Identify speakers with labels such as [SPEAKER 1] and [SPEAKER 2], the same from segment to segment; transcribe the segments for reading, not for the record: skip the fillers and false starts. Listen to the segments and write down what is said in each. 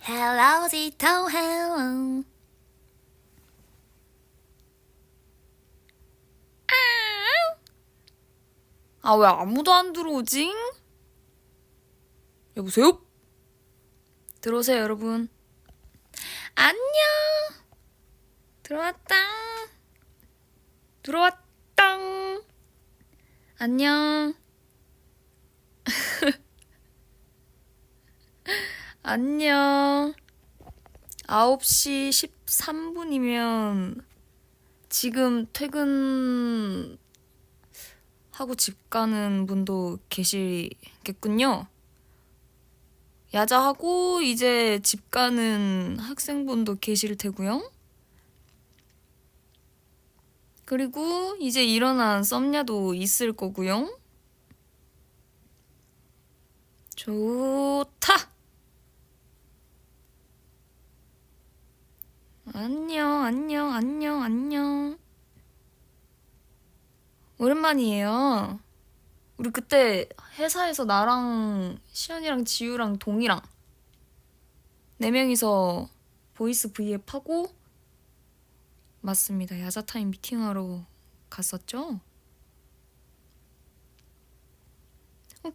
[SPEAKER 1] Hello, Zito, hello. 아, 왜 아무도 안 들어오지? 여보세요? 들어오세요, 여러분. 안녕. 들어왔다. 들어왔다. 안녕. 안녕. 9시 13분이면 지금 퇴근하고 집 가는 분도 계시겠군요. 야자하고 이제 집 가는 학생분도 계실 테고요. 그리고 이제 일어난 썸녀도 있을 거고요. 좋다. 안녕, 안녕, 안녕, 안녕. 오랜만이에요. 우리 그때 회사에서 나랑 시연이랑 지우랑 동이랑 4명이서 보이스 브이앱 하고 맞습니다. 야자타임 미팅하러 갔었죠?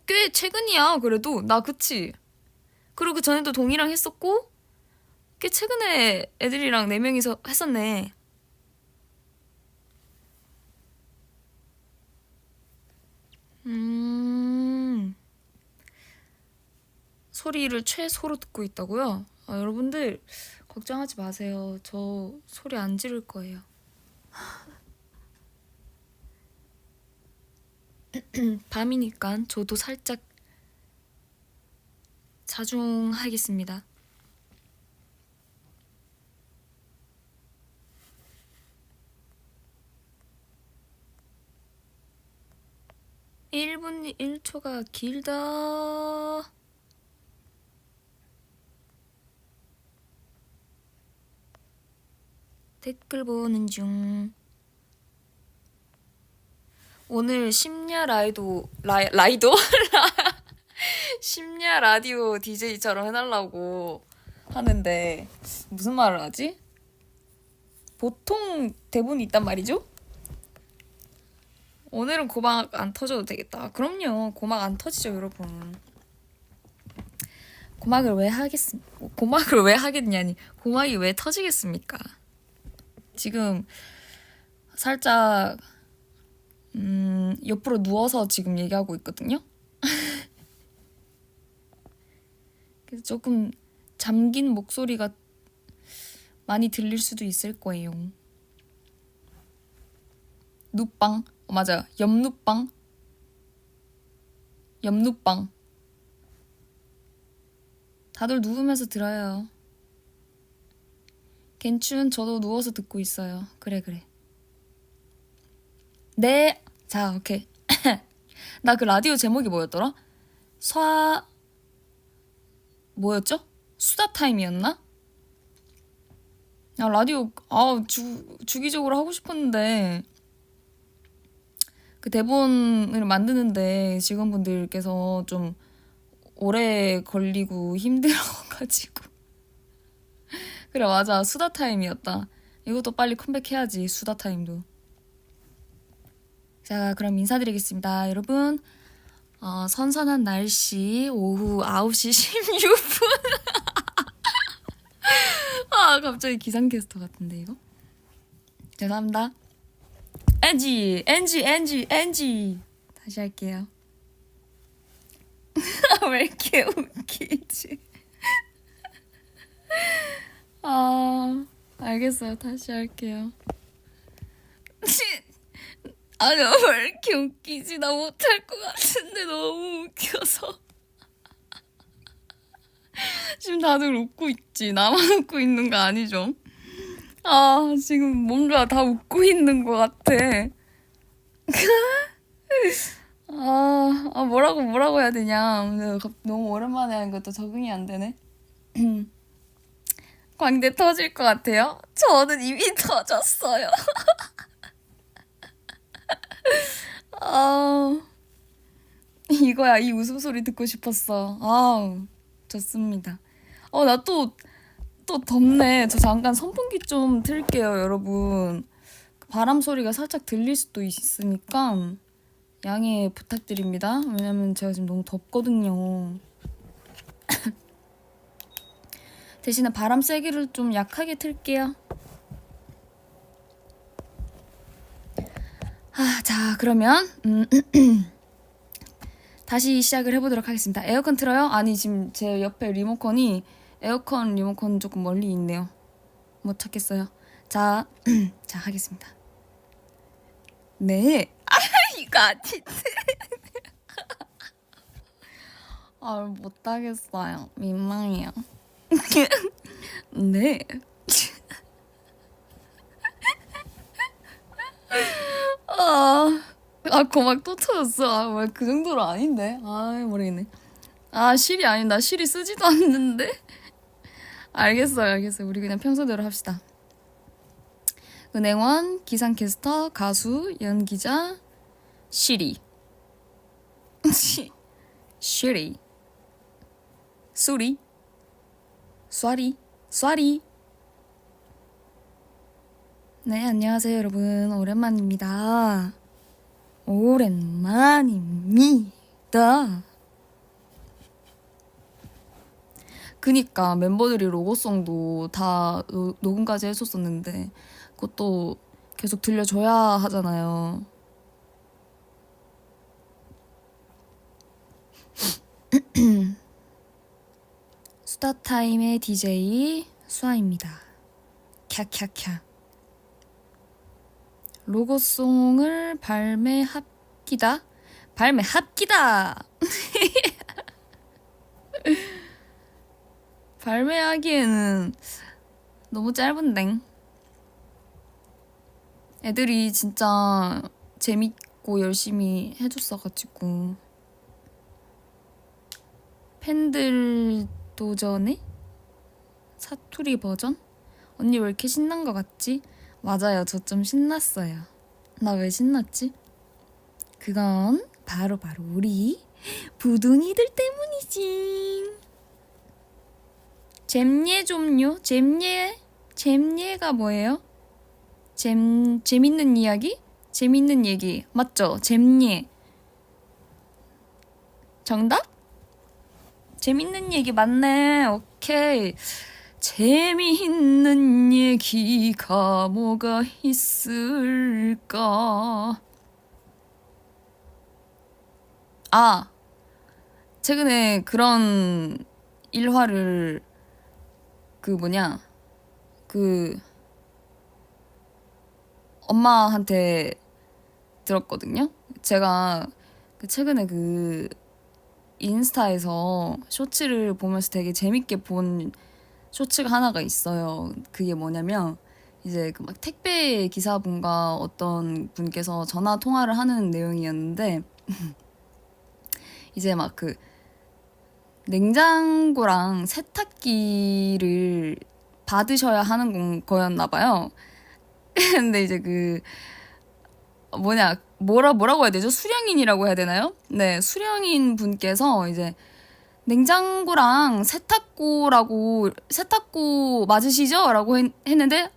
[SPEAKER 1] 꽤 최근이야, 그래도. 나 그치? 그리고 그 전에도 동이랑 했었고 꽤 최근에 애들이랑 4명이서 했었네. 소리를 최소로 듣고 있다고요? 아, 여러분들 걱정하지 마세요. 저 소리 안 지를 거예요. 밤이니까 저도 살짝 자중하겠습니다. (1분 1초가) 길다. 댓글 보는 중. 오늘 심야 라이도? 심야 라디오 DJ처럼 해달라고 하는데 무슨 말을 하지? 보통 대본이 있단 말이죠? 오늘은 고막 안 터져도 되겠다. 그럼요. 고막 안 터지죠, 여러분. 고막을 왜 하겠냐니. 고막이 왜 터지겠습니까? 지금 살짝 옆으로 누워서 지금 얘기하고 있거든요. 그래서 조금 잠긴 목소리가 많이 들릴 수도 있을 거예요. 눕방. 맞아요. 옆눕방. 옆눕방. 다들 누우면서 들어요. 괜춘, 저도 누워서 듣고 있어요. 그래. 네. 자, 오케이. 나 그 라디오 제목이 뭐였더라? 뭐였죠? 수다 타임이었나? 아, 라디오 주기적으로 하고 싶었는데 그 대본을 만드는데 직원분들께서 좀 오래 걸리고 힘들어가지고 그래, 맞아. 수다 타임이었다. 이것도 빨리 컴백해야지. 수다 타임도. 자, 그럼 인사드리겠습니다. 여러분, 선선한 날씨 오후 9시 16분. 아, 갑자기 기상캐스터 같은데 이거? 죄송합니다. 엔지. 다시 할게요. 왜 이렇게 웃기지? 알겠어요. 다시 할게요. 아니, 왜 이렇게 웃기지? 나 못할 것 같은데 너무 웃겨서. 지금 다들 웃고 있지? 나만 웃고 있는 거 아니죠? 지금 뭔가 다 웃고 있는 것 같아. 뭐라고 해야 되냐. 너무 오랜만에 하는 것도 적응이 안 되네. 광대 터질 것 같아요? 저는 이미 터졌어요. 이거야, 이 웃음소리 듣고 싶었어. 좋습니다. 나 또 덥네. 저 잠깐 선풍기 좀 틀게요, 여러분. 바람 소리가 살짝 들릴 수도 있으니까 양해 부탁드립니다. 왜냐면 제가 지금 너무 덥거든요. 대신에 바람 세기를 좀 약하게 틀게요. 자, 그러면 다시 시작을 해보도록 하겠습니다. 에어컨 틀어요? 아니, 지금 제 옆에 리모컨이 에어컨 리모컨 조금 멀리 있네요. 못 찾겠어요. 자, 자, 하겠습니다. 네. 이거 아니지. 못하겠어요. 민망해요. 네. 고막 또 터졌어. 왜 그 정도로 아닌데? 모르겠네. 실이 아니다. 실이 쓰지도 않는데? 알겠어요. 우리 그냥 평소대로 합시다. 은행원, 기상캐스터, 가수, 연기자, 시리. 시리. 수리. 쏴리. 네, 안녕하세요, 여러분. 오랜만입니다. 그니까 멤버들이 로고송도 다 녹음까지 했었었는데 그것도 계속 들려줘야 하잖아요. 수다타임의 DJ 수아입니다. 캬캬캬. 로고송을 발매합기다. 발매하기에는 너무 짧은데. 애들이 진짜 재밌고 열심히 해줬어가지고. 팬들 도전에 사투리 버전? 언니 왜 이렇게 신난 것 같지? 맞아요, 저 좀 신났어요. 나 왜 신났지? 그건 바로 우리 부둥이들 때문이지. 잼예 좀요? 잼예가 뭐예요? 재밌는 이야기? 재밌는 얘기 맞죠? 잼예. 정답? 재밌는 얘기 맞네. 오케이. 재미있는 얘기가 뭐가 있을까? 최근에 그런 일화를 엄마한테 들었거든요. 제가 최근에 인스타에서 쇼츠를 보면서 되게 재밌게 본 쇼츠가 하나가 있어요. 그게 뭐냐면 이제 막 택배 기사분과 어떤 분께서 전화 통화를 하는 내용이었는데 이제 막 냉장고랑 세탁기를 받으셔야 하는 거였나 봐요. 근데 이제 뭐라고 해야 되죠? 수령인이라고 해야 되나요? 네, 수령인 분께서 이제 냉장고랑 세탁고 맞으시죠? 라고 했는데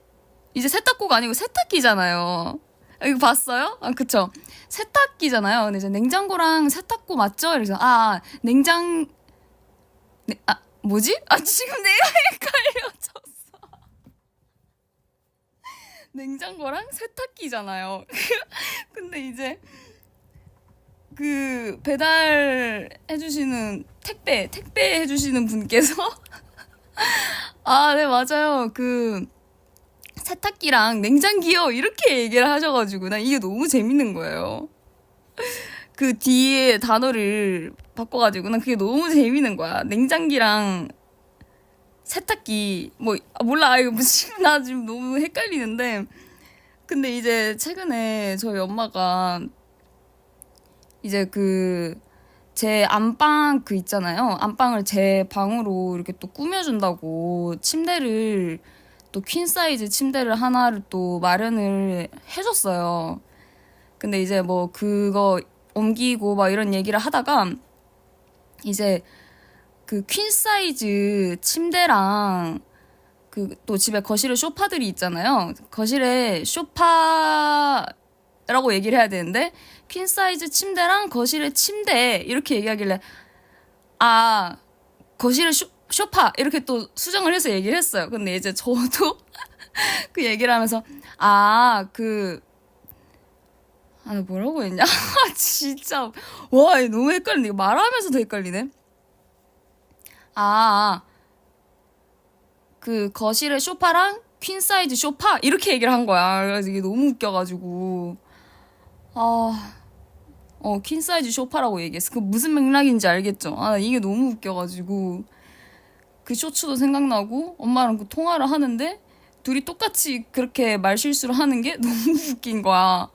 [SPEAKER 1] 이제 세탁고가 아니고 세탁기잖아요. 이거 봤어요? 그쵸. 세탁기잖아요. 근데 이제 냉장고랑 세탁고 맞죠? 그래서 뭐지? 지금 내가 헷갈려졌어. 냉장고랑 세탁기잖아요. 근데 이제 배달 해주시는 택배 해주시는 분께서 네, 맞아요. 세탁기랑 냉장기요 이렇게 얘기를 하셔가지고 난 이게 너무 재밌는 거예요. 뒤에 단어를 바꿔가지고 난 그게 너무 재밌는 거야. 냉장기랑 세탁기 몰라. 이거 지금 나 지금 너무 헷갈리는데 근데 이제 최근에 저희 엄마가 이제 제 안방 있잖아요. 안방을 제 방으로 이렇게 또 꾸며준다고 침대를 또 퀸 사이즈 침대를 하나를 또 마련을 해줬어요. 근데 이제 그거 옮기고 막 이런 얘기를 하다가 이제 그 퀸 사이즈 침대랑 그 또 집에 거실에 소파들이 있잖아요. 거실에 소파라고 얘기를 해야 되는데 퀸 사이즈 침대랑 거실에 침대 이렇게 얘기하길래 아 거실에 소파 이렇게 또 수정을 해서 얘기를 했어요. 근데 이제 저도 그 얘기를 하면서 뭐라고 했냐? 진짜 와 너무 헷갈리네. 이거 말하면서도 헷갈리네. 그 거실에 소파랑 퀸 사이즈 소파 이렇게 얘기를 한 거야. 그래서 이게 너무 웃겨가지고 퀸 사이즈 소파라고 얘기했어. 그 무슨 맥락인지 알겠죠? 이게 너무 웃겨가지고 그 쇼츠도 생각나고 엄마랑 그 통화를 하는데 둘이 똑같이 그렇게 말실수를 하는 게 너무 웃긴 거야.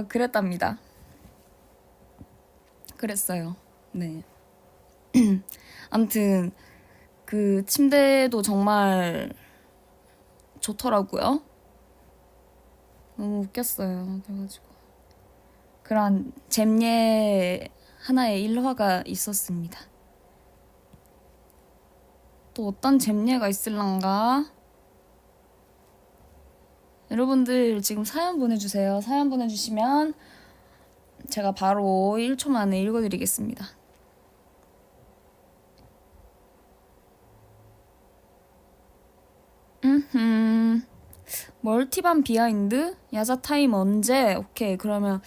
[SPEAKER 1] 그랬답니다. 그랬어요. 네. 아무튼 그 침대도 정말 좋더라고요. 너무 웃겼어요. 그래가지고 그런 잼예 하나의 일화가 있었습니다. 또 어떤 잼예가 있을란가? 여러분들 지금 사연 보내주세요. 사연 보내주시면 제가 바로 1초 만에 읽어드리겠습니다. 멀티밤 비하인드? 야자타임 언제? 오케이. 그러면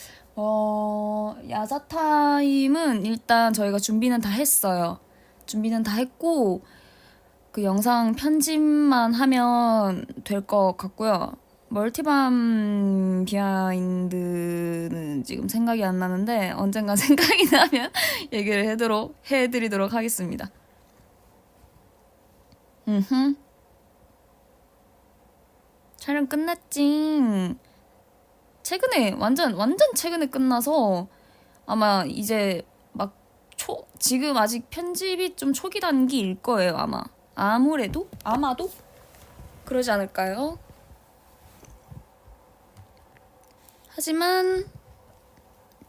[SPEAKER 1] 야자타임은 일단 저희가 준비는 다 했어요. 준비는 다 했고 그 영상 편집만 하면 될 것 같고요. 멀티밤 비하인드는 지금 생각이 안 나는데 언젠가 생각이 나면 얘기를 해드리도록 하겠습니다. 촬영 끝났지. 최근에 완전 최근에 끝나서 아마 이제 막 지금 아직 편집이 좀 초기 단계일 거예요. 아마도 그러지 않을까요? 하지만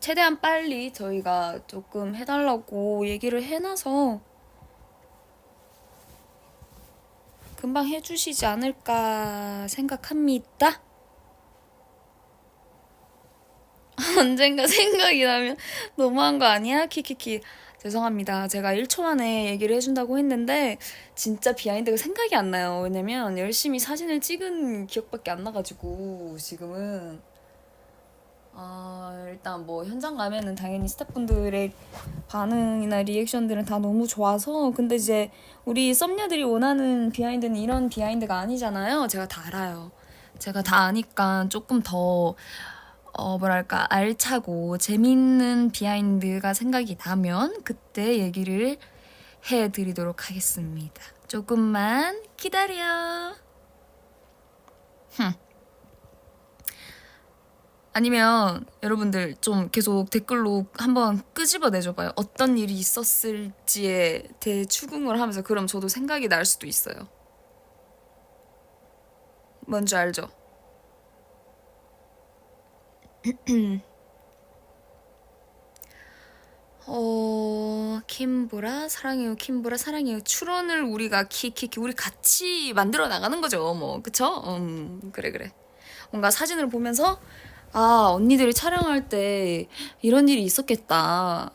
[SPEAKER 1] 최대한 빨리 저희가 조금 해달라고 얘기를 해놔서 금방 해주시지 않을까 생각합니다. 언젠가 생각이 나면 너무한 거 아니야? 키키키. 죄송합니다. 제가 1초 만에 얘기를 해준다고 했는데 진짜 비하인드가 생각이 안 나요. 왜냐면 열심히 사진을 찍은 기억밖에 안 나가지고 지금은 일단 뭐 현장 가면은 당연히 스태프분들의 반응이나 리액션들은 다 너무 좋아서 근데 이제 우리 썸녀들이 원하는 비하인드는 이런 비하인드가 아니잖아요. 제가 다 알아요. 제가 다 아니까 조금 더 알차고 재밌는 비하인드가 생각이 나면 그때 얘기를 해드리도록 하겠습니다. 조금만 기다려. 아니면 여러분들 좀 계속 댓글로 한번 끄집어내줘봐요. 어떤 일이 있었을지에 대해 추궁을 하면서 그럼 저도 생각이 날 수도 있어요. 뭔지 알죠? 킴보라 사랑해요. 킴보라 사랑해요. 출원을 우리가 우리 같이 만들어 나가는 거죠. 뭐 그쵸? 그래. 뭔가 사진을 보면서 언니들이 촬영할 때 이런 일이 있었겠다.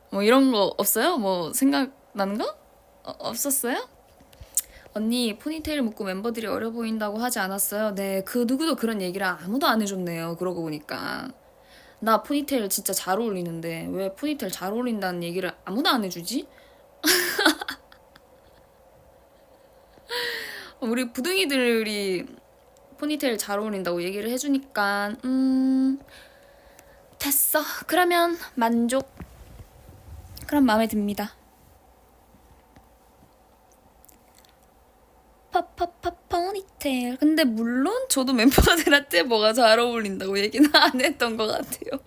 [SPEAKER 1] 뭐 이런 거 없어요? 뭐 생각나는 거? 없었어요? 언니 포니테일 묶고 멤버들이 어려 보인다고 하지 않았어요? 네, 그 누구도 그런 얘기를 아무도 안 해줬네요. 그러고 보니까 나 포니테일 진짜 잘 어울리는데 왜 포니테일 잘 어울린다는 얘기를 아무도 안 해주지? 우리 부둥이들이 포니테일 잘 어울린다고 얘기를 해주니까 됐어. 그러면 만족. 그럼 마음에 듭니다. 포니테일. 근데 물론 저도 멤버들한테 뭐가 잘 어울린다고 얘기는 안 했던 것 같아요.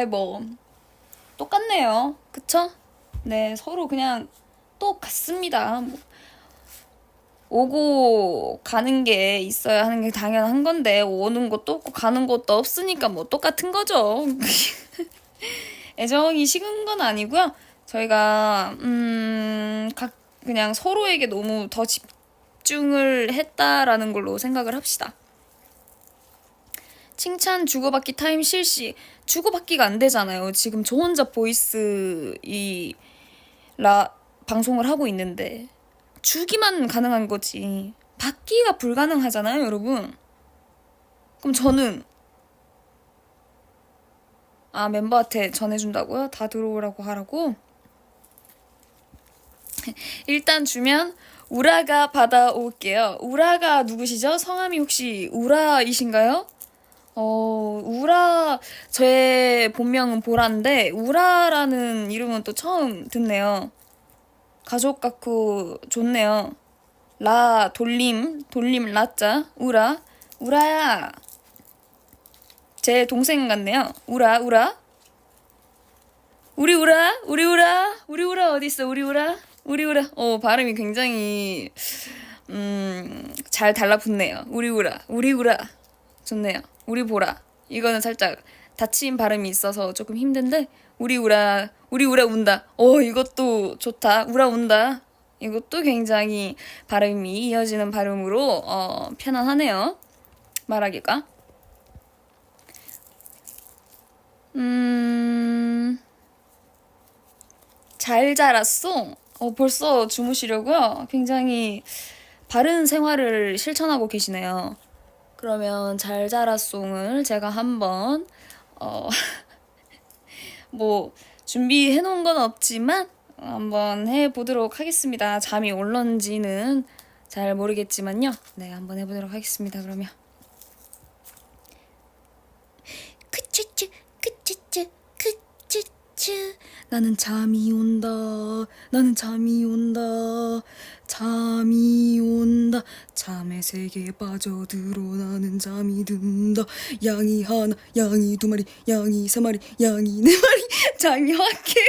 [SPEAKER 1] 뭐 똑같네요. 그쵸? 네, 서로 그냥 똑같습니다. 오고 가는 게 있어야 하는 게 당연한 건데 오는 것도 없고 가는 것도 없으니까 뭐 똑같은 거죠. 애정이 식은 건 아니고요. 저희가 그냥 서로에게 너무 더 집중을 했다라는 걸로 생각을 합시다. 칭찬 주고받기 타임 실시. 주고받기가 안 되잖아요. 지금 저 혼자 보이스 방송을 하고 있는데 주기만 가능한 거지. 받기가 불가능하잖아요, 여러분. 그럼 저는 멤버한테 전해준다고요? 다 들어오라고 하라고? 일단 주면 우라가 받아올게요. 우라가 누구시죠? 성함이 혹시 우라이신가요? 우라, 제 본명은 보라인데, 우라라는 이름은 또 처음 듣네요. 가족 같고 좋네요. 돌림 라자, 우라야. 제 동생 같네요. 우라. 우리 우라 어딨어, 우리 우라. 발음이 굉장히, 잘 달라붙네요. 우리 우라. 좋네요. 우리 보라. 이거는 살짝 닫힌 발음이 있어서 조금 힘든데, 우리 우라 운다. 이것도 좋다. 우라 운다. 이것도 굉장히 발음이 이어지는 발음으로, 편안하네요. 말하기가. 잘 자랐어. 벌써 주무시려고요? 굉장히 바른 생활을 실천하고 계시네요. 그러면 잘 자랐송을 제가 한번 뭐 준비해 놓은 건 없지만 한번 해보도록 하겠습니다. 잠이 올런지는 잘 모르겠지만요. 네, 한번 해보도록 하겠습니다. 그러면 크츠츠 나는 잠이 온다. 잠의 세계에 빠져들어 나는 잠이 든다. 양이 하나, 양이 두 마리, 양이 세 마리, 양이 네 마리. 잠이 확해요.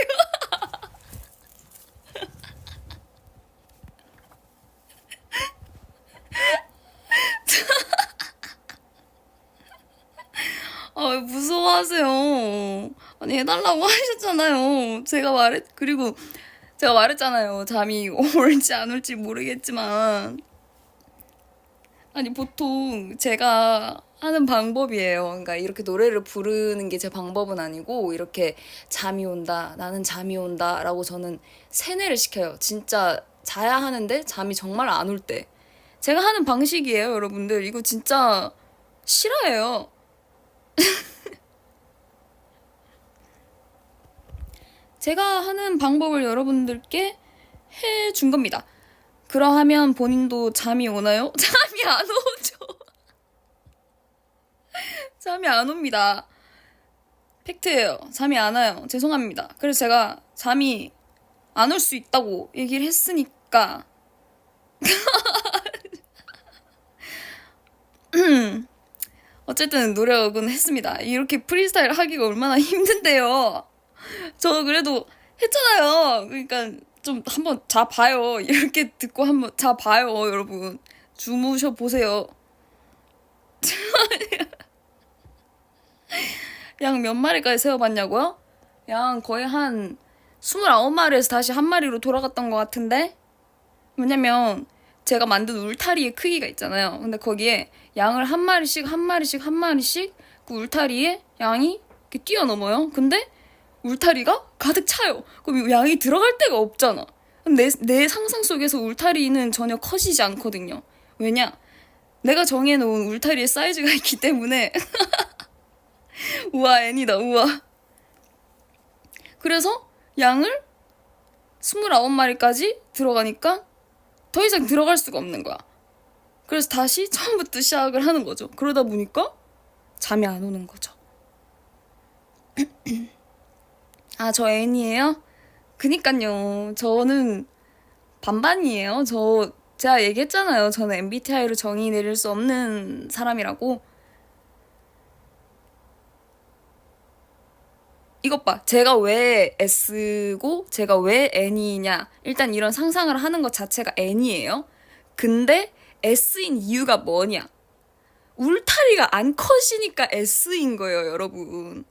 [SPEAKER 1] 무서워하세요. 아니, 해달라고 하셨잖아요. 그리고 제가 말했잖아요. 잠이 올지 안 올지 모르겠지만. 아니, 보통 제가 하는 방법이에요. 그러니까 이렇게 노래를 부르는 게 제 방법은 아니고, 이렇게 잠이 온다, 나는 잠이 온다, 라고 저는 세뇌를 시켜요. 진짜 자야 하는데 잠이 정말 안 올 때. 제가 하는 방식이에요, 여러분들. 이거 진짜 싫어해요. 제가 하는 방법을 여러분들께 해준 겁니다. 그러하면 본인도 잠이 오나요? 잠이 안 오죠. 잠이 안 옵니다. 팩트예요. 잠이 안 와요. 죄송합니다. 그래서 제가 잠이 안 올 수 있다고 얘기를 했으니까. 어쨌든 노력은 했습니다. 이렇게 프리스타일 하기가 얼마나 힘든데요. 저 그래도 했잖아요. 그러니까 좀 한번 자봐요. 이렇게 듣고 한번 자봐요, 여러분. 주무셔 보세요. 양 몇 마리까지 세워봤냐고요? 양 거의 한 29마리에서 다시 한 마리로 돌아갔던 것 같은데? 왜냐면 제가 만든 울타리의 크기가 있잖아요. 근데 거기에 양을 한 마리씩 그 울타리에 양이 이렇게 뛰어넘어요. 근데 울타리가 가득 차요. 그럼 양이 들어갈 데가 없잖아. 내 상상 속에서 울타리는 전혀 커지지 않거든요. 왜냐? 내가 정해놓은 울타리의 사이즈가 있기 때문에. 우와, 애니다, 우와. 그래서 양을 29마리까지 들어가니까 더 이상 들어갈 수가 없는 거야. 그래서 다시 처음부터 시작을 하는 거죠. 그러다 보니까 잠이 안 오는 거죠. 저 애니에요? 그니깐요. 저는 반반이에요. 제가 얘기했잖아요. 저는 MBTI로 정의 내릴 수 없는 사람이라고. 이것 봐. 제가 왜 S고 제가 왜 N이냐. 일단 이런 상상을 하는 것 자체가 N이에요. 근데 S인 이유가 뭐냐. 울타리가 안 커지니까 S인 거예요, 여러분.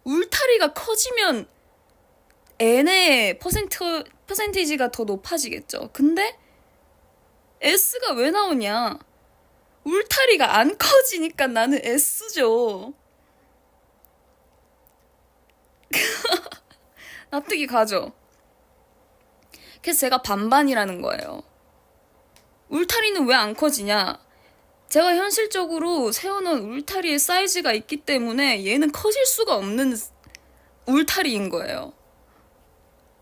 [SPEAKER 1] 울타리가 커지면 N의 퍼센테이지가 더 높아지겠죠. 근데 S가 왜 나오냐? 울타리가 안 커지니까 나는 S죠. 납득이 가죠? 그래서 제가 반반이라는 거예요. 울타리는 왜 안 커지냐? 제가 현실적으로 세워놓은 울타리의 사이즈가 있기 때문에 얘는 커질 수가 없는 울타리인 거예요.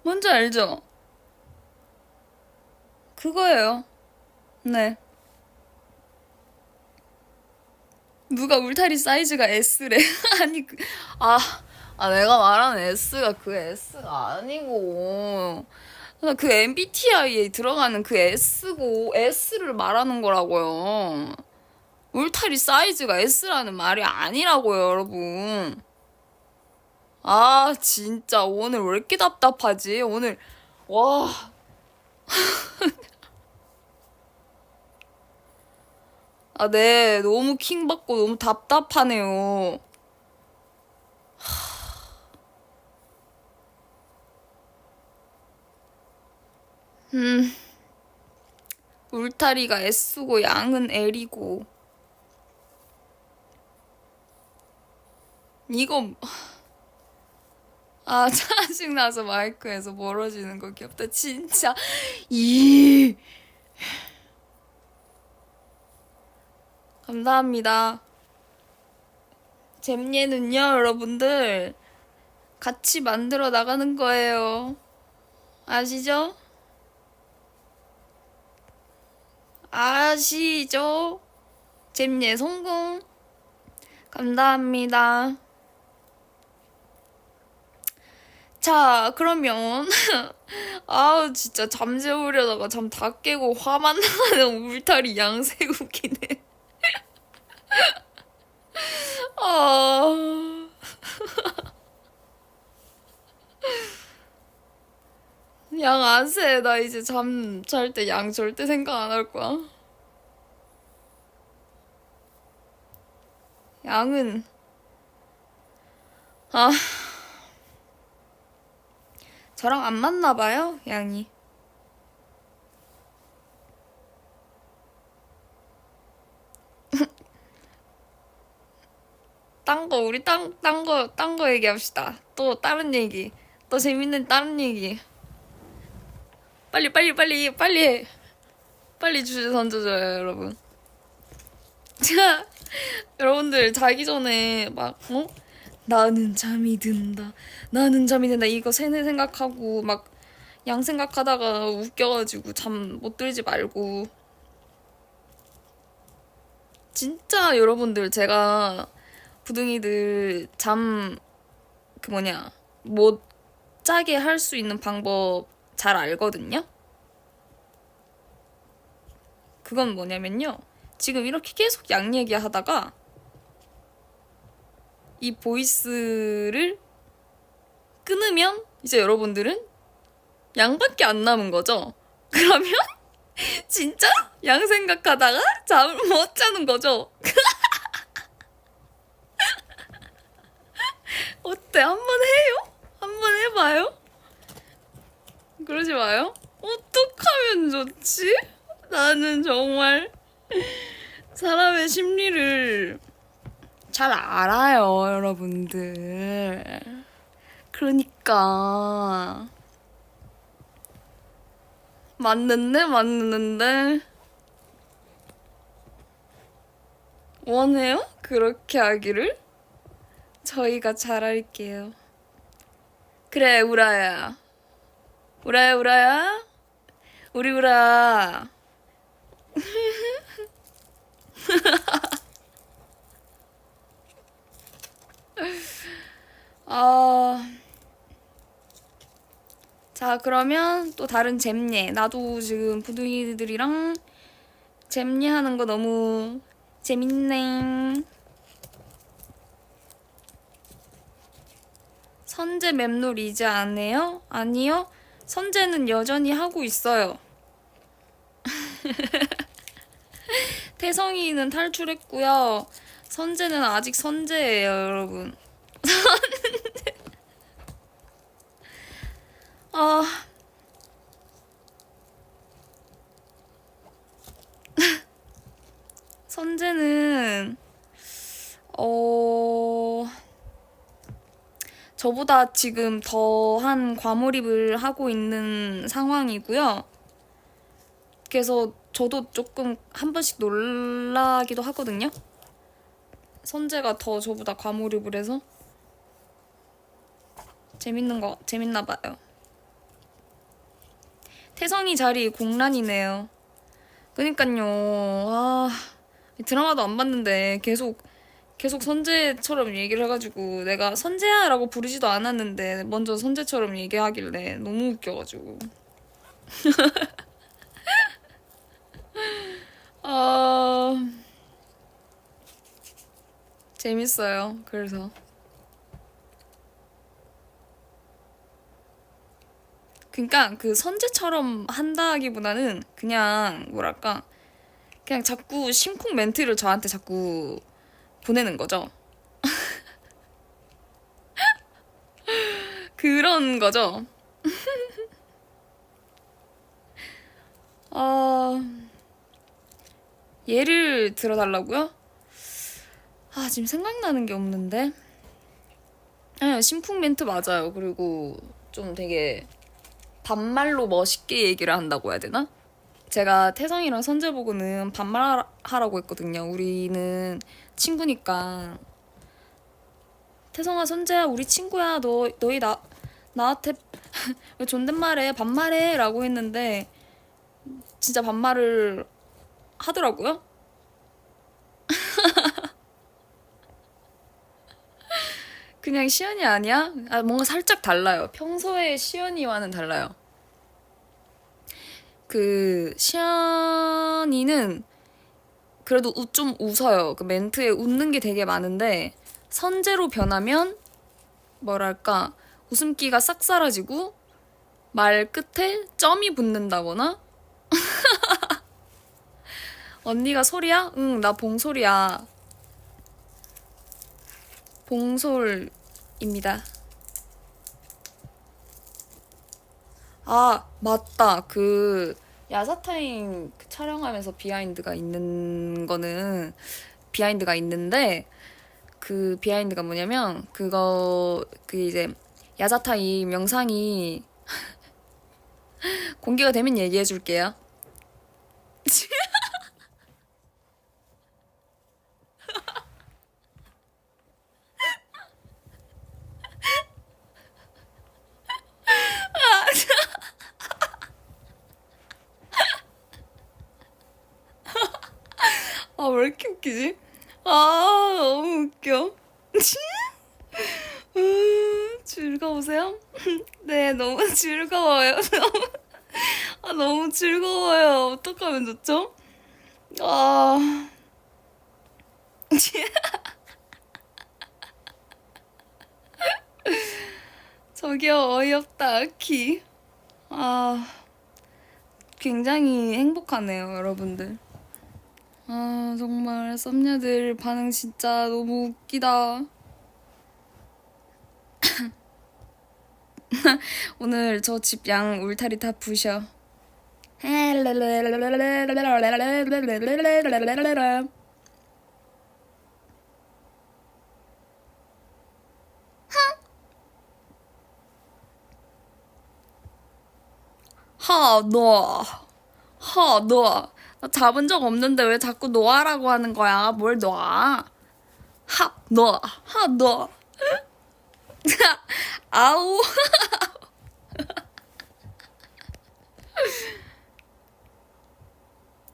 [SPEAKER 1] 뭔지 알죠? 그거예요. 네. 누가 울타리 사이즈가 S래. 아니, 내가 말하는 S가 그 S가 아니고. 그 MBTI에 들어가는 그 S고, S를 말하는 거라고요. 울타리 사이즈가 S라는 말이 아니라고요, 여러분. 진짜 오늘 왜 이렇게 답답하지? 오늘, 와. 네, 너무 킹받고 너무 답답하네요. 울타리가 S고 양은 L이고. 이거 짜증나서 마이크에서 멀어지는 거 귀엽다. 진짜 감사합니다. 잼예는요, 여러분들 같이 만들어 나가는 거예요. 아시죠? 아시죠? 잼예 성공. 감사합니다. 자, 그러면 진짜 잠 재우려다가 잠 다 깨고 화만 나는 울타리 양세국이네. 양 안 새. 나 이제 잠 잘 때 양 절대 생각 안 할 거야. 양은 저랑 안 맞나 봐요, 양이. 우리 딴 거 얘기합시다. 또 다른 얘기. 또 재밌는 다른 얘기. 빨리 주제 던져줘요, 여러분. 자, 여러분들 자기 전에 막, 나는 잠이 든다. 이거 세뇌 생각하고 막 양 생각하다가 웃겨가지고 잠 못 들지 말고. 진짜 여러분들 제가 부둥이들 잠 못 짜게 할 수 있는 방법 잘 알거든요. 그건 뭐냐면요. 지금 이렇게 계속 양 얘기하다가 이 보이스를 끊으면 이제 여러분들은 양밖에 안 남은 거죠. 그러면 진짜 양 생각하다가 잠을 못 자는 거죠. 어때? 한번 해요? 한번 해봐요? 그러지 마요? 어떡하면 좋지? 나는 정말 사람의 심리를 잘 알아요, 여러분들. 그러니까 맞는데 원해요? 그렇게 하기를? 저희가 잘할게요. 그래, 우라야. 우라야. 우리 우라. 자, 그러면 또 다른 잼예. 나도 지금 부둥이들이랑 잼예 하는 거 너무 재밌네. 선재 맵놀 이제 안 해요? 아니요. 선재는 여전히 하고 있어요. 태성이는 탈출했고요. 선재는 아직 선재예요, 여러분. 아, 선재는 어 저보다 지금 더한 과몰입을 하고 있는 상황이고요. 그래서 저도 조금 한 번씩 놀라기도 하거든요. 선재가 더 저보다 과몰입을 해서 재밌나 봐요. 태성이 자리 공란이네요. 그니까요. 아, 드라마도 안 봤는데 계속 선재처럼 얘기를 해가지고 내가 선재야라고 부르지도 않았는데 먼저 선재처럼 얘기하길래 너무 웃겨가지고. 아, 재밌어요. 그래서. 그니까 그 선재처럼 한다기보다는 그냥 뭐랄까 그냥 자꾸 심쿵 멘트를 저한테 자꾸 보내는 거죠. 그런 거죠. 아, 예를 들어달라고요? 아, 지금 생각나는 게 없는데. 네, 심쿵 멘트 맞아요. 그리고 좀 되게 반말로 멋있게 얘기를 한다고 해야 되나? 제가 태성이랑 선재 보고는 반말하라고 했거든요. 우리는 친구니까. 태성아, 선재야, 우리 친구야. 너희 나한테 왜 존댓말해? 반말해? 라고 했는데, 진짜 반말을 하더라고요. 그냥 시연이 아니야? 아, 뭔가 살짝 달라요. 평소에 시연이와는 달라요. 그, 시연이는 그래도 좀 웃어요. 그 멘트에 웃는 게 되게 많은데, 선재로 변하면, 뭐랄까, 웃음기가 싹 사라지고, 말 끝에 점이 붙는다거나, 언니가 소리야? 응, 나 봉솔이야. 봉솔입니다. 아, 맞다. 그, 야사타임 그 촬영하면서 비하인드가 있는데, 그 비하인드가 뭐냐면, 그 이제, 야사타임 영상이 공개가 되면 얘기해 줄게요. 아, 왜 이렇게 웃기지? 아, 너무 웃겨. 즐거우세요? 네, 너무 즐거워요. 아, 너무 즐거워요. 어떡하면 좋죠? 아, 저기요, 어이없다, 키. 아, 굉장히 행복하네요, 여러분들. 아, 정말, 썸녀들 반응 진짜 너무 웃기다. 오늘 저 집 양 울타리 다 부셔. 하, 너. 하, 너. 나 잡은 적 없는데 왜 자꾸 놓아라고 하는 거야? 뭘 놔? 하, 너. 하, 너. 아우.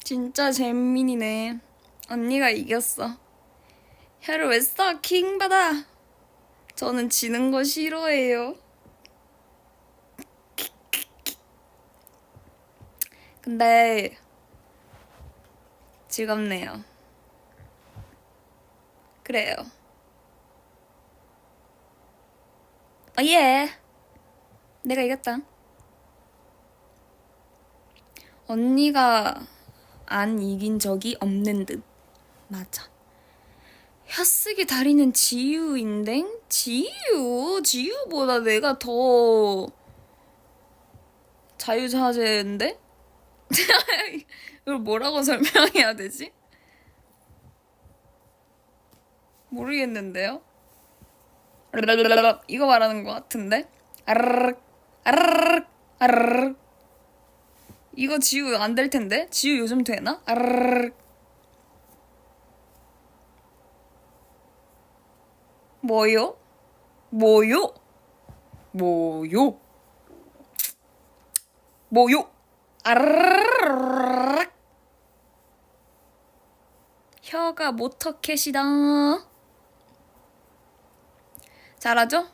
[SPEAKER 1] 진짜 잼민이네. 언니가 이겼어. 혀를 왜 써? 킹받아. 저는 지는 거 싫어해요. 근데 즐겁네요. 그래요. 예. 내가 이겼다. 언니가 안 이긴 적이 없는 듯. 맞아. 혀쓰기 다리는 지유인데? 지유보다 내가 더 자유자재인데? 이걸 뭐라고 설명해야 되지? 모르겠는데요? 이거 말하는 것 같은데? 아르르 아르르 아르르 이거 지우 안 될 텐데? 지우 요즘 되나? 아르르 뭐요? 뭐요? 뭐요? 뭐요? 아르르 혀가 모터캣이다. 잘하죠?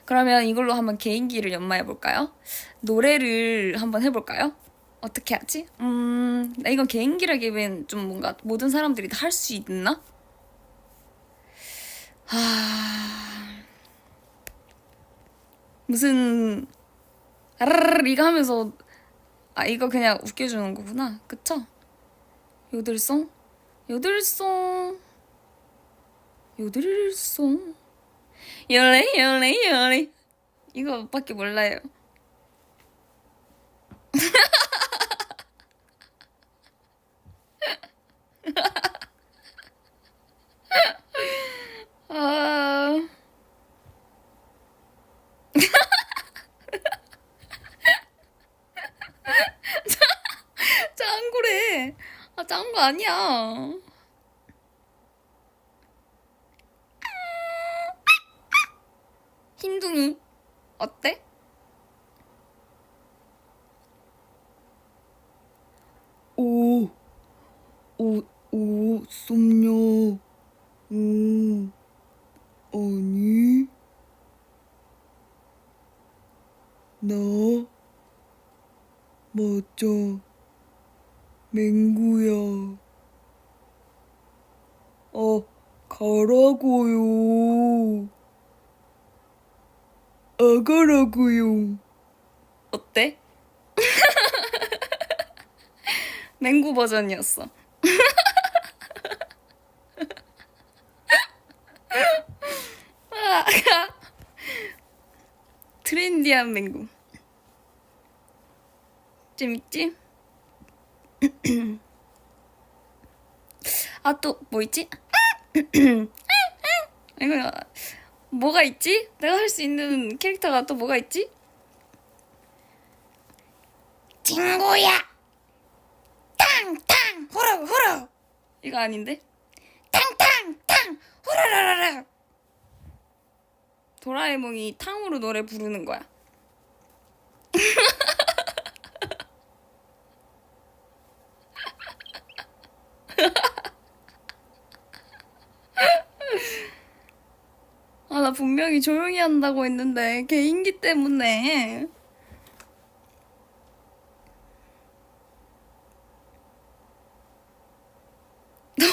[SPEAKER 1] 그러면 이걸로 한번 개인기를 연마해볼까요? 노래를 한번 해볼까요? 어떻게 하지? 나 이건 개인기라기엔 좀 뭔가 모든 사람들이 다 할 수 있나? 무슨 아르르 이거 하면서 이거 그냥 웃겨주는 거구나. 그쵸? 요들송? 요들송 요들송 요레 요레 요레 이거밖에 몰라요. 아... 짱구래. 짱구 아니야. 흰둥이 어때? 오, 쏨냐. 아니, 나, 맞아, 맹구야. 가라고요. 가라고요. 어때? 맹구 버전이었어. 트렌디한 맹구. 재밌지? 또 뭐 있지? 이거 뭐가 있지? 내가 할 수 있는 캐릭터가 또 뭐가 있지? 친구야, 탕탕 후루 후루. 이거 아닌데? 탕탕탕 후루루루루. 도라에몽이 탕으로 노래 부르는 거야. 나 분명히 조용히 한다고 했는데 개인기 때문에.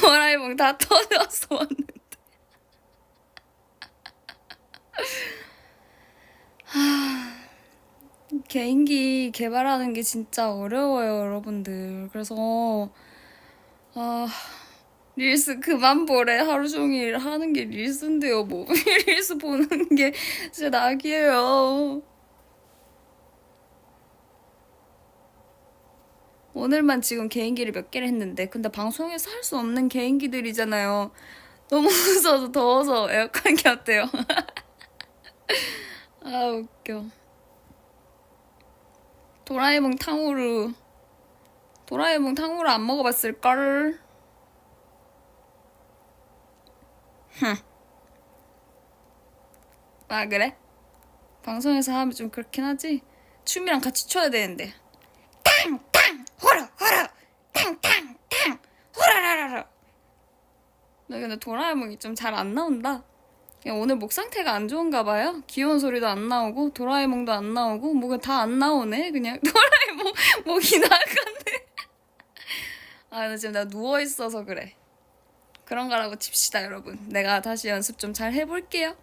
[SPEAKER 1] 도라에몽 다 터져서 왔는데. 개인기 개발하는 게 진짜 어려워요, 여러분들. 그래서 릴스 그만 보래. 하루 종일 하는 게 릴스인데요, 뭐. 릴스 보는 게 진짜 낙이에요. 오늘만 지금 개인기를 몇 개를 했는데, 근데 방송에서 할 수 없는 개인기들이잖아요. 너무 무서워서 더워서 에어컨 켰대요. 웃겨. 도라에몽 탕후루 안 먹어봤을걸? 그래? 방송에서 하면 좀 그렇긴 하지? 춤이랑 같이 춰야 되는데. 탕탕 호루 호루 탕탕탕 호라라라라. 나 근데 도라에몽이 좀 잘 안 나온다. 그냥 오늘 목 상태가 안 좋은가 봐요. 귀여운 소리도 안 나오고 도라에몽도 안 나오고 뭐가 다 안 나오네. 그냥 도라에몽 목이 나갔네. 나 지금 나 누워 있어서 그래. 그런 거라고 칩시다, 여러분. 내가 다시 연습 좀 잘 해볼게요.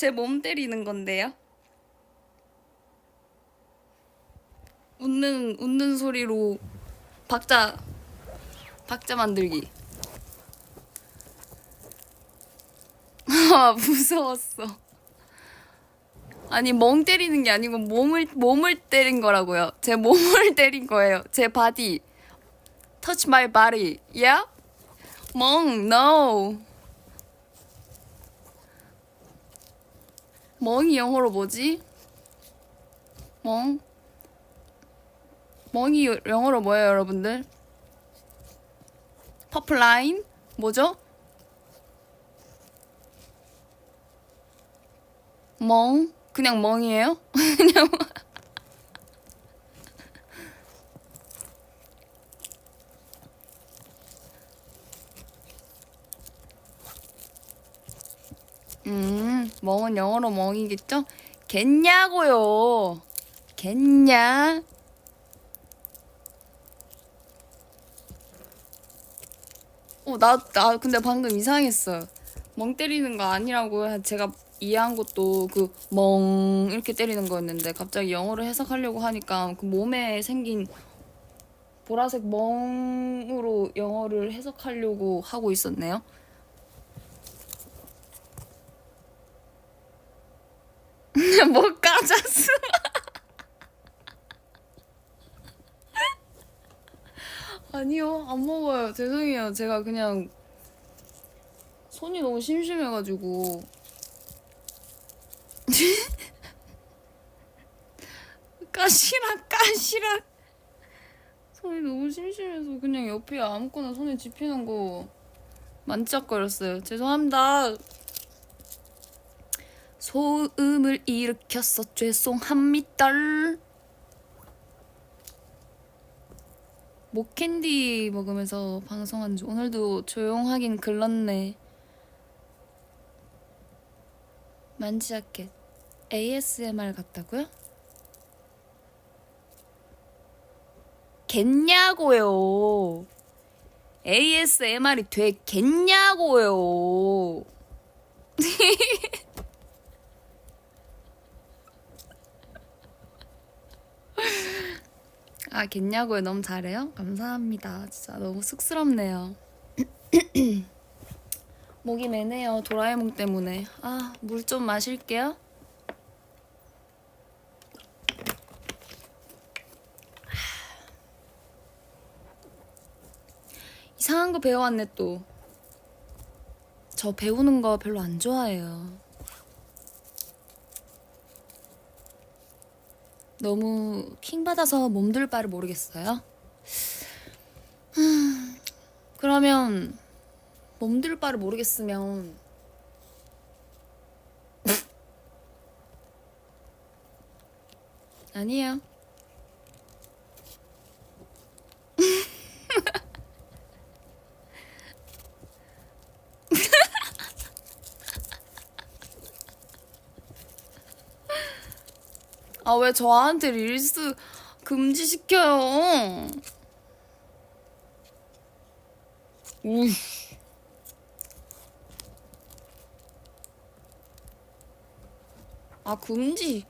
[SPEAKER 1] 제 몸 때리는 건데요. 웃는 소리로 박자 만들기. 아, 무서웠어. 아니, 멍 때리는 게 아니고 몸을 때린 거라고요. 제 몸을 때린 거예요. 제 바디. Touch my body. Yeah? 멍, no. 멍이 영어로 뭐지? 멍이 영어로 뭐예요, 여러분들? 퍼플라인? 뭐죠? 멍? 그냥 멍이에요? 그냥 멍은 영어로 멍이겠죠? 겠냐고요. 겠냐? 나 근데 방금 이상했어. 멍 때리는 거 아니라고 제가 이해한 것도 그 멍 이렇게 때리는 거였는데 갑자기 영어로 해석하려고 하니까 그 몸에 생긴 보라색 멍으로 영어를 해석하려고 하고 있었네요. 뭐 까졌어? 아니요, 안 먹어요. 죄송해요. 제가 그냥 손이 너무 심심해가지고. 까시락. 손이 너무 심심해서 그냥 옆에 아무거나 손에 집히는 거 만지작거렸어요. 죄송합니다. 소음을 일으켰어. 죄송합니다. 목캔디 먹으면서 방송한 지 오늘도 조용하긴 글렀네. 만지자켓 ASMR 같다고요? 겠냐고요. ASMR이 되겠냐고요. 아, 겠냐고요. 너무 잘해요? 감사합니다. 진짜 너무 쑥스럽네요. 목이 매네요. 도라에몽 때문에. 아, 물 좀 마실게요. 이상한 거 배워왔네 또. 저 배우는 거 별로 안 좋아해요. 너무 킹받아서 몸둘 바를 모르겠어요. 그러면 몸둘 바를 모르겠으면 아니에요. 아, 왜 저한테 릴스 금지시켜요? 우이. 아, 금지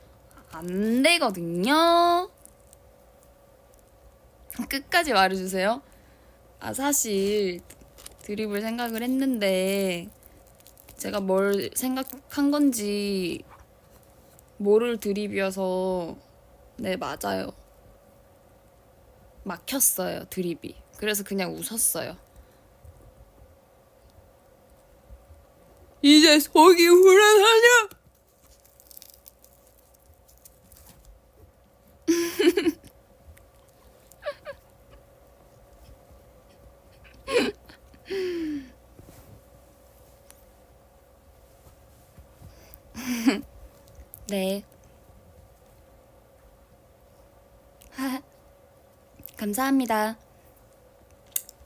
[SPEAKER 1] 안 되거든요. 끝까지 말해주세요. 아, 사실 드립을 생각을 했는데 제가 뭘 생각한 건지 모를 드립이어서 네, 맞아요. 막혔어요, 드립이. 그래서 그냥 웃었어요. 이제 속이 후련하냐? 네. 감사합니다.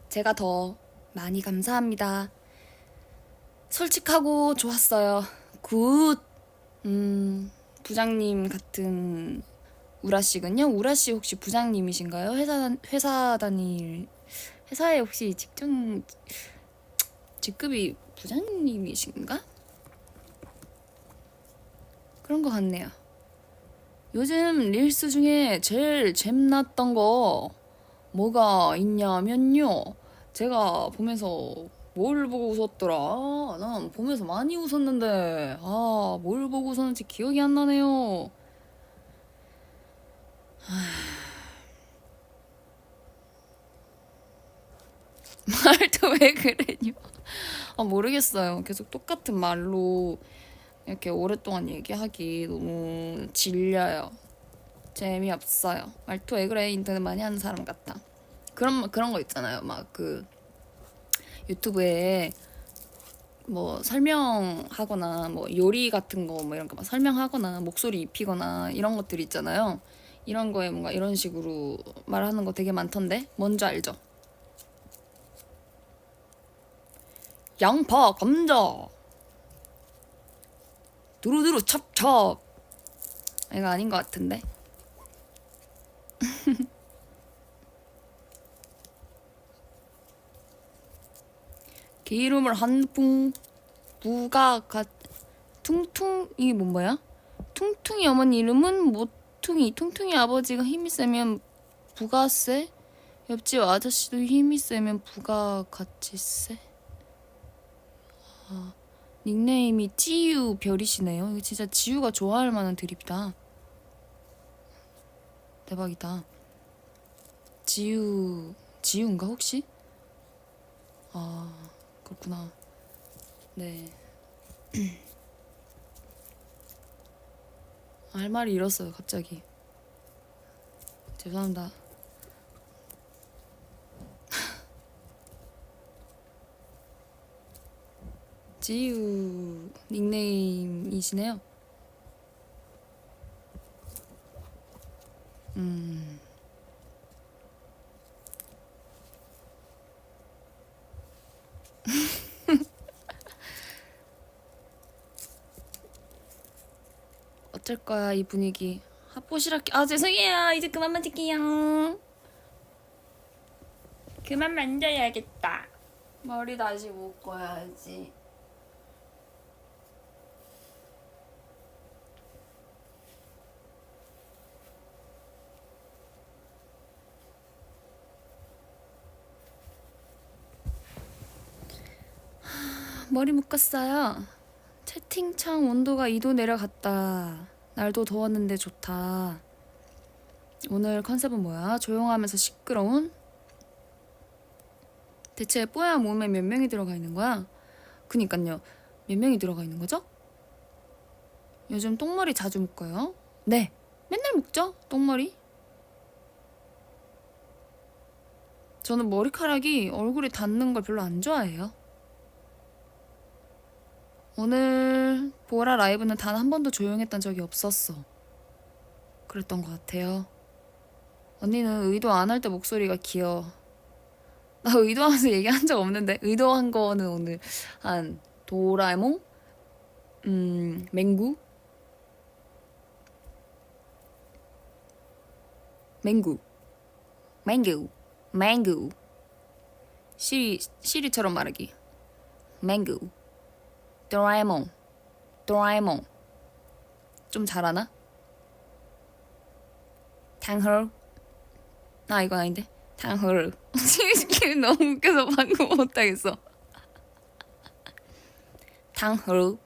[SPEAKER 1] 제가 더 많이 감사합니다. 솔직하고 좋았어요. 굿. 부장님 같은 우라씨군요. 우라씨 혹시 부장님이신가요? 회사에 혹시 직급이 부장님이신가? 그런 것 같네요. 요즘 릴스 중에 제일 잼났던 거 뭐가 있냐면요. 제가 보면서 뭘 보고 웃었더라? 난 보면서 많이 웃었는데, 뭘 보고 웃었는지 기억이 안 나네요. 말도 왜 그래요? 모르겠어요. 계속 똑같은 말로 이렇게 오랫동안 얘기하기 너무 질려요. 재미없어요. 말투 왜 그래? 인터넷 많이 하는 사람 같아. 그런 거 있잖아요. 막 그 유튜브에 뭐 설명하거나 뭐 요리 같은 거 뭐 이런 거 막 설명하거나 목소리 입히거나 이런 것들 있잖아요. 이런 거에 뭔가 이런 식으로 말하는 거 되게 많던데 뭔지 알죠? 양파, 감자, 두루두루 찹찹. 이거 아닌 것 같은데. 기름을 한 푼 부가가 퉁퉁 이게 뭔 뭐야? 퉁퉁이 어머니 이름은 모퉁이. 퉁퉁이 아버지가 힘이 세면 부가 세. 옆집 아저씨도 힘이 세면 부가 같이 세. 닉네임이 찌유 별이시네요. 이거 진짜 지유가 좋아할 만한 드립이다. 대박이다. 지유인가 혹시? 그렇구나. 네. 할 말이 잃었어요 갑자기. 죄송합니다. 지유 닉네임이시네요. 어쩔 거야 이 분위기. 핫보시락기. 죄송해요. 이제 그만 만질게요. 그만 만져야겠다. 머리 다시 묶어야지. 머리 묶었어요. 채팅창 온도가 2도 내려갔다. 날도 더웠는데 좋다. 오늘 컨셉은 뭐야? 조용하면서 시끄러운? 대체 뽀야 몸에 몇 명이 들어가 있는 거야? 그니깐요. 몇 명이 들어가 있는 거죠? 요즘 똥머리 자주 묶어요? 네. 맨날 묶죠? 똥머리. 저는 머리카락이 얼굴에 닿는 걸 별로 안 좋아해요. 오늘 보라 라이브는 단 한 번도 조용했던 적이 없었어. 그랬던 것 같아요. 언니는 의도 안 할 때 목소리가 귀여워. 나 의도하면서 얘기한 적 없는데. 의도한 거는 오늘 한 도라에몽? 맹구? 맹구. 맹구. 맹구. 시리처럼 말하기. 맹구. 도라에몽. 도라에몽. 좀 잘하나? 탕헐. 이건 아닌데. 탕헐. 너무 웃겨서 방금 못하겠어. 탕헐.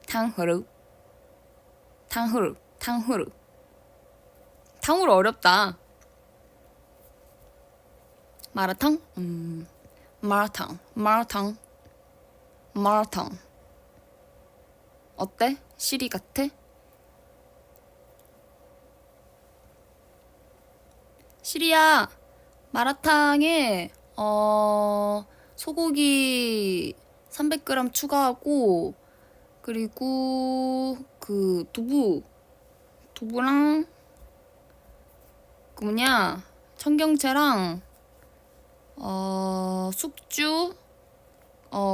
[SPEAKER 1] 탕헐. 탕헐. 탕헐. 탕후루 어렵다. 마라탕? 마라탕. 마라탕. 마라탕. 어때? 시리 같아? 시리야, 마라탕에 소고기 300g 추가하고 그리고 그 두부랑 그 뭐냐 청경채랑 숙주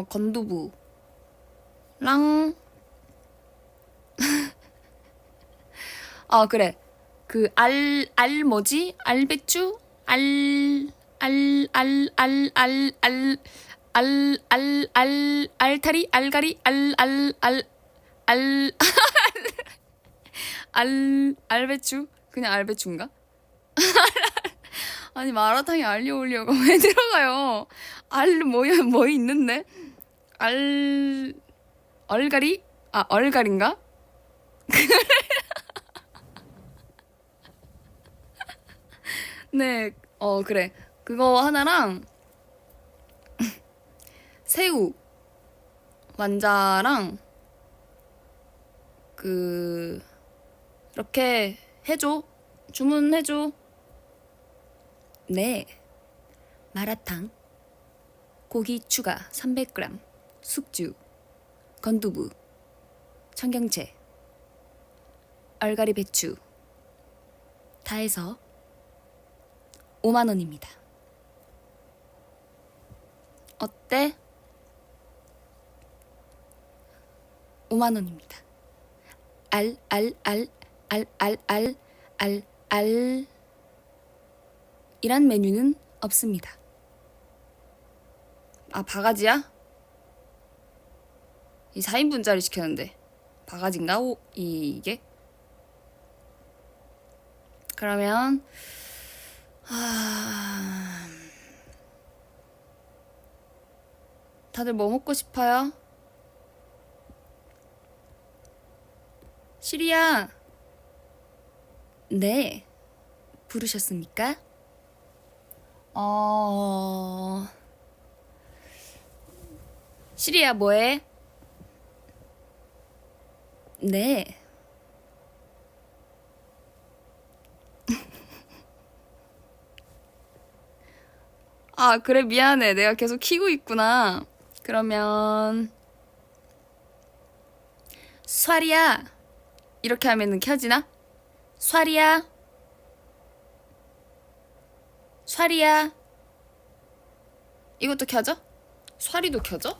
[SPEAKER 1] 건두부랑 그래 그 뭐지 알배추 알타리 알가리 알 알배추? 그냥 알배추인가? 아니 마라탕에 알리오 올리오가 왜 들어가요? 뭐 있는데? 알 얼갈이? 아 얼갈인가? 네, 그래. 그거 하나랑 새우 완자랑 그 이렇게 해줘. 주문해줘. 네. 마라탕, 고기 추가 300g, 숙주, 건두부, 청경채, 얼갈이 배추 다 해서 5만 원입니다. 어때? 5만 원입니다. 이란 메뉴는 없습니다. 아, 바가지야? 이 4인분짜리 시켰는데 바가지인가? 이게? 그러면 다들 뭐 먹고 싶어요? 시리야. 네. 부르셨습니까? 시리야 뭐해? 네. 아, 그래, 미안해. 내가 계속 키고 있구나. 그러면, 쏴리야. 이렇게 하면은 켜지나? 쏴리야. 쏴리야. 이것도 켜져? 쏴리도 켜져?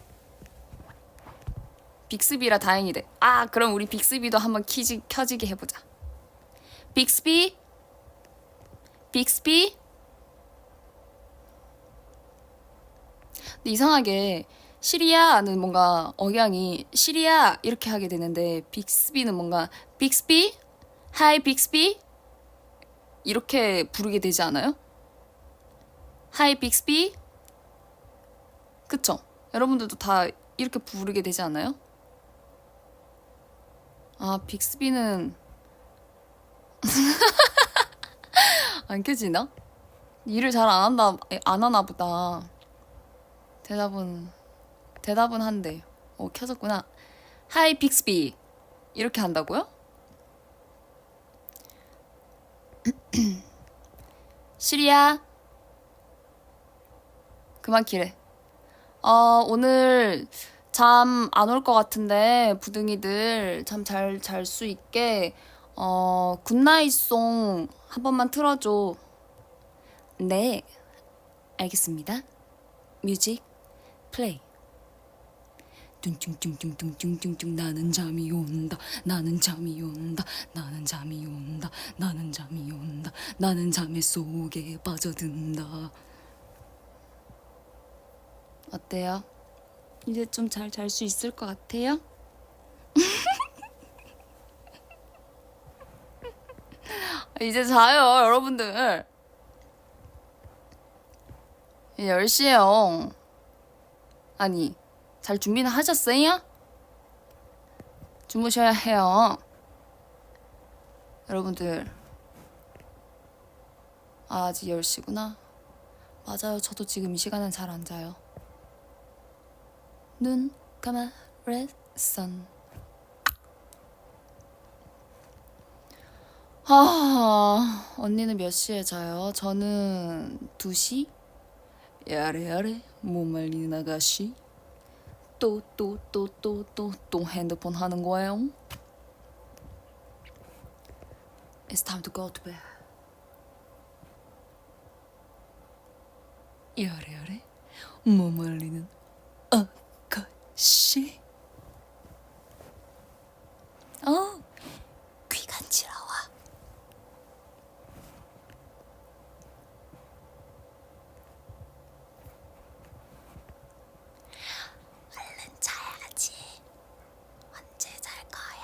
[SPEAKER 1] 빅스비라 다행이래. 아, 그럼 우리 빅스비도 한번 켜지게 해보자. 빅스비? 빅스비? 근데 이상하게 시리아는 뭔가 억양이 시리아 이렇게 하게 되는데 빅스비는 뭔가 빅스비? 하이 빅스비? 이렇게 부르게 되지 않아요? 하이 빅스비? 그쵸? 여러분들도 다 이렇게 부르게 되지 않아요? 아, 빅스비는 안 켜지나? 일을 잘 안 하나 보다. 대답은 한대. 켜졌구나. 하이 빅스비. 이렇게 한다고요? 시리야. 그만 키래. 오늘 잠 안 올 것 같은데 부둥이들 잠 잘 잘 수 있게 굿나잇송 한 번만 틀어줘. 네, 알겠습니다. 뮤직 플레이. 뚱뚱뚱뚱뚱뚱뚱 나는 잠이 온다. 나는 잠이 온다. 나는 잠이 온다. 나는 잠이 온다. 나는 잠의 속에 빠져든다. 어때요? 이제 좀 잘 잘 수 있을 것 같아요? 이제 자요, 여러분들. 이제 10시에요. 아니, 잘 준비는 하셨어요? 주무셔야 해요. 여러분들. 아직 10시구나. 맞아요. 저도 지금 이 시간엔 잘 안 자요. 눈 감아 레선. 언니는 몇 시에 자요? 저는 2시? 야래야래 못 말리는 아가씨. 또 핸드폰 하는 거예요? It's time to go to bed. 야래야래 못 말리는 아가씨. 귀 간지러워. 얼른 자야지. 언제 잘 거야?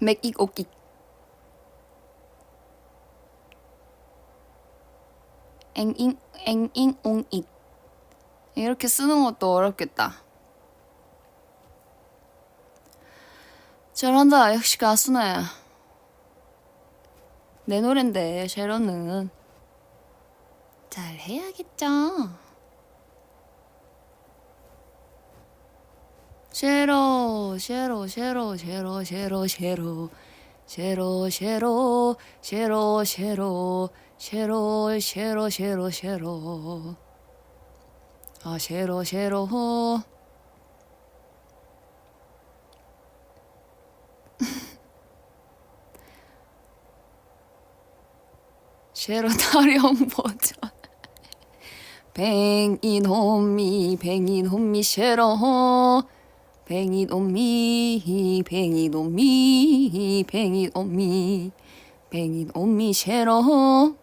[SPEAKER 1] 맥익 옥익. 앵잉 앵잉 옹익. 이렇게 쓰는 것도 어렵겠다. 잘한다. 역시 가수네. 내 노랜데 쉐로는 잘해야겠죠. 쉐로 쉐로 쉐로 쉐로 쉐로 쉐로 쉐로 쉐로 쉐로 쉐로 쉐로 쉐로 쉐로 쉐로 아 쉐로 쉐로 쉐로 타령 버전 뱅이놈미 뱅이놈미 쉐로 뱅이놈미 뱅이놈미 뱅이놈미 뱅이놈미 쉐로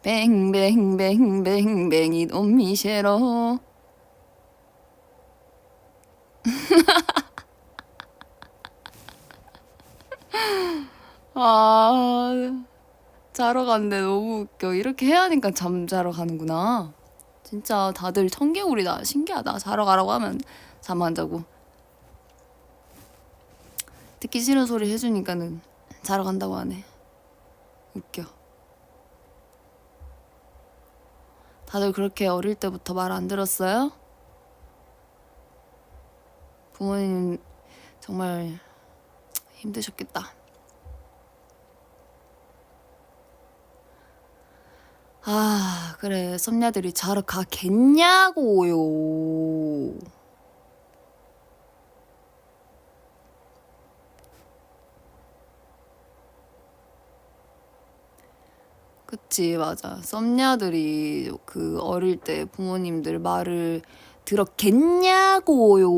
[SPEAKER 1] 뱅뱅뱅뱅 뱅이놈미 쉐로 아 자러 갔는데 너무 웃겨. 이렇게 해야 하니까 잠자러 가는구나. 진짜 다들 청개구리다. 신기하다. 자러 가라고 하면 잠 안 자고. 듣기 싫은 소리 해주니까는 자러 간다고 하네. 웃겨. 다들 그렇게 어릴 때부터 말 안 들었어요? 부모님 정말 힘드셨겠다. 아, 그래. 썸녀들이 자러 가겠냐고요. 그치, 맞아. 썸녀들이 그 어릴 때 부모님들 말을 들었겠냐고요.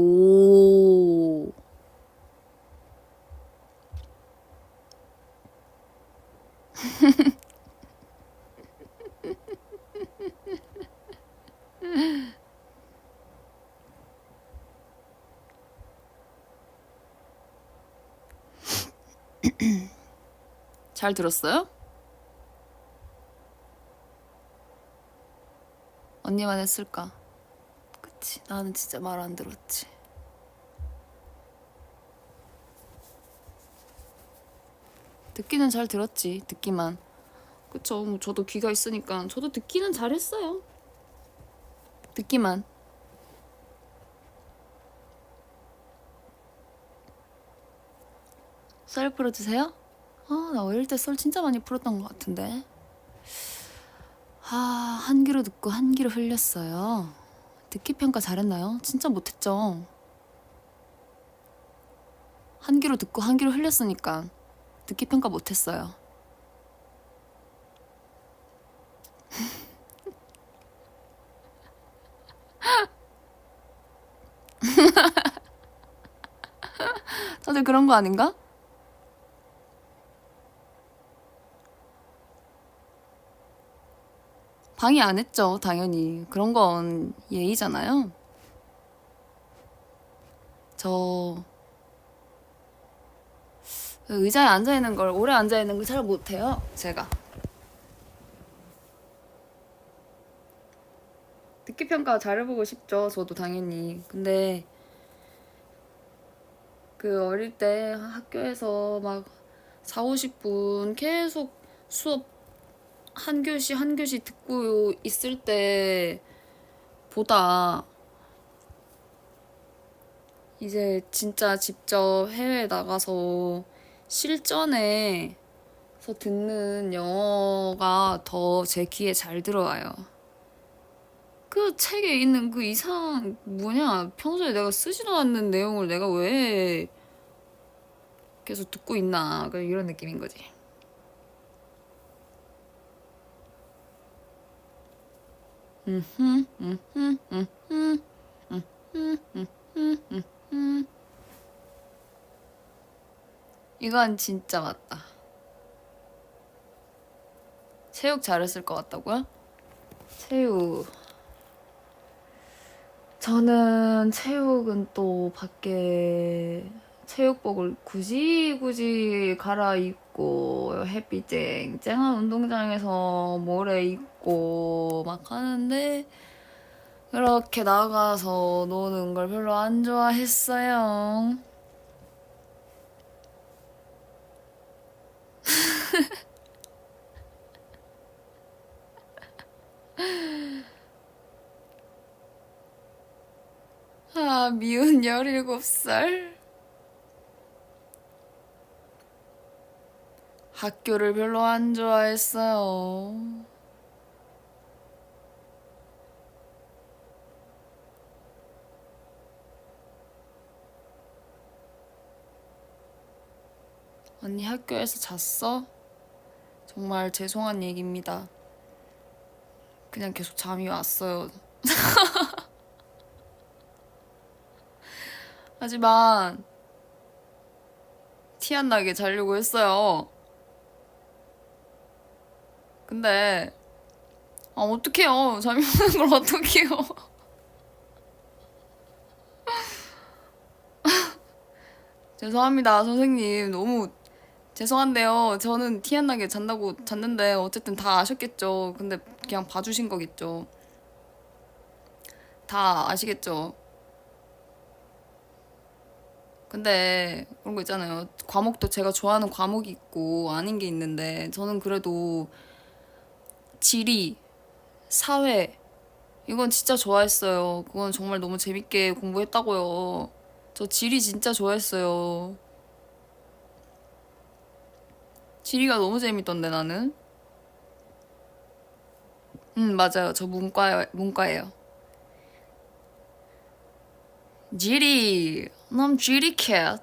[SPEAKER 1] 잘 들었어요? 언니만 했을까? 그치, 나는 진짜 말 안 들었지. 듣기는 잘 들었지, 듣기만. 그쵸, 뭐 저도 귀가 있으니까 저도 듣기는 잘했어요. 듣기만. 썰 풀어주세요? 아, 나 어릴 때 썰 진짜 많이 풀었던 것 같은데. 아, 한 귀로 듣고 한 귀로 흘렸어요. 듣기 평가 잘했나요? 진짜 못했죠. 한 귀로 듣고 한 귀로 흘렸으니까 듣기 평가 못했어요. 다들 그런 거 아닌가? 방해 안 했죠, 당연히. 그런 건 예의잖아요. 저 의자에 앉아 있는 걸 오래 앉아 있는 걸 잘 못해요, 제가. 듣기 평가 잘해보고 싶죠, 저도 당연히. 근데 그 어릴 때 학교에서 막 4, 50분 계속 수업 한 교시 한 교시 듣고 있을 때보다 이제 진짜 직접 해외 나가서 실전에서 듣는 영어가 더 제 귀에 잘 들어와요. 그 책에 있는 그 이상 뭐냐, 평소에 내가 쓰지도 않는 내용을 내가 왜 계속 듣고 있나, 이런 느낌인 거지. 이건 진짜 맞다. 체육 잘했을 것 같다고요? 체육 저는 체육은 또 밖에 체육복을 굳이 갈아입고 햇빛 쨍쨍한 운동장에서 모래 입고 막 하는데 그렇게 나가서 노는 걸 별로 안 좋아했어요. 아, 미운 17살. 학교를 별로 안 좋아했어요. 언니 학교에서 잤어? 정말 죄송한 얘기입니다. 그냥 계속 잠이 왔어요. 하지만 티 안 나게 자려고 했어요. 근데 어떡해요. 잠이 오는 걸 어떡해요. 죄송합니다, 선생님. 너무 죄송한데요. 저는 티 안 나게 잔다고 잤는데 어쨌든 다 아셨겠죠. 근데 그냥 봐주신 거겠죠. 다 아시겠죠. 근데 그런 거 있잖아요. 과목도 제가 좋아하는 과목이 있고 아닌 게 있는데 저는 그래도 지리, 사회 이건 진짜 좋아했어요. 그건 정말 너무 재밌게 공부했다고요. 저 지리 진짜 좋아했어요. 지리가 너무 재밌던데 나는. 맞아요. 저 문과예요. 지리, 넌 지리 캣.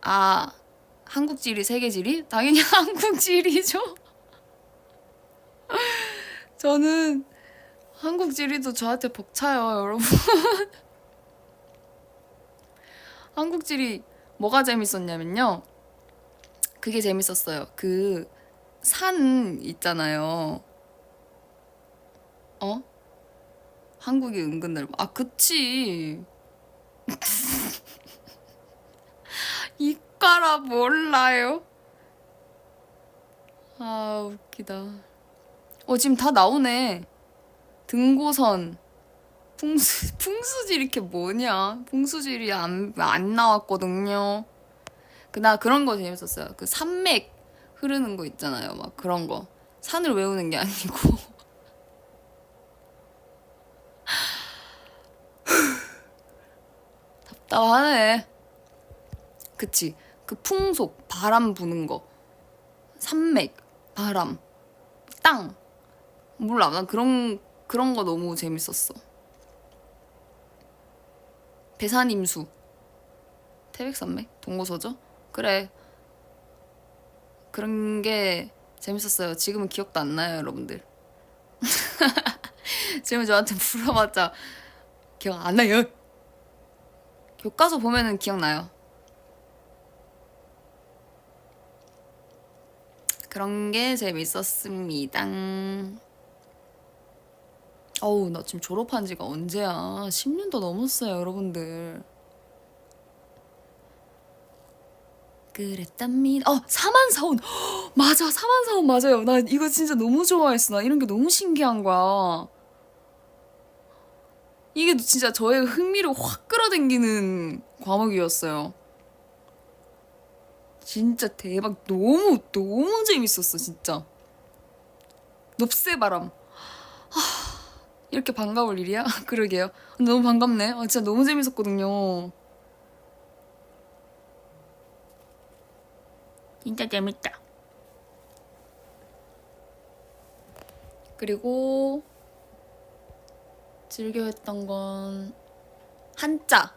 [SPEAKER 1] 아, 한국 지리, 세계 지리? 당연히 한국 지리죠. 저는 한국 지리도 저한테 벅차요, 여러분. 한국 지리 뭐가 재밌었냐면요. 그게 재밌었어요. 그 산 있잖아요. 어? 한국이 은근 넓어. 아, 그치. 이과라 몰라요? 아, 웃기다. 지금 다 나오네. 등고선, 풍수질 이렇게 뭐냐? 풍수질이 안 나왔거든요. 나 그런 거 재밌었어요. 그 산맥 흐르는 거 있잖아요. 막 그런 거. 산을 외우는 게 아니고. 답답하네. 그치. 그 풍속, 바람 부는 거. 산맥, 바람, 땅. 몰라. 난 그런 거 너무 재밌었어. 배산임수. 태백산맥? 동고서죠? 그래. 그런 게 재밌었어요. 지금은 기억도 안 나요, 여러분들. 지금 저한테 물어봤자 기억 안 나요. 교과서 보면은 기억나요. 그런 게 재밌었습니다. 어우, 나 지금 졸업한 지가 언제야? 10년도 넘었어요, 여러분들. 그랬답니다. 사만사원! 맞아, 사만사원 맞아요. 나 이거 진짜 너무 좋아했어. 나 이런 게 너무 신기한 거야. 이게 진짜 저의 흥미를 확 끌어당기는 과목이었어요. 진짜 대박. 너무 재밌었어, 진짜. 넙새바람. 이렇게 반가울 일이야? 그러게요. 너무 반갑네. 진짜 너무 재밌었거든요. 진짜 재밌다. 그리고 즐겨 했던 건 한자.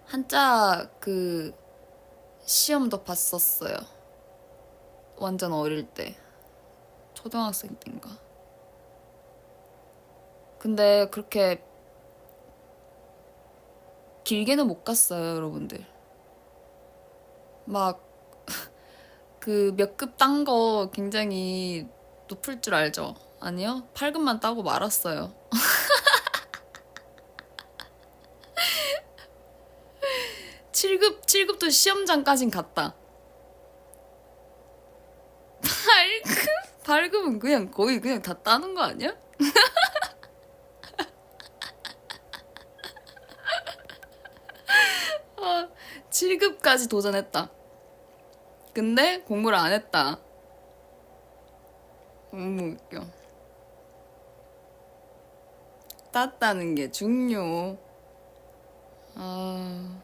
[SPEAKER 1] 한자 그 시험도 봤었어요. 완전 어릴 때. 초등학생 때인가. 근데 그렇게 길게는 못 갔어요, 여러분들. 막 그 몇 급 딴 거 굉장히 높을 줄 알죠? 아니요. 8급만 따고 말았어요. 7급도 시험장까진 갔다. 8급은 그냥 거의 그냥 다 따는 거 아니야? 7급까지 도전했다. 근데 공부를 안 했다. 너무 웃겨. 땄다는 게 중요. 아.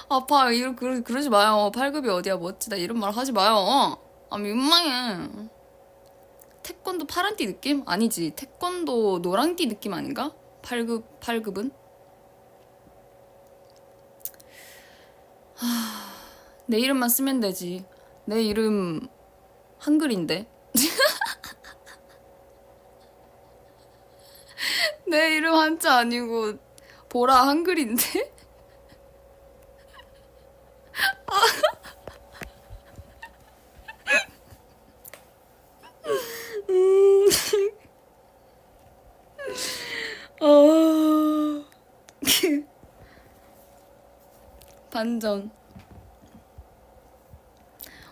[SPEAKER 1] 아파, 그러지 마요. 8급이 어디야, 멋지다. 이런 말 하지 마요. 아, 민망해. 태권도 파란띠 느낌? 아니지. 태권도 노란띠 느낌 아닌가? 8급은? 내 이름만 쓰면 되지. 내 이름 한글인데. 내 이름 한자 아니고 보라 한글인데? 어... 반전.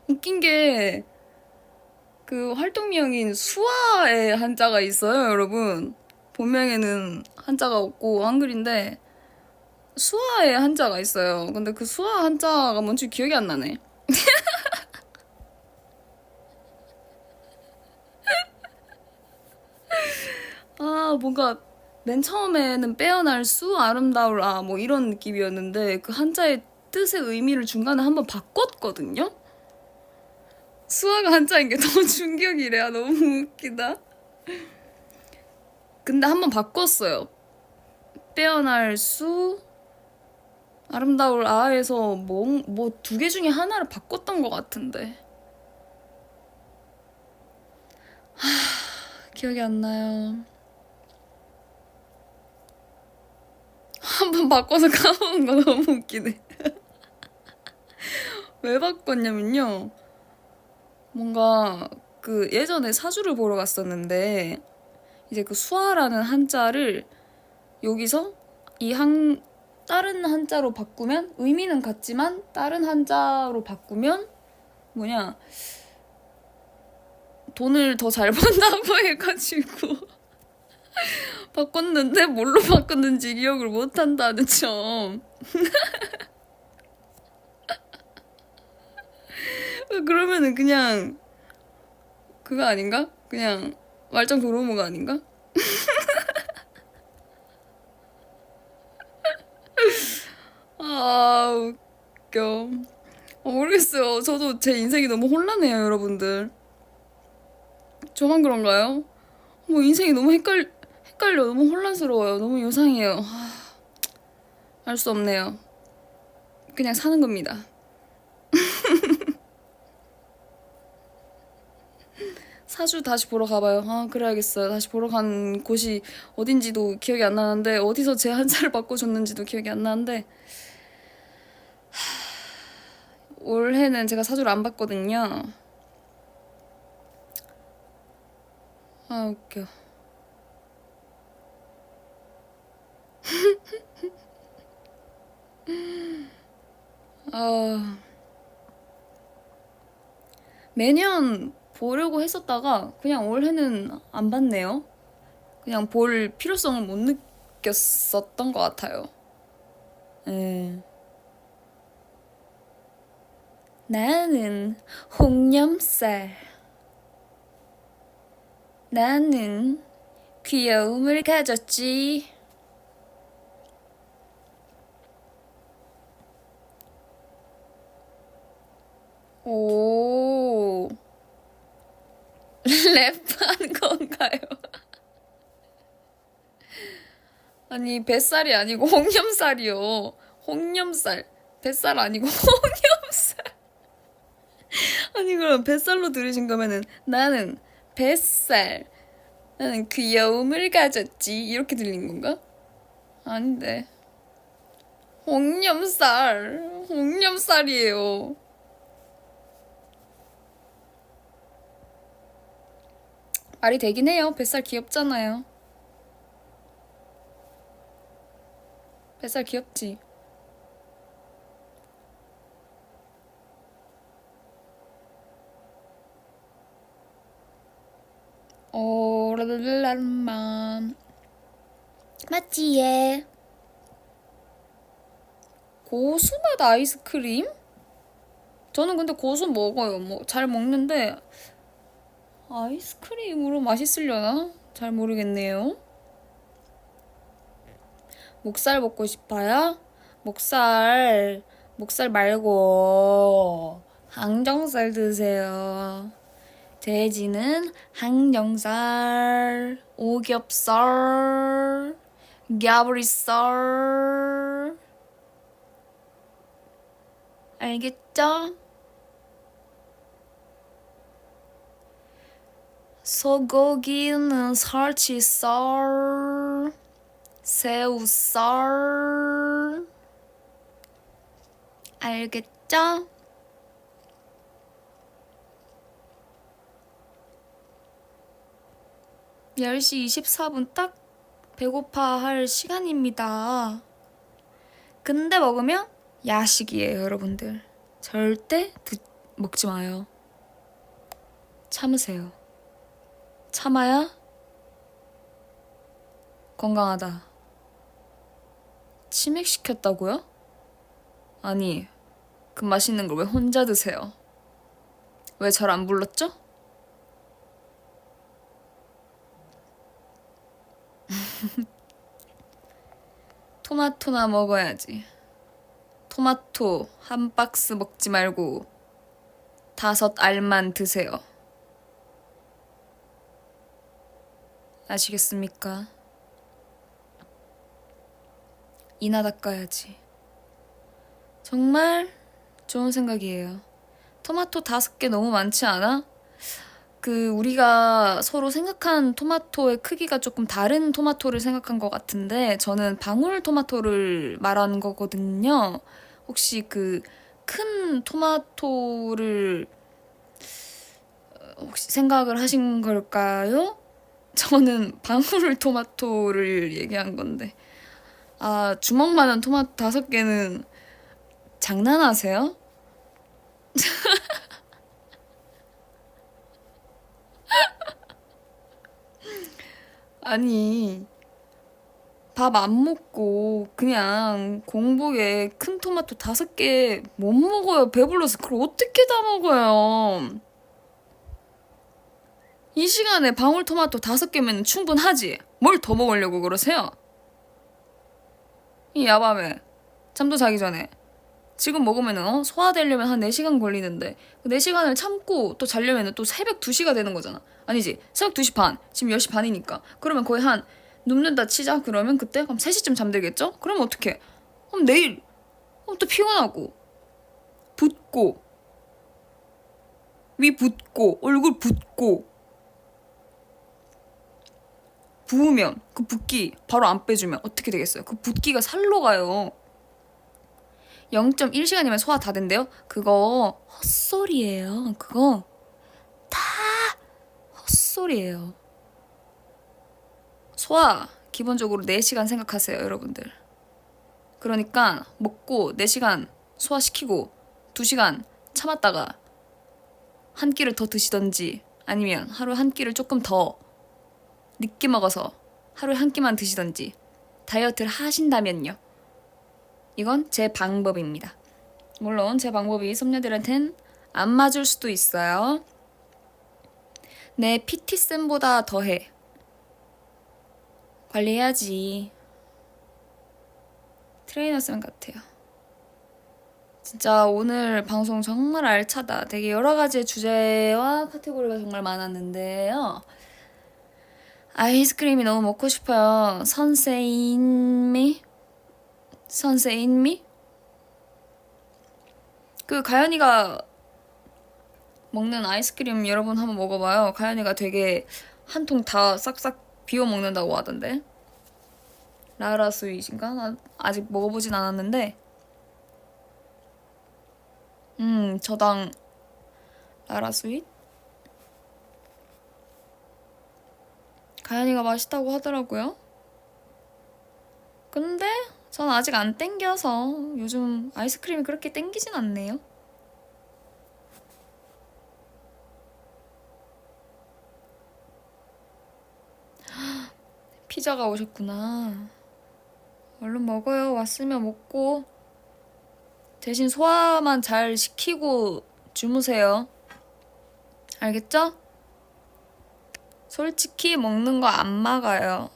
[SPEAKER 1] 웃긴 게 그 활동명인 수아의 한자가 있어요, 여러분. 본명에는 한자가 없고 한글인데 수아의 한자가 있어요. 근데 그 수아 한자가 뭔지 기억이 안 나네. 아, 뭔가 맨 처음에는 빼어날 수, 아름다울 아, 뭐 이런 느낌이었는데 그 한자의 뜻의 의미를 중간에 한번 바꿨거든요? 수아가 한자인 게 너무 충격이래. 아, 너무 웃기다. 근데 한번 바꿨어요. 빼어날 수, 아름다울 아에서 뭐 두 개 중에 하나를 바꿨던 것 같은데. 기억이 안 나요. 한번 바꿔서 까먹은 거 너무 웃기네. 왜 바꿨냐면요. 뭔가 그 예전에 사주를 보러 갔었는데 이제 그 수아라는 한자를 여기서 다른 한자로 바꾸면 의미는 같지만 다른 한자로 바꾸면 뭐냐 돈을 더 잘 번다고 해가지고 바꿨는데 뭘로 바꿨는지 기억을 못한다는 점. 그러면은 그냥 그거 아닌가? 그냥 말짱 도루묵 아닌가? 아, 웃겨. 모르겠어요. 저도 제 인생이 너무 혼란해요, 여러분들. 저만 그런가요? 뭐 인생이 너무 헷갈려. 너무 혼란스러워요. 너무 요상해요. 알 수 없네요. 그냥 사는 겁니다. 사주 다시 보러 가봐요. 아, 그래야겠어요. 다시 보러 간 곳이 어딘지도 기억이 안 나는데, 어디서 제 한자를 바꿔줬는지도 기억이 안 나는데, 올해는 제가 사주를 안 봤거든요. 아, 웃겨. 아, 매년 보려고 했었다가 그냥 올해는 안 봤네요. 그냥 볼 필요성을 못 느꼈었던 것 같아요. 예. 나는 홍염살. 나는 귀여움을 가졌지. 오, 랩한 건가요? 아니, 뱃살이 아니고 홍염살이요. 홍염살. 뱃살 아니고 홍염살. 아니, 그럼 뱃살로 들으신 거면은 나는 뱃살. 나는 귀여움을 가졌지. 이렇게 들린 건가? 아닌데. 홍염살. 홍염살이에요. 말이 되긴 해요. 뱃살 귀엽잖아요. 뱃살 귀엽지? 라라라라만 맞지 얘. 고수맛 아이스크림? 저는 근데 고수 먹어요. 뭐 잘 먹는데 아이스크림으로 맛있으려나? 잘 모르겠네요. 목살 먹고 싶어요? 목살 말고 항정살 드세요. 돼지는 항정살, 오겹살, 갸브리살. 알겠죠? 소고기는 살치살, 새우살. 알겠죠? (10시 24분) 딱 배고파 할 시간입니다. 근데 먹으면 야식이에요, 여러분들. 절대 먹지 마요. 참으세요. 참아야 건강하다. 치맥시켰다고요? 아니, 그 맛있는 걸 왜 혼자 드세요? 왜 절 안 불렀죠? 토마토나 먹어야지. 토마토 한 박스 먹지 말고 5알만 드세요. 아시겠습니까? 이나 닦아야지. 정말 좋은 생각이에요. 토마토 5개 너무 많지 않아? 우리가 서로 생각한 토마토의 크기가 조금 다른 토마토를 생각한 것 같은데, 저는 방울토마토를 말하는 거거든요. 혹시 큰 토마토를 혹시 생각을 하신 걸까요? 저는 방울토마토를 얘기한 건데. 아, 주먹만한 토마토 5개는 장난하세요? 아니, 밥 안 먹고 그냥 공복에 큰 토마토 5개 못 먹어요. 배불러서. 그걸 어떻게 다 먹어요? 이 시간에 방울토마토 5개면 충분하지. 뭘 더 먹으려고 그러세요? 이 야밤에 잠도 자기 전에 지금 먹으면 소화되려면 한 4시간 걸리는데 그 4시간을 참고 또 자려면 또 새벽 2시가 되는 거잖아. 아니지, 새벽 2시 반, 지금 10시 반이니까 그러면 거의 한 눕는다 치자. 그러면 그때 그럼 3시쯤 잠들겠죠? 그러면 어떡해? 그럼 내일 또 피곤하고 붓고 위 붓고 얼굴 붓고 부으면 그 붓기 바로 안 빼주면 어떻게 되겠어요? 그 붓기가 살로 가요. 0.1시간이면 소화 다 된대요? 그거 헛소리예요. 그거 다 헛소리예요. 소화 기본적으로 4시간 생각하세요, 여러분들. 그러니까 먹고 4시간 소화시키고 2시간 참았다가 한 끼를 더 드시던지, 아니면 하루에 한 끼를 조금 더 늦게 먹어서 하루에 한 끼만 드시던지 다이어트를 하신다면요. 이건 제 방법입니다. 물론 제 방법이 섭녀들한텐 안 맞을 수도 있어요. 내 PT쌤보다 더해. 관리해야지. 트레이너쌤 같아요. 진짜 오늘 방송 정말 알차다. 되게 여러 가지의 주제와 카테고리가 정말 많았는데요. 아이스크림이 너무 먹고 싶어요. 선세인미? 가연이가 먹는 아이스크림 여러분 한번 먹어봐요. 가연이가 되게 한 통 다 싹싹 비워 먹는다고 하던데. 라라 스윗인가? 나 아직 먹어보진 않았는데 저당 라라 스윗? 가연이가 맛있다고 하더라고요. 근데 전 아직 안 땡겨서 요즘 아이스크림이 그렇게 땡기진 않네요. 피자가 오셨구나. 얼른 먹어요. 왔으면 먹고 대신 소화만 잘 시키고 주무세요. 알겠죠? 솔직히 먹는 거 안 막아요.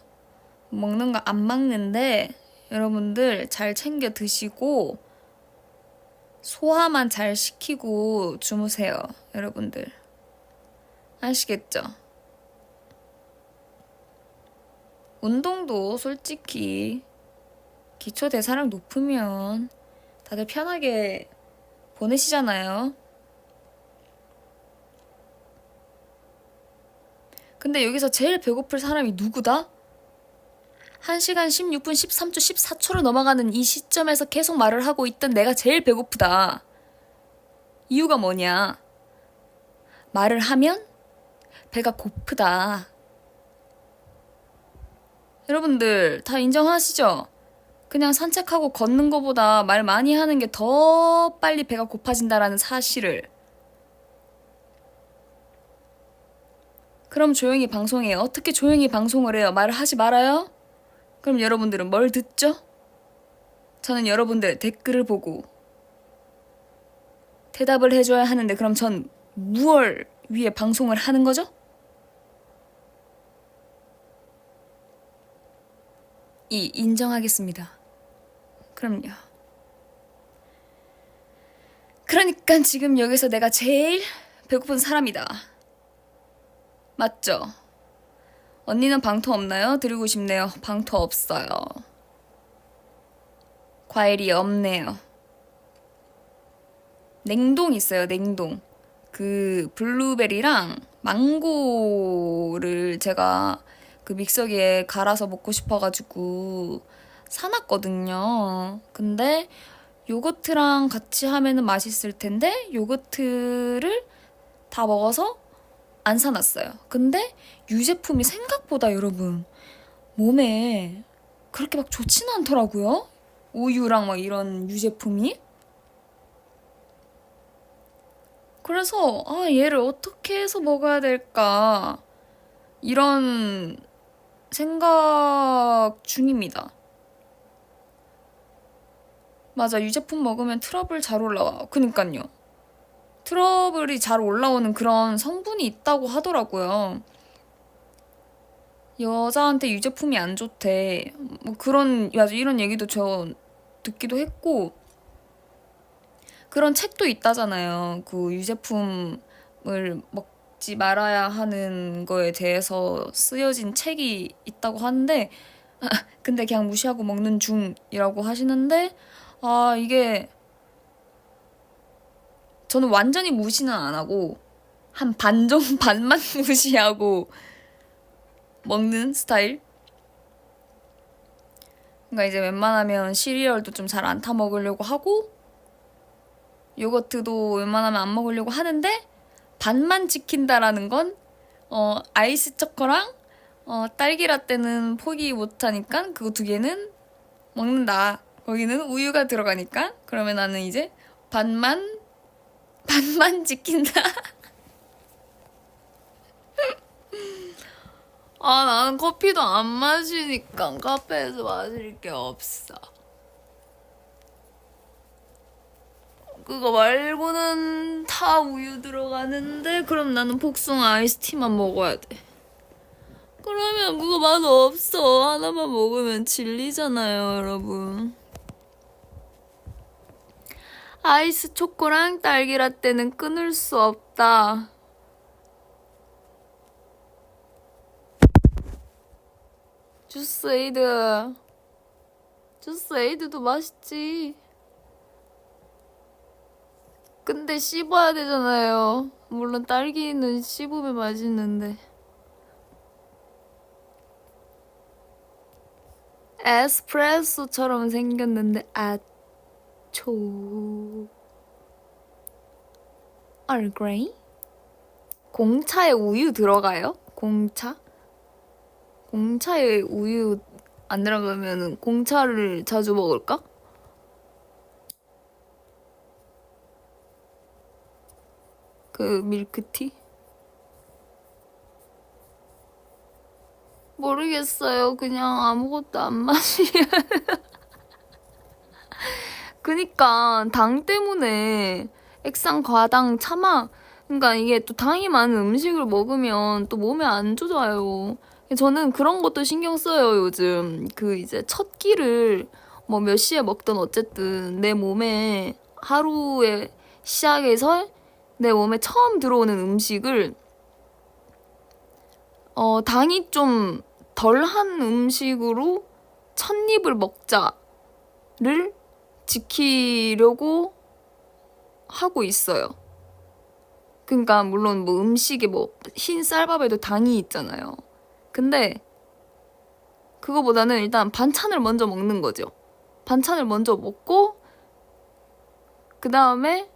[SPEAKER 1] 먹는 거 안 막는데 여러분들 잘 챙겨 드시고 소화만 잘 시키고 주무세요. 여러분들. 아시겠죠? 운동도 솔직히 기초 대사량 높으면 다들 편하게 보내시잖아요. 근데 여기서 제일 배고플 사람이 누구다? 1시간 16분 13초 14초로 넘어가는 이 시점에서 계속 말을 하고 있던 내가 제일 배고프다. 이유가 뭐냐? 말을 하면 배가 고프다. 여러분들 다 인정하시죠? 그냥 산책하고 걷는 거보다 말 많이 하는 게 더 빨리 배가 고파진다라는 사실을. 그럼 조용히 방송해요. 어떻게 조용히 방송을 해요? 말을 하지 말아요? 그럼 여러분들은 뭘 듣죠? 저는 여러분들의 댓글을 보고 대답을 해줘야 하는데 그럼 전 무얼 위해 방송을 하는 거죠? 인정하겠습니다. 그럼요. 그러니까 지금 여기서 내가 제일 배고픈 사람이다. 맞죠? 언니는 방토 없나요? 드리고 싶네요. 방토 없어요. 과일이 없네요. 냉동 있어요, 냉동. 그 블루베리랑 망고를 제가 그 믹서기에 갈아서 먹고 싶어가지고 사놨거든요. 근데 요거트랑 같이 하면은 맛있을 텐데 요거트를 다 먹어서 안 사놨어요. 근데 유제품이 생각보다 여러분 몸에 그렇게 막 좋지는 않더라고요. 우유랑 막 이런 유제품이. 그래서 얘를 어떻게 해서 먹어야 될까 이런 생각 중입니다. 맞아, 유제품 먹으면 트러블 잘 올라와. 그니까요. 트러블이 잘 올라오는 그런 성분이 있다고 하더라고요. 여자한테 유제품이 안 좋대. 뭐 맞아, 이런 얘기도 저 듣기도 했고, 그런 책도 있다잖아요. 그 유제품을 먹지 말아야 하는 거에 대해서 쓰여진 책이 있다고 하는데, 근데 그냥 무시하고 먹는 중이라고 하시는데, 이게 저는 완전히 무시는 안 하고 한 반만 무시하고 먹는 스타일. 그러니까 이제 웬만하면 시리얼도 좀 잘 안 타 먹으려고 하고 요거트도 웬만하면 안 먹으려고 하는데 반만 지킨다라는 건 아이스 초코랑 딸기 라떼는 포기 못 하니까 그거 두 개는 먹는다. 거기는 우유가 들어가니까 그러면 나는 이제 반만 지킨다. 나는 커피도 안 마시니까 카페에서 마실 게 없어. 그거 말고는 다 우유 들어가는데 그럼 나는 복숭아 아이스티만 먹어야 돼. 그러면 그거 맛 없어. 하나만 먹으면 질리잖아요, 여러분. 아이스 초코랑 딸기 라떼는 끊을 수 없다. 주스 에이드도 맛있지. 근데 씹어야 되잖아요. 물론 딸기는 씹으면 맛있는데. 에스프레소처럼 생겼는데 얼그레이? 공차에 우유 들어가요? 공차? 공차에 우유 안 들어가면은 공차를 자주 먹을까? 그 밀크티? 모르겠어요. 그냥 아무것도 안 마시. 그니까 당 때문에 액상 과당 참아. 그러니까 이게 또 당이 많은 음식을 먹으면 또 몸에 안 좋아요. 저는 그런 것도 신경 써요, 요즘. 그 이제 첫 끼를 뭐 몇 시에 먹든 어쨌든 내 몸에 하루의 시작에서 내 몸에 처음 들어오는 음식을 당이 좀 덜한 음식으로 첫 입을 먹자를 지키려고 하고 있어요. 그러니까 물론 뭐 음식에 뭐 흰 쌀밥에도 당이 있잖아요. 근데 그거보다는 일단 반찬을 먼저 먹는 거죠. 반찬을 먼저 먹고 그 다음에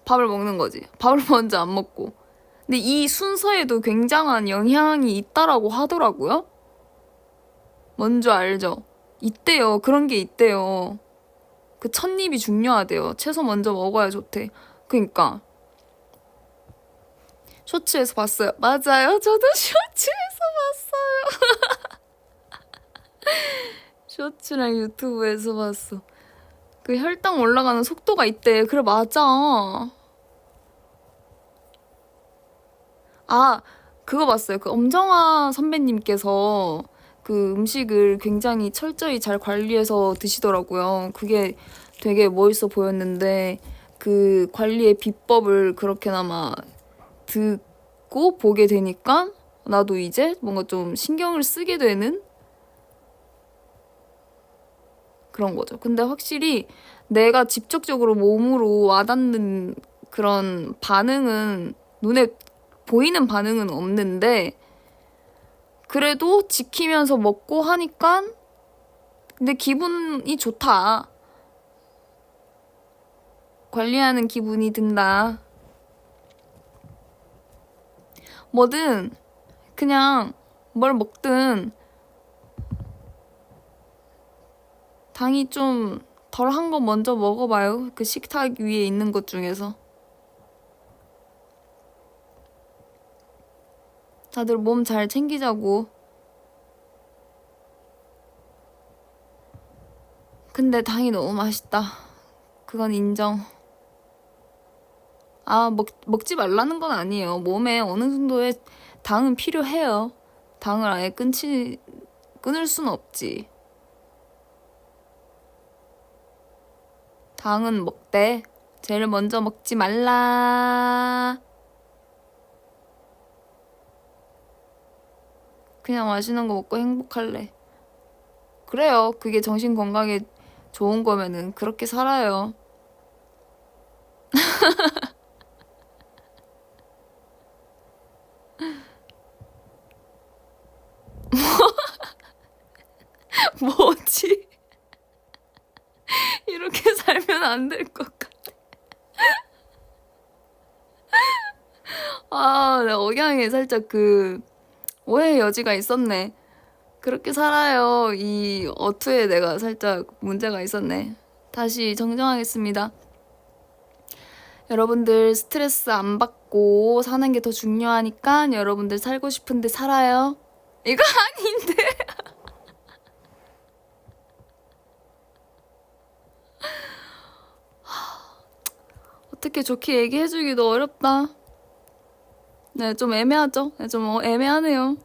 [SPEAKER 1] 밥을 먹는 거지. 밥을 먼저 안 먹고. 근데 이 순서에도 굉장한 영향이 있다라고 하더라고요. 뭔지 알죠? 있대요. 그런 게 있대요. 그 첫입이 중요하대요. 채소 먼저 먹어야 좋대. 그니까. 쇼츠에서 봤어요. 맞아요. 저도 쇼츠에서 봤어요. 쇼츠랑 유튜브에서 봤어. 그 혈당 올라가는 속도가 있대. 그래, 맞아. 아, 그거 봤어요. 그 엄정화 선배님께서 그 음식을 굉장히 철저히 잘 관리해서 드시더라고요. 그게 되게 멋있어 보였는데 그 관리의 비법을 그렇게나마 듣고 보게 되니까 나도 이제 뭔가 좀 신경을 쓰게 되는 그런 거죠. 근데 확실히 내가 직접적으로 몸으로 와닿는 그런 반응은 눈에 보이는 반응은 없는데 그래도 지키면서 먹고 하니까 근데 기분이 좋다. 관리하는 기분이 든다. 뭐든 그냥 뭘 먹든 당이 좀 덜한 거 먼저 먹어봐요. 그 식탁 위에 있는 것 중에서. 다들 몸 잘 챙기자고. 근데 당이 너무 맛있다. 그건 인정. 먹지 말라는 건 아니에요. 몸에 어느 정도의 당은 필요해요. 당을 아예 끊을 순 없지. 당은 먹되 제일 먼저 먹지 말라. 그냥 맛있는 거 먹고 행복할래. 그래요. 그게 정신 건강에 좋은 거면은 그렇게 살아요. 뭐지? 이렇게 살면 안 될 것 같아. 내 억양에 살짝 그 오해의 여지가 있었네. 그렇게 살아요. 이 어투에 내가 살짝 문제가 있었네. 다시 정정하겠습니다. 여러분들 스트레스 안 받고 사는 게 더 중요하니까 여러분들 살고 싶은데 살아요. 이거 아닌데. 어떻게 좋게 얘기해주기도 어렵다. 네, 좀 애매하죠? 네, 좀 애매하네요.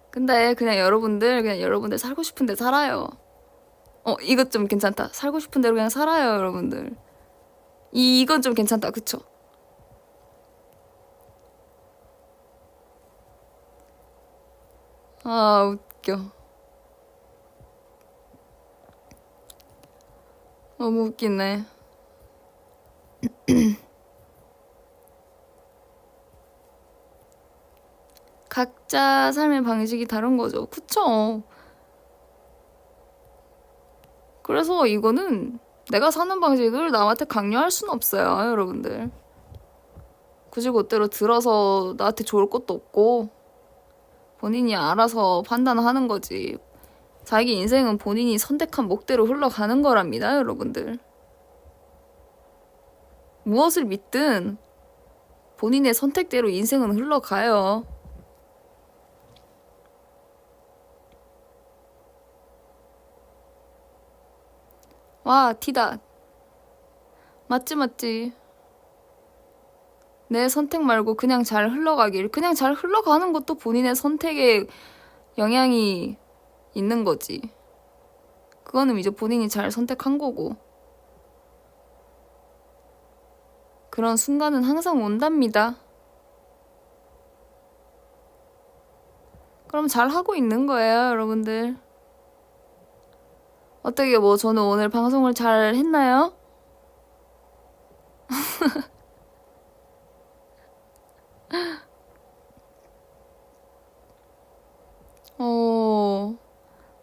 [SPEAKER 1] 근데 그냥 여러분들 살고 싶은데 살아요. 이것 좀 괜찮다. 살고 싶은 대로 그냥 살아요, 여러분들. 이건 좀 괜찮다, 그쵸? 웃겨. 너무 웃기네. 각자 삶의 방식이 다른 거죠. 그쵸? 그래서 이거는 내가 사는 방식을 남한테 강요할 수는 없어요, 여러분들. 굳이 그대로 들어서 나한테 좋을 것도 없고 본인이 알아서 판단하는 거지. 자기 인생은 본인이 선택한 목대로 흘러가는 거랍니다, 여러분들. 무엇을 믿든 본인의 선택대로 인생은 흘러가요. 와, 티다. 맞지. 내 선택 말고 그냥 잘 흘러가길. 그냥 잘 흘러가는 것도 본인의 선택에 영향이 있는 거지. 그거는 이제 본인이 잘 선택한 거고. 그런 순간은 항상 온답니다. 그럼 잘 하고 있는 거예요, 여러분들. 어떻게 뭐 저는 오늘 방송을 잘 했나요?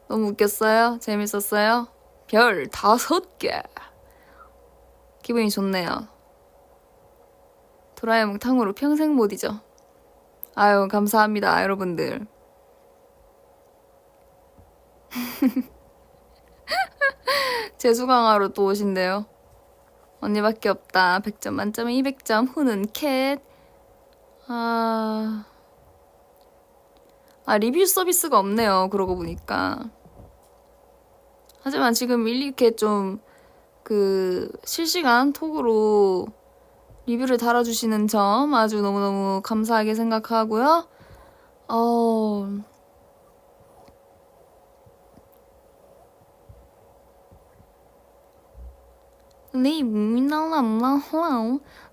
[SPEAKER 1] 너무 웃겼어요? 재밌었어요? 별 5개. 기분이 좋네요. 도라에몽 탕후루 평생 못 잊어. 아유, 감사합니다, 여러분들. 재수강하러 또 오신대요. 언니밖에 없다. 100점 만점에 200점. 후는 캣. 리뷰 서비스가 없네요. 그러고 보니까. 하지만 지금 이렇게 좀 실시간 톡으로 리뷰를 달아주시는 점 아주 너무너무 감사하게 생각하고요.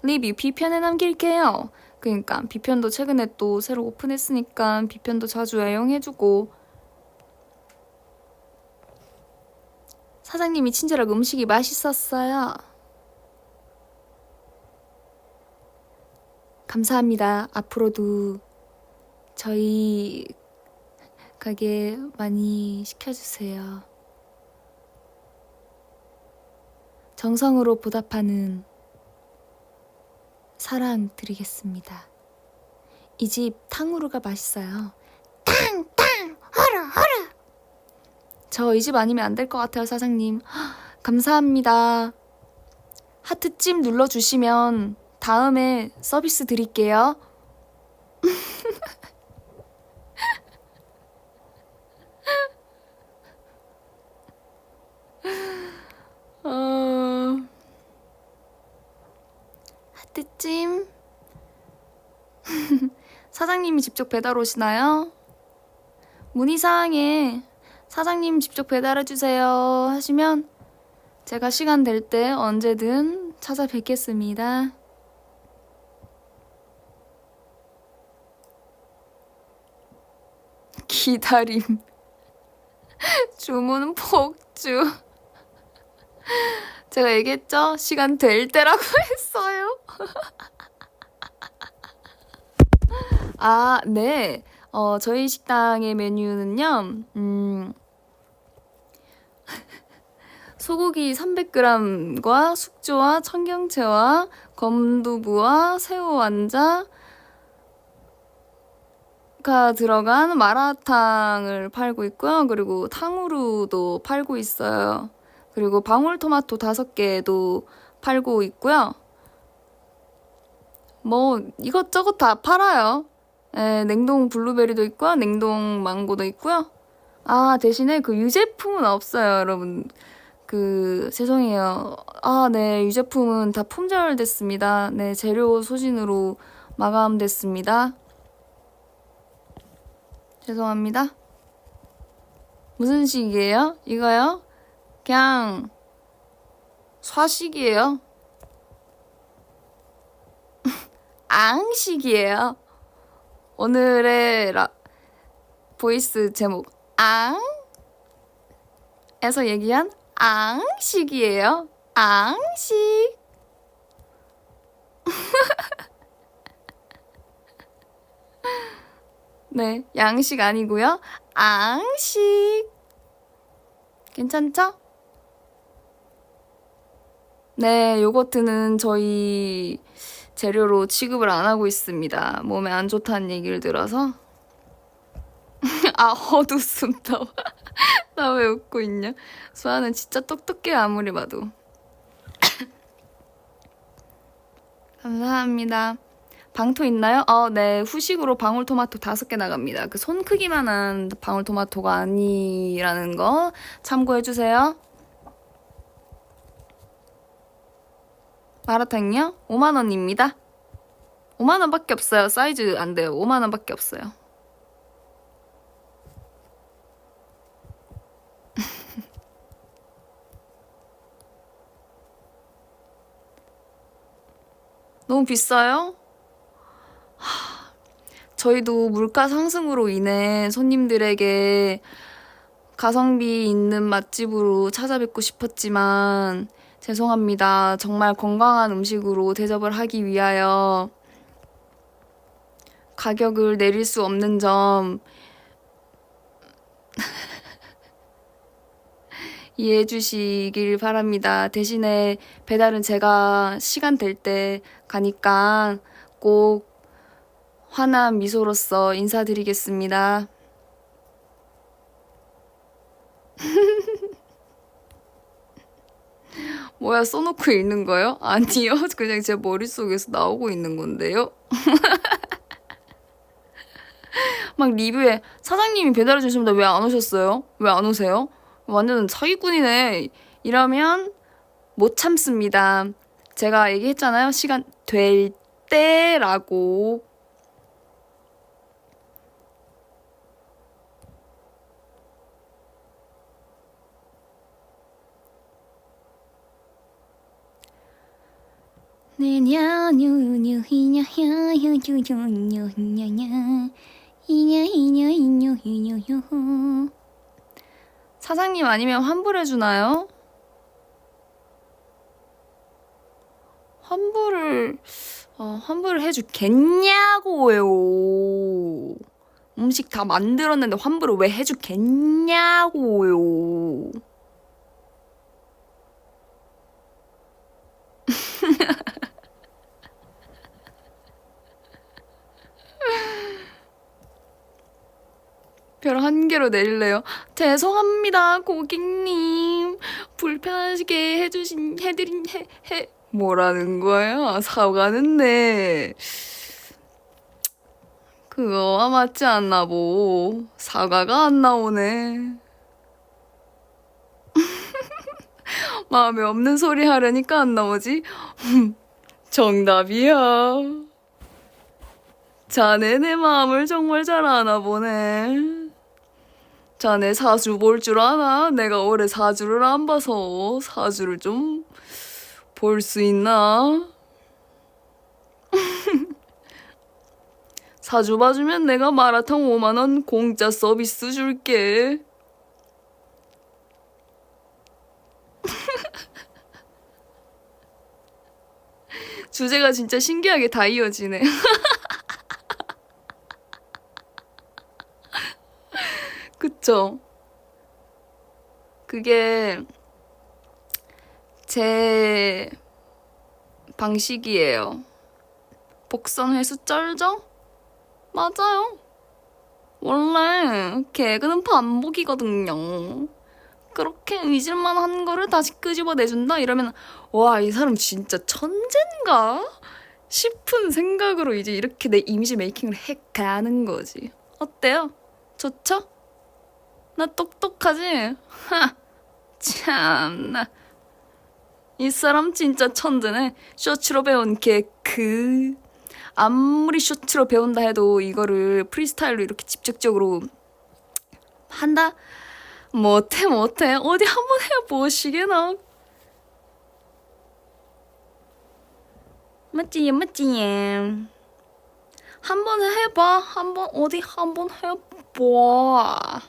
[SPEAKER 1] 리뷰 B편에 남길게요. 그러니까 B편도 최근에 또 새로 오픈했으니까 B편도 자주 애용해주고. 사장님이 친절하고 음식이 맛있었어요. 감사합니다. 앞으로도 저희 가게 많이 시켜주세요. 정성으로 보답하는 사랑 드리겠습니다. 이 집 탕후루가 맛있어요. 탕! 허라! 저 이 집 아니면 안 될 것 같아요, 사장님. 감사합니다. 하트찜 눌러주시면 다음에 서비스 드릴게요. 하트찜. 사장님이 직접 배달 오시나요? 문의사항에 사장님 직접 배달해주세요 하시면 제가 시간 될 때 언제든 찾아뵙겠습니다. 기다림. 주문 폭주. 제가 얘기했죠? 시간 될 때라고 했어요. 네. 저희 식당의 메뉴는요, 소고기 300g과 숙주와 청경채와 검두부와 새우 완자가 들어간 마라탕을 팔고 있고요. 그리고 탕후루도 팔고 있어요. 그리고 방울토마토 5개도 팔고 있고요. 뭐 이것저것 다 팔아요. 냉동 블루베리도 있고요. 냉동 망고도 있고요. 대신에 그 유제품은 없어요, 여러분. 죄송해요. 네, 유제품은 다 품절됐습니다. 네, 재료 소진으로 마감됐습니다. 죄송합니다. 무슨 식이에요? 이거요? 그냥 쏴식이에요. 앙식이에요. 오늘의 보이스 제목 앙에서 얘기한 앙식이에요. 앙식. 네, 양식 아니고요. 앙식. 괜찮죠? 네, 요거트는 저희 재료로 취급을 안 하고 있습니다. 몸에 안 좋다는 얘기를 들어서. 아, 헛웃음다. 나 왜 웃고 있냐? 수아는 진짜 똑똑해, 아무리 봐도. 감사합니다. 방토 있나요? 네. 후식으로 방울토마토 5개 나갑니다. 그 손 크기만한 방울토마토가 아니라는 거 참고해주세요. 마라탕이요? 5만원입니다. 5만원밖에 없어요. 사이즈 안 돼요. 5만원밖에 없어요. 너무 비싸요? 저희도 물가 상승으로 인해 손님들에게 가성비 있는 맛집으로 찾아뵙고 싶었지만 죄송합니다. 정말 건강한 음식으로 대접을 하기 위하여 가격을 내릴 수 없는 점 이해해 주시길 바랍니다. 대신에 배달은 제가 시간 될 때 가니까 꼭 환한 미소로서 인사드리겠습니다. 뭐야, 써놓고 읽는 거요? 아니요. 그냥 제 머릿속에서 나오고 있는 건데요. 막 리뷰에 사장님이 배달해 주십니다. 왜 안 오셨어요? 왜 안 오세요? 완전 사기꾼이네. 이러면 못 참습니다. 제가 얘기했잖아요. 시간 될 때라고. 사장님 아니면 환불해주나요? 환불을 해주겠냐고요. 음식 다 만들었는데 환불을 왜 해주겠냐고요. 별 1개로 내릴래요? 죄송합니다, 고객님. 불편하시게 뭐라는 거야? 사과는 네. 그거와 맞지 않나 보. 사과가 안 나오네. 마음에 없는 소리 하려니까 안 나오지? 정답이야. 자네 내 마음을 정말 잘 아나 보네. 자네 사주 볼 줄 아나? 내가 올해 사주를 안 봐서 사주를 좀 볼 수 있나? 사주 봐주면 내가 마라탕 5만원 공짜 서비스 줄게. 주제가 진짜 신기하게 다 이어지네. 그쵸? 그게 제 방식이에요. 복선 회수 쩔죠? 맞아요. 원래 개그는 반복이거든요. 그렇게 잊을만 한 거를 다시 끄집어내준다? 이러면 와, 이 사람 진짜 천재인가? 싶은 생각으로 이제 이렇게 내 이미지 메이킹을 해가는 거지. 어때요? 좋죠? 나 똑똑하지? 하, 참나. 이 사람 진짜 천재네. 쇼츠로 배운 개그. 아무리 쇼츠로 배운다 해도 이거를 프리스타일로 이렇게 직접적으로 한다? 못해. 어디 한번 해보시게나. 맞지. 한번 해봐. 어디 한번 해봐.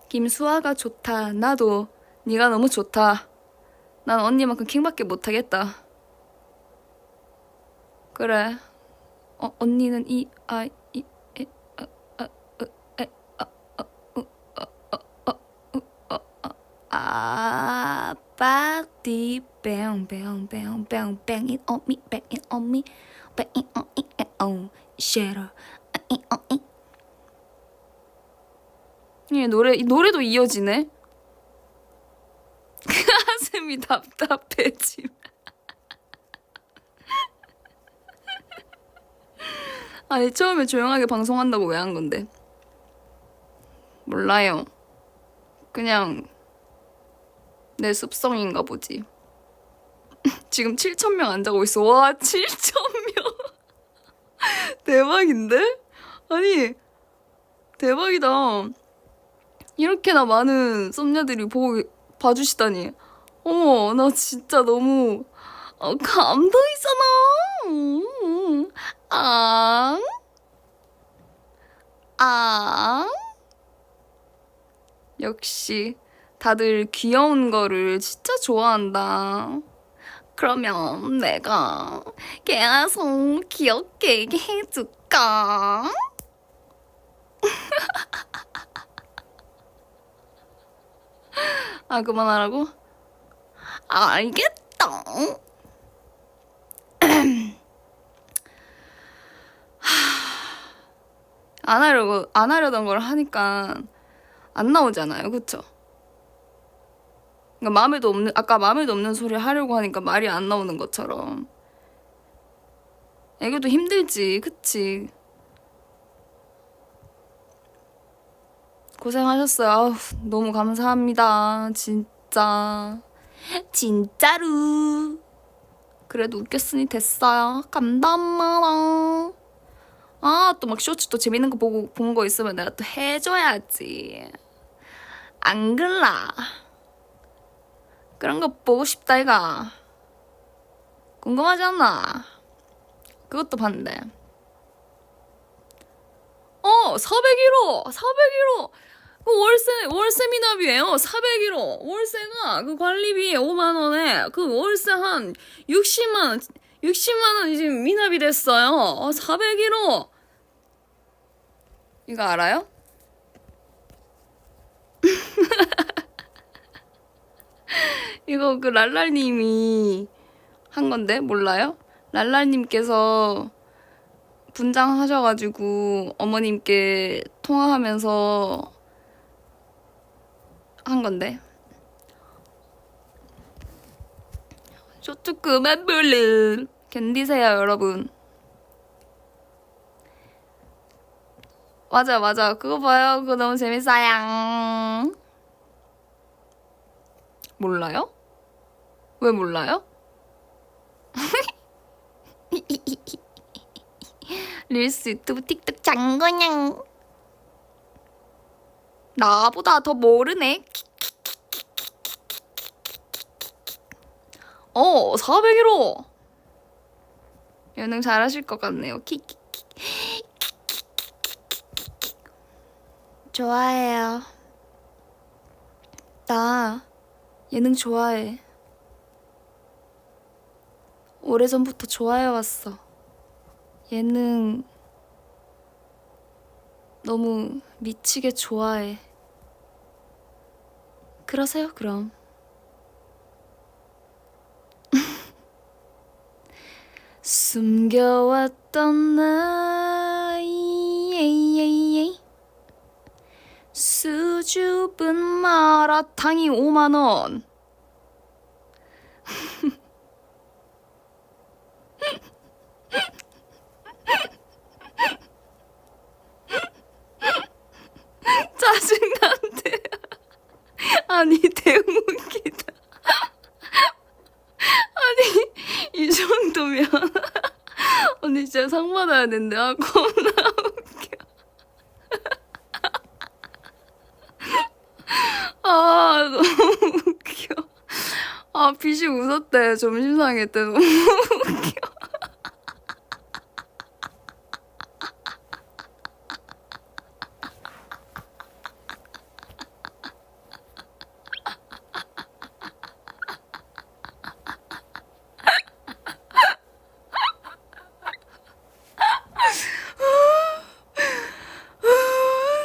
[SPEAKER 1] 김수아가 좋다. 나도 네가 너무 좋다. 난 언니만큼 킹밖에 못하겠다. 그래. 언니는 이, 아, 이, 에, 아, 아, 에, 아, 우, body bang bang bang bang bang it on me bang it on me bang it on it on shadow 이 노래도 이어지네. 가슴이 답답해짐. 아니 처음에 조용하게 방송한다고 왜 한 건데? 몰라요. 그냥 내 습성인가 보지. 지금 7,000명 안 자고 있어. 와 7,000명. 대박인데? 아니 대박이다. 이렇게나 많은 썸녀들이 봐주시다니. 어머 나 진짜 너무 감동이잖아. 아, 아. 역시 다들 귀여운 거를 진짜 좋아한다. 그러면 내가 계속 귀엽게 해줄까? 아 그만하라고? 알겠다. 안 하려던 걸 하니까 안 나오잖아요, 그쵸? 그러니까 아까 마음에도 없는 소리 하려고 하니까 말이 안 나오는 것처럼. 애교도 힘들지, 그치? 고생하셨어요. 아우, 너무 감사합니다. 진짜로. 그래도 웃겼으니 됐어요. 감사합니다. 아, 또 막 쇼츠 또 재밌는 거 본 거 있으면 내가 또 해줘야지. 안 그래? 그런 거 보고 싶다, 이가. 궁금하지 않나? 그것도 봤는데. 401호! 그 월세 미납이에요. 401호. 월세가, 그 관리비 5만원에, 그 월세 한 60만원 이제 미납이 됐어요. 401호. 이거 알아요? 이거 그 랄랄님이 한 건데, 몰라요? 랄랄님께서 분장하셔가지고 어머님께 통화하면서 한 건데. 쇼트 그만 볼래. 견디세요, 여러분. 맞아. 그거 봐요. 그거 너무 재밌어요. 몰라요? 왜 몰라요? 릴스, 유튜브, 틱톡 장거냥. 나보다 더 모르네. 401호. 예능 잘하실 것 같네요. 좋아해요. 나 예능 좋아해. 오래전부터 좋아해왔어. 예능 너무 미치게 좋아해. 그러세요, 그럼. 숨겨왔던 나이 수줍은 마라탕이 5만원. 짜증난데. 아니 대웅 웃기다. 아니 이 정도면 언니 진짜 상 받아야 된대. 아 겁나 웃겨. 아 너무 웃겨. 아 빛이 웃었대. 점심상에 때 너무 웃겨.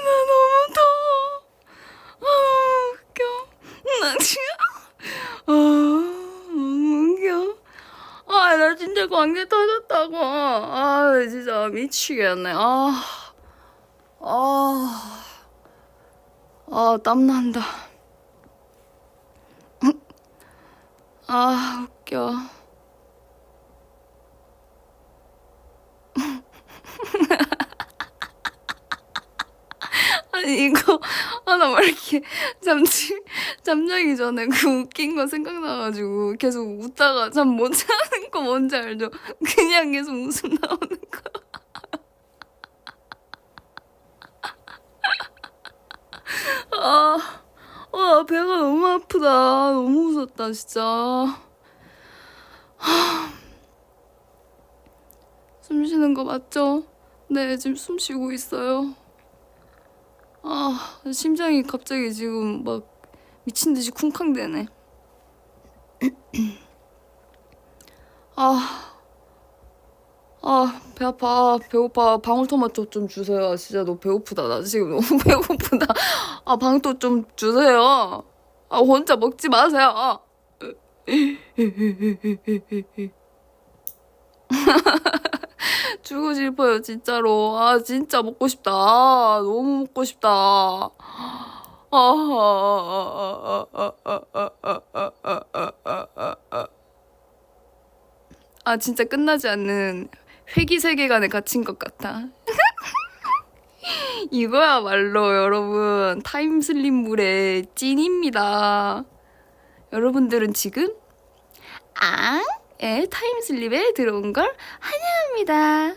[SPEAKER 1] 나 너무 더워. 아 너무 웃겨. 나 나 진짜 광대 터졌다고. 아, 진짜 미치겠네. 아, 땀난다. 아, 웃겨. 아니, 이거, 나 왜 이렇게 잠자기 전에 그 웃긴 거 생각나가지고 계속 웃다가 잠 못 자는 거 뭔지 알죠? 그냥 계속 웃음 나오는 거. 아, 배가 너무 아프다. 너무 무섭다, 진짜. 숨 쉬는 거 맞죠? 네, 지금 숨 쉬고 있어요. 심장이 갑자기 지금 막 미친 듯이 쿵쾅대네. 배 아파, 배고파. 방울토마토 좀 주세요. 진짜 너무 배고프다. 나 지금 너무 배고프다. 방토 좀 주세요. 혼자 먹지 마세요. 주고 싶어요, 진짜로. 진짜 먹고 싶다. 너무 먹고 싶다. 진짜 끝나지 않는 회귀 세계관에 갇힌 것 같아. 이거야말로 여러분 타임슬립물의 찐입니다. 여러분들은 지금 타임슬립에 들어온 걸 환영합니다.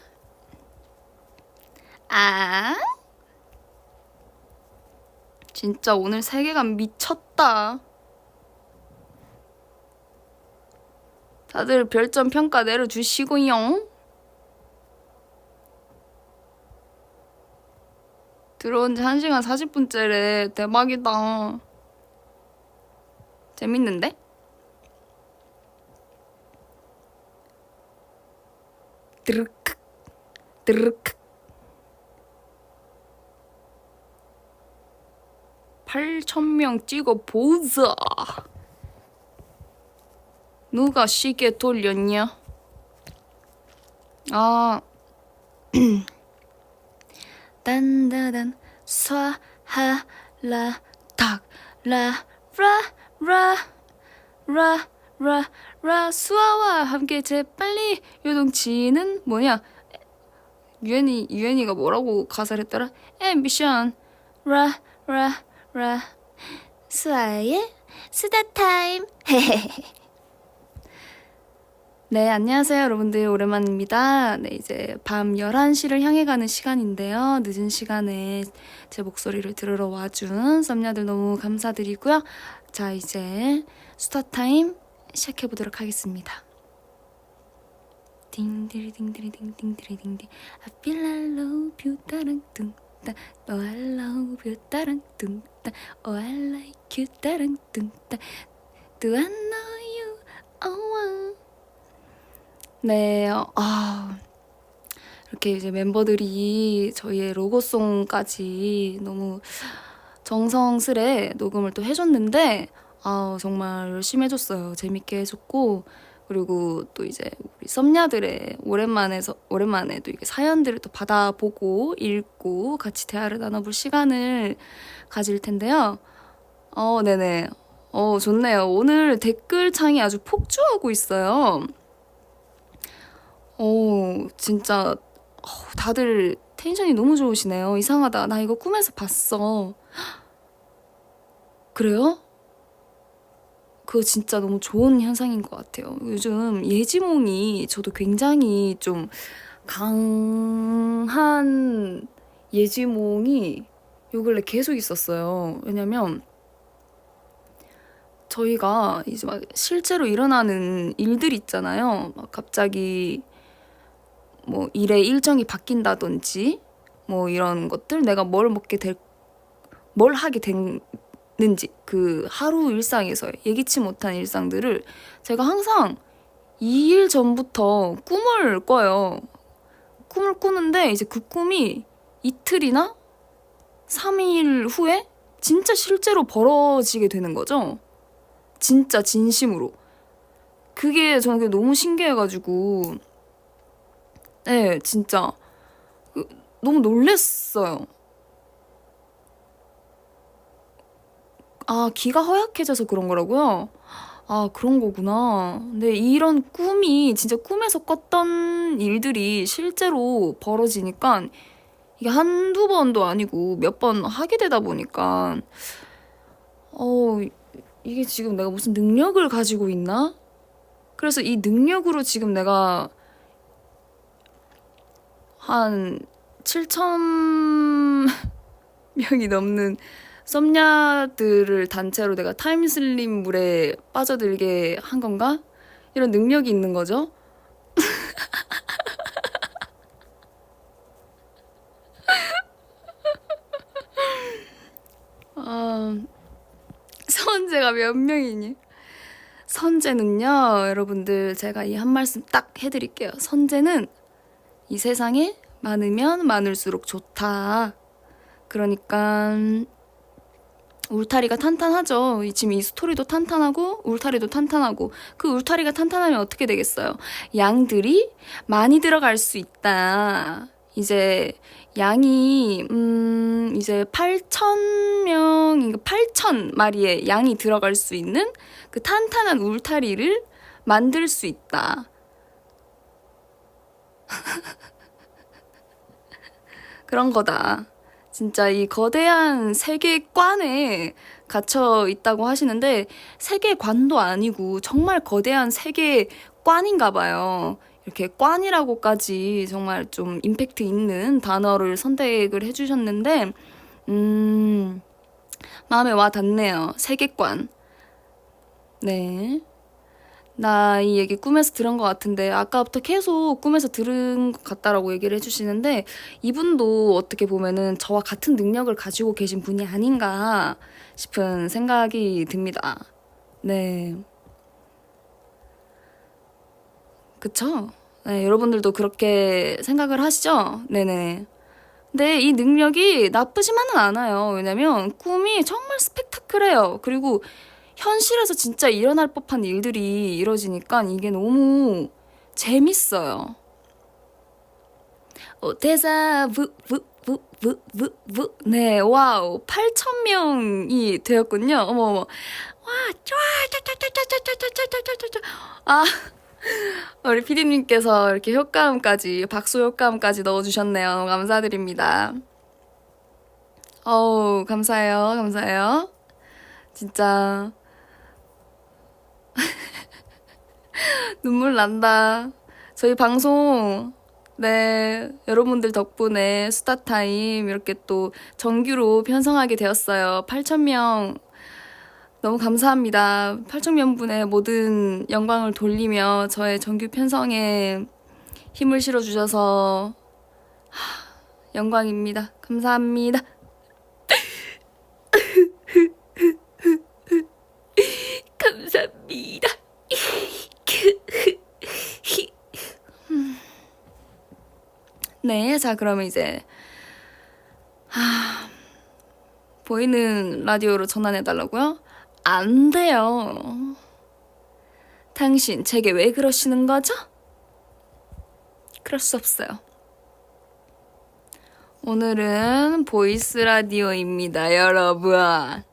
[SPEAKER 1] 진짜 오늘 세계관 미쳤다. 다들 별점 평가 내려주시고요. 들어온 지 1시간 40분째래. 대박이다. 재밌는데? 드르크 드르크 8,000명 찍어 보자. 누가 시계 돌렸냐? 단다단 스와하라 탁라라라라라 수아와 함께 재빨리 요동치는 뭐냐? 유엔이가 뭐라고 가사를 했더라? 앰비션 라라라 수아의 수다 타임. 네, 안녕하세요, 여러분들. 오랜만입니다. 네, 이제 밤 11시를 향해 가는 시간인데요. 늦은 시간에 제 목소리를 들으러 와준 썸녀들 너무 감사드리고요. 자, 이제 수다타임 시작해보도록 하겠습니다. 딩디리딩디리딩딩디리딩디 I feel I love you 따랑 뚱따 Oh I love you 따랑 뚱따 Oh I like you 따랑 뚱따 Do I know you? Oh 네, 이렇게 이제 멤버들이 저희의 로고송까지 너무 정성스레 녹음을 또 해줬는데, 정말 열심히 해줬어요. 재밌게 해줬고, 그리고 또 이제 우리 썸녀들의 오랜만에 또 이게 사연들을 또 받아보고, 읽고, 같이 대화를 나눠볼 시간을 가질 텐데요. 네네. 좋네요. 오늘 댓글창이 아주 폭주하고 있어요. 진짜 다들 텐션이 너무 좋으시네요. 이상하다. 나 이거 꿈에서 봤어. 그래요? 그거 진짜 너무 좋은 현상인 것 같아요. 요즘 예지몽이 저도 굉장히 좀 강한 예지몽이 요 근래 계속 있었어요. 왜냐면 저희가 이제 막 실제로 일어나는 일들 있잖아요. 막 갑자기 뭐 일의 일정이 바뀐다든지 뭐 이런 것들, 내가 뭘 하게 됐는지 그 하루 일상에서 예기치 못한 일상들을 제가 항상 2일 전부터 꿈을 꿔요. 꿈을 꾸는데 이제 그 꿈이 이틀이나 3일 후에 진짜 실제로 벌어지게 되는 거죠. 진짜 진심으로. 저는 그게 너무 신기해가지고, 네, 진짜. 그, 너무 놀랬어요. 아, 기가 허약해져서 그런 거라고요? 아, 그런 거구나. 근데 이런 꿈이 진짜 꿈에서 꿨던 일들이 실제로 벌어지니까 이게 한두 번도 아니고 몇 번 하게 되다 보니까, 어, 이게 지금 내가 무슨 능력을 가지고 있나? 그래서 이 능력으로 지금 내가 한 7천 명이 넘는 썸녀들을 단체로 내가 타임슬립 물에 빠져들게 한 건가? 이런 능력이 있는 거죠. 아, 선재가 몇 명이니? 선재는요, 여러분들, 제가 이 한 말씀 딱 해드릴게요. 선재는 이 세상에 많으면 많을수록 좋다. 그러니까, 울타리가 탄탄하죠. 지금 이 스토리도 탄탄하고, 울타리도 탄탄하고, 그 울타리가 탄탄하면 어떻게 되겠어요? 양들이 많이 들어갈 수 있다. 이제, 양이, 이제 8,000명, 8,000마리의 양이 들어갈 수 있는 그 탄탄한 울타리를 만들 수 있다. 그런 거다. 진짜 이 거대한 세계관에 갇혀 있다고 하시는데, 세계관도 아니고 정말 거대한 세계관인가 봐요. 이렇게 관이라고까지 정말 좀 임팩트 있는 단어를 선택을 해주셨는데, 마음에 와 닿네요. 세계관. 네. 나 이 얘기 꿈에서 들은 것 같은데, 아까부터 계속 꿈에서 들은 것 같다라고 얘기를 해주시는데, 이분도 어떻게 보면은 저와 같은 능력을 가지고 계신 분이 아닌가 싶은 생각이 듭니다. 네. 그쵸? 네, 여러분들도 그렇게 생각을 하시죠? 네네. 근데 이 능력이 나쁘지만은 않아요. 왜냐면 꿈이 정말 스펙타클해요. 그리고 현실에서 진짜 일어날 법한 일들이 이뤄지니까 이게 너무 재밌어요. 대사, 네, 와우. 8,000명이 되었군요. 어머어머. 와, 좋아, 짜짜짜짜짜짜짜짜짜짜짜. 아, 우리 피디님께서 이렇게 효과음까지, 박수 효과음까지 넣어주셨네요. 너무 감사드립니다. 어우, 감사해요. 감사해요. 진짜, 눈물 난다. 저희 방송, 네, 여러분들 덕분에 수다타임 이렇게 또 정규로 편성하게 되었어요. 8,000명 너무 감사합니다. 8,000명분의 모든 영광을 돌리며 저의 정규 편성에 힘을 실어주셔서 영광입니다. 감사합니다. 감사합니다. 네, 자, 그러면 이제 보이는 라디오로 전환해달라고요? 안 돼요. 당신, 제게 왜 그러시는 거죠? 그럴 수 없어요. 오늘은 보이스 라디오입니다, 여러분.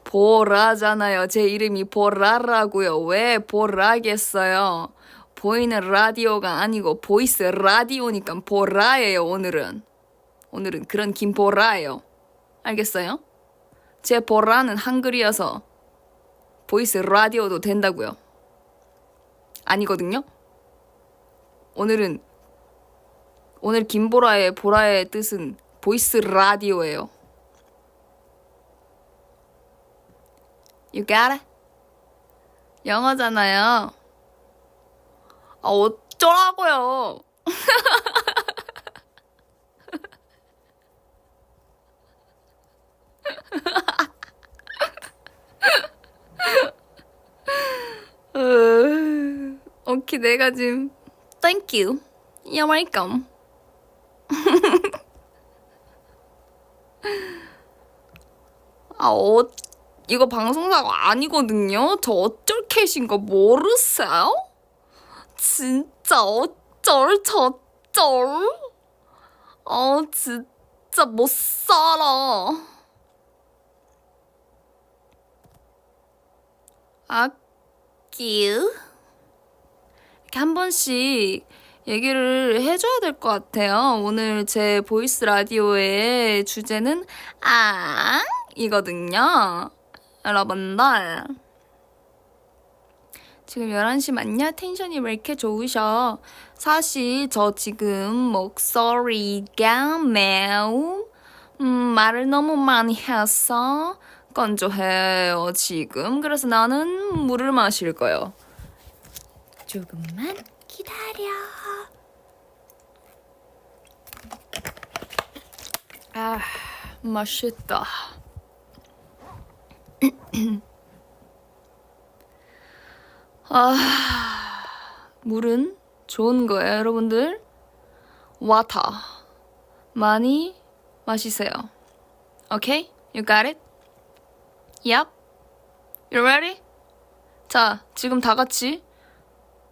[SPEAKER 1] 보라잖아요. 제 이름이 보라라고요. 왜 보라겠어요? 보이는 라디오가 아니고 보이스 라디오니까 보라예요, 오늘은. 오늘은 그런 김보라예요. 알겠어요? 제 보라는 한글이어서 보이스 라디오도 된다고요. 아니거든요? 오늘 김보라의 보라의 뜻은 보이스 라디오예요. You got it? 영어잖아요. 아, 어쩌라고요? 오케이, 내가 지금 Thank you. You're welcome. 아, 이거 방송사고 아니거든요. 저 어쩔 캣인 거 모르세요? 진짜 어쩔 저쩔? 진짜 못 살아. 아끼 이렇게 한 번씩 얘기를 해줘야 될 것 같아요. 오늘 제 보이스 라디오의 주제는 이거든요. 여러분들 지금 11시 맞냐? 텐션이 왜 이렇게 좋으셔? 사실 저 지금 목소리가 매우 말을 너무 많이 해서 건조해요 지금. 그래서 나는 물을 마실 거예요. 조금만 기다려. 맛있다. 물은 좋은 거예요, 여러분들. 와터 많이 마시세요. Okay? You got it? Yep. You ready? 자, 지금 다 같이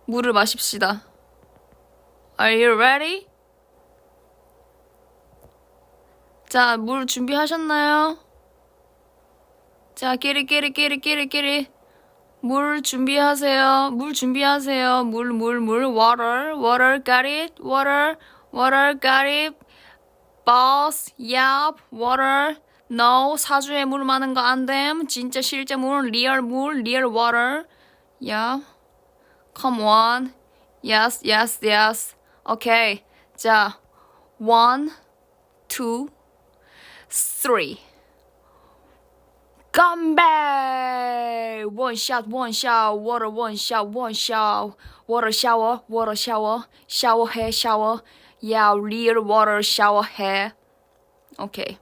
[SPEAKER 1] 물을 마십시다. Are you ready? 자, 물 준비하셨나요? 자, 끼리. 물 준비하세요. 물 준비하세요. 물. Water, got it? Water, got it? Boss, yup, water. No, 사주에 물 많은 거 안 됨. 진짜 실제 물, real water. Yeah. Come on. Yes. Okay. 자, 1, 2, 3. Come one shot, water, one shot, water shower 해, shower. Yeah, real water shower 해. Okay.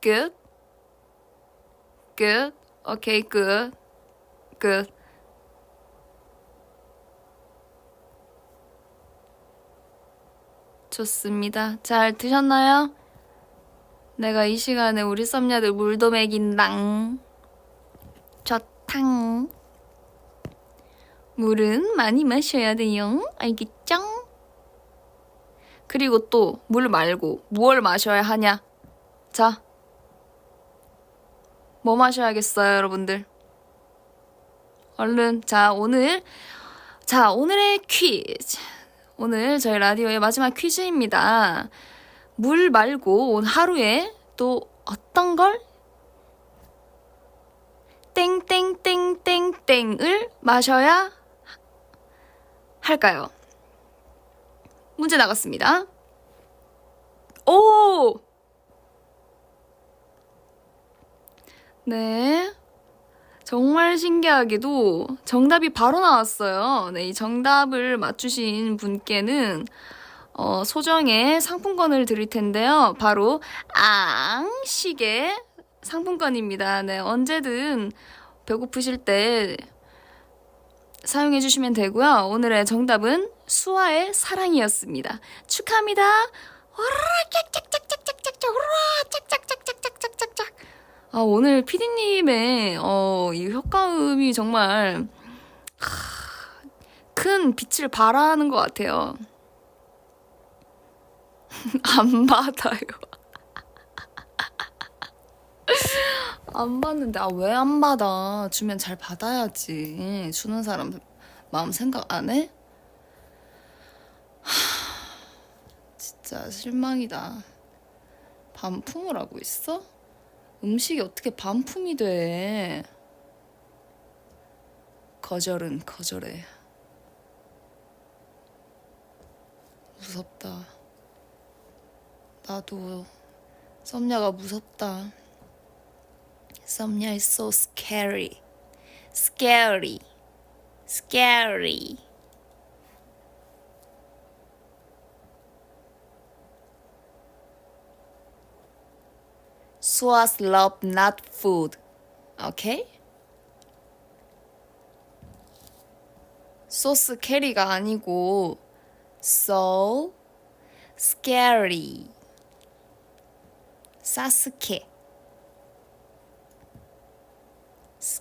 [SPEAKER 1] Good. Okay, good. 좋습니다. 잘 드셨나요? 내가 이 시간에 우리 썸녀들 물도 먹인당. 좋당. 물은 많이 마셔야 돼요. 알겠죠? 그리고 또 물 말고 무얼 마셔야 하냐? 자, 뭐 마셔야겠어요, 여러분들? 얼른. 자, 오늘의 퀴즈. 오늘 저희 라디오의 마지막 퀴즈입니다. 물 말고 하루에 또 어떤 걸 땡땡땡땡땡을 마셔야 할까요? 문제 나갔습니다. 오! 네. 정말 신기하게도 정답이 바로 나왔어요. 네, 이 정답을 맞추신 분께는 소정의 상품권을 드릴 텐데요. 바로 시계 상품권입니다. 네, 언제든 배고프실 때 사용해 주시면 되고요. 오늘의 정답은 수아의 사랑이었습니다. 축하합니다. 오늘 피디님의 이 효과음이 정말 큰 빛을 발하는 것 같아요. 안 받아요. 안 받는데 왜 안 받아? 주면 잘 받아야지. 주는 사람 마음 생각 안 해? 진짜 실망이다. 반품을 하고 있어? 음식이 어떻게 반품이 돼? 거절은 거절해. 무섭다. 나도 썸녀가 무섭다. 썸녀 is so scary. Swas love not food. Okay? 소스 캐리가 아니고 so scary. 사스케.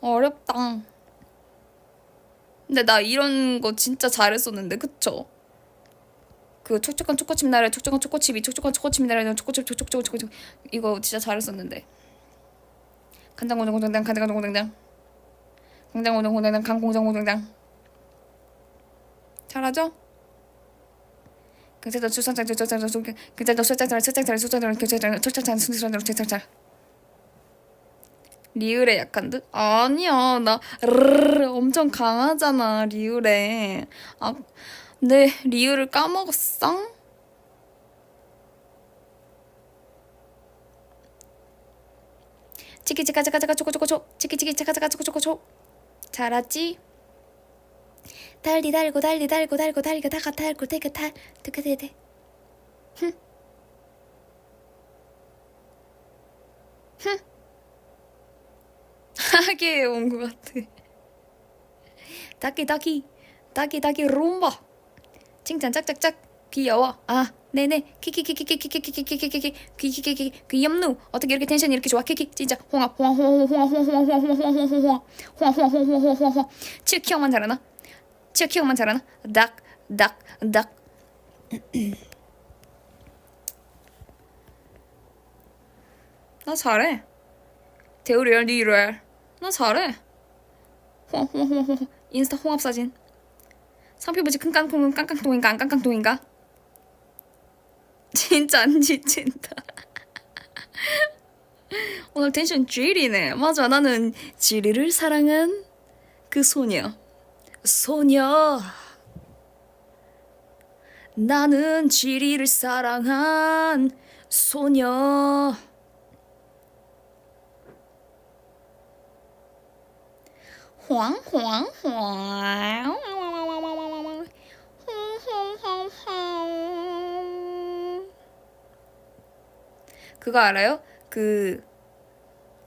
[SPEAKER 1] 어렵다. 근데 나 이런 거 진짜 잘했었는데, 그쵸? 그 촉촉한 초코칩 나래, 촉촉한 초코칩이, 촉촉한 초코칩 나래, 초코칩, 촉촉촉, 초코칩. 이거 진짜 잘했었는데. 간장공장공장장, 간장공장공장장. 공장공장공장장, 강공장공장장. 잘하죠? 경찰도 출산장, 경찰도 출장장, 경찰장. 리을에 약한 듯? 아니야, 나 엄청 강하잖아, 리을에. 아, 네, 리을을 까먹었어? 치키치카치카치카 초코초코초, 치키치키치카치카 초코초코초. 잘하지? 달리 달고 달리 달고 달고 달고 다가 달고 되게 달 되게 되게. 하게 온 것 같아. 다기 룸바. 칭찬 짝짝짝. 귀여워. 아 네네. 키키키키키키키키키키키키키키키키 귀염누. 어떻게 이렇게 텐션이 이렇게 좋아? 키키 진짜 홍합 치키형만 잘하나? 치키형만 잘하나? 닭. 나 잘해. 대우리얼 리얼. 나 잘해. 인스타 홍합 사진. 상표부지 큰 깡통은 깡깡통인가 안 깡깡통인가? 진짜 안 지친다. 오늘 텐션 쥐리네. 맞아, 나는 지리를 사랑한 그 소녀. 나는 지리를 사랑한 소녀. 황. 그거 알아요?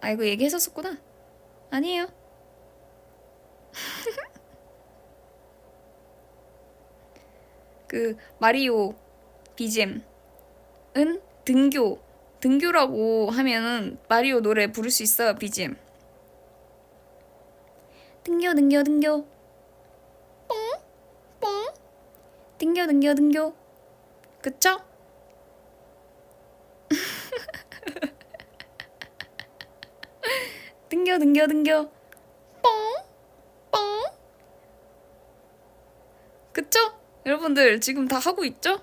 [SPEAKER 1] 이거 얘기했었구나. 아니에요. 마리오 BGM은 등교라고 하면은 마리오 노래 부를 수 있어요, BGM. 등교. 뽕. 등교. 그쵸? 등교. 뽕. 그쵸? 여러분들 지금 다 하고 있죠?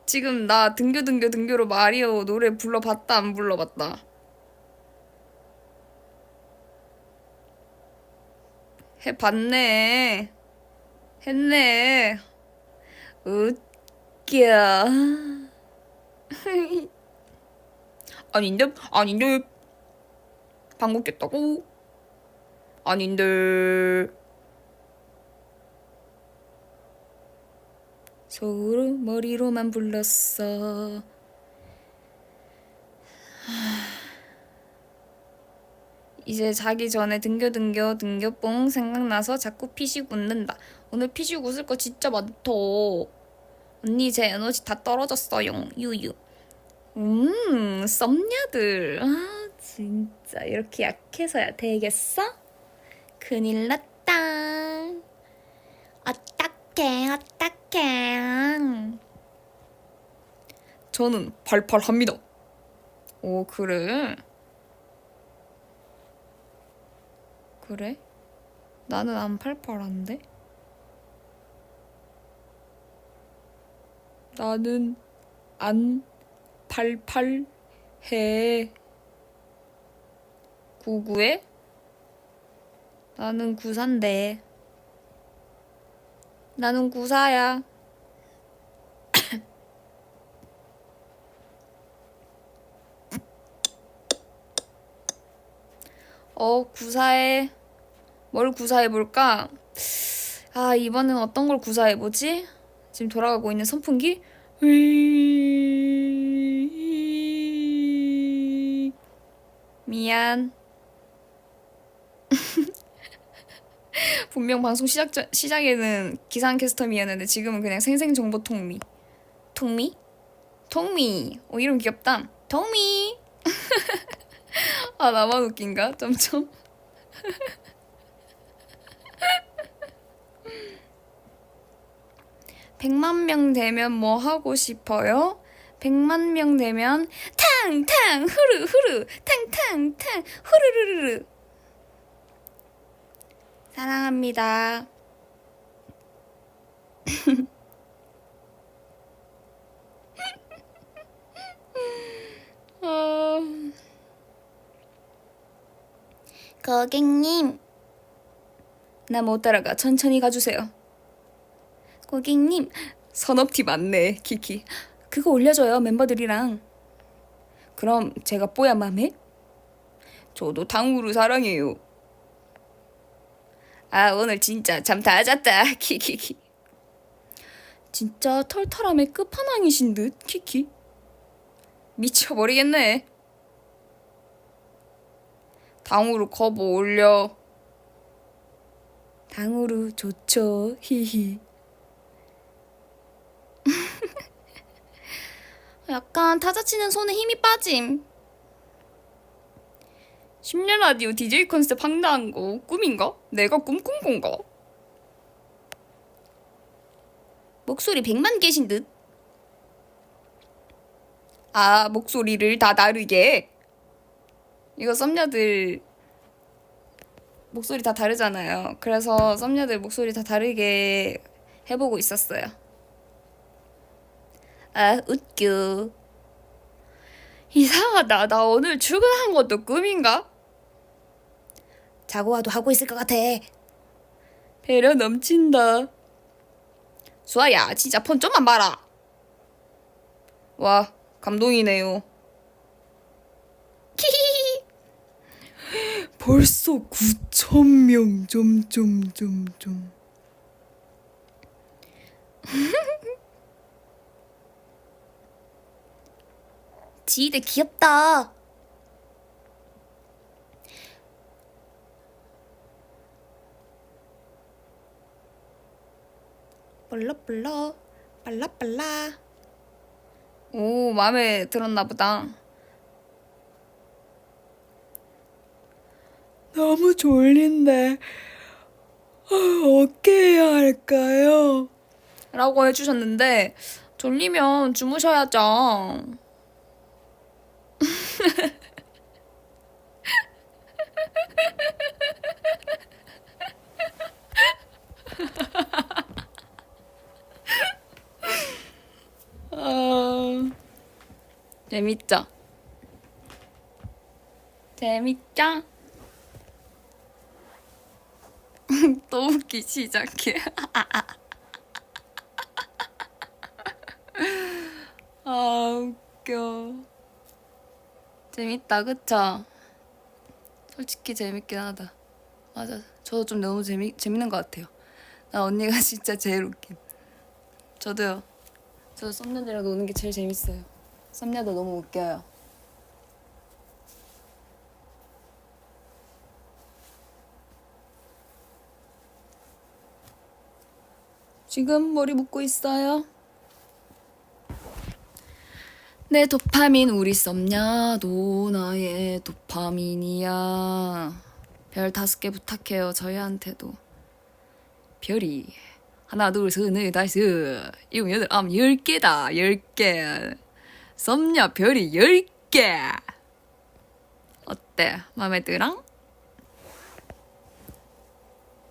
[SPEAKER 1] 지금 나 등교로 마리오 노래 불러봤다 안 불러봤다? 해봤네. 했네. 웃겨. 아닌데. 방귀 꼈다고? 아닌데. 속으로 머리로만 불렀어. 이제 자기 전에 등교뽕 생각나서 자꾸 피식 웃는다. 오늘 피식 웃을 거 진짜 많더. 언니 제 에너지 다 떨어졌어요. 유유. 썸녀들. 아 진짜 이렇게 약해서야 되겠어? 큰일 났다. 어떡해. 저는 팔팔합니다. 오 그래? 나는 안 팔팔한데? 나는 안 팔팔해. 99에? 나는 94인데. 나는 94야. 구사해. 뭘 구사해볼까? 아, 이번엔 어떤 걸 구사해보지? 지금 돌아가고 있는 선풍기? 미안. 분명 방송 시작에는 기상캐스터미였는데 지금은 그냥 생생정보통미. 통미? 이름 귀엽다. 통미. 아, 나만 웃긴가? 점점. 100만 명 되면 뭐 하고 싶어요? 100만 명 되면 탕탕 후루 후루 탕탕탕 후루루루루 사랑합니다. 어... 고객님, 나 못 따라가. 천천히 가주세요. 고객님, 선업티 맞네. 키키. 그거 올려줘요, 멤버들이랑. 그럼 제가 뽀얀 맘에? 저도 당우루 사랑해요. 아, 오늘 진짜 잠 다 잤다. 키키키. 진짜 털털함의 끝판왕이신 듯, 키키. 미쳐버리겠네. 당우루 커버 올려. 당우루 좋죠. 히히. 약간 타자 치는 손에 힘이 빠짐. 10년 라디오 DJ 컨셉 황당한 거 꿈인가? 내가 꿈꾼 건가? 목소리 100만 개신 듯. 아, 목소리를 다 다르게. 이거 썸녀들 목소리 다 다르잖아요. 그래서 썸녀들 목소리 다 다르게 해보고 있었어요. 아, 웃겨. 이상하다. 나 오늘 출근한 것도 꿈인가? 자고 와도 하고 있을 것 같아. 배려 넘친다. 수아야, 진짜 폰 좀만 봐라. 와, 감동이네요. 키히히히. 벌써 9,000명. 점점점점. 지희대 귀엽다. 빨라빨라 빨라빨라. 오, 마음에 들었나 보다. 너무 졸린데 어떻게 해야 할까요? 라고 해주셨는데 졸리면 주무셔야죠. 재밌죠? 재밌죠? 또 웃기 시작해. 아, 웃겨. 재밌다, 그쵸? 솔직히 재밌긴 하다. 맞아. 저도 좀 너무 재밌는 것 같아요. 나 언니가 진짜 제일 웃김. 저도요. 저도 썸녀들이랑 노는 게 제일 재밌어요. 썸녀도 너무 웃겨요. 지금 머리 묶고 있어요. 내 도파민 우리 썸녀도 나의 도파민이야. 별 5개 부탁해요. 저희한테도. 별이 하나 둘셋넷 다섯 일곱 여덟 아홉 10개다. 10개. 썸녀 별이 10개. 어때? 맘에 들어?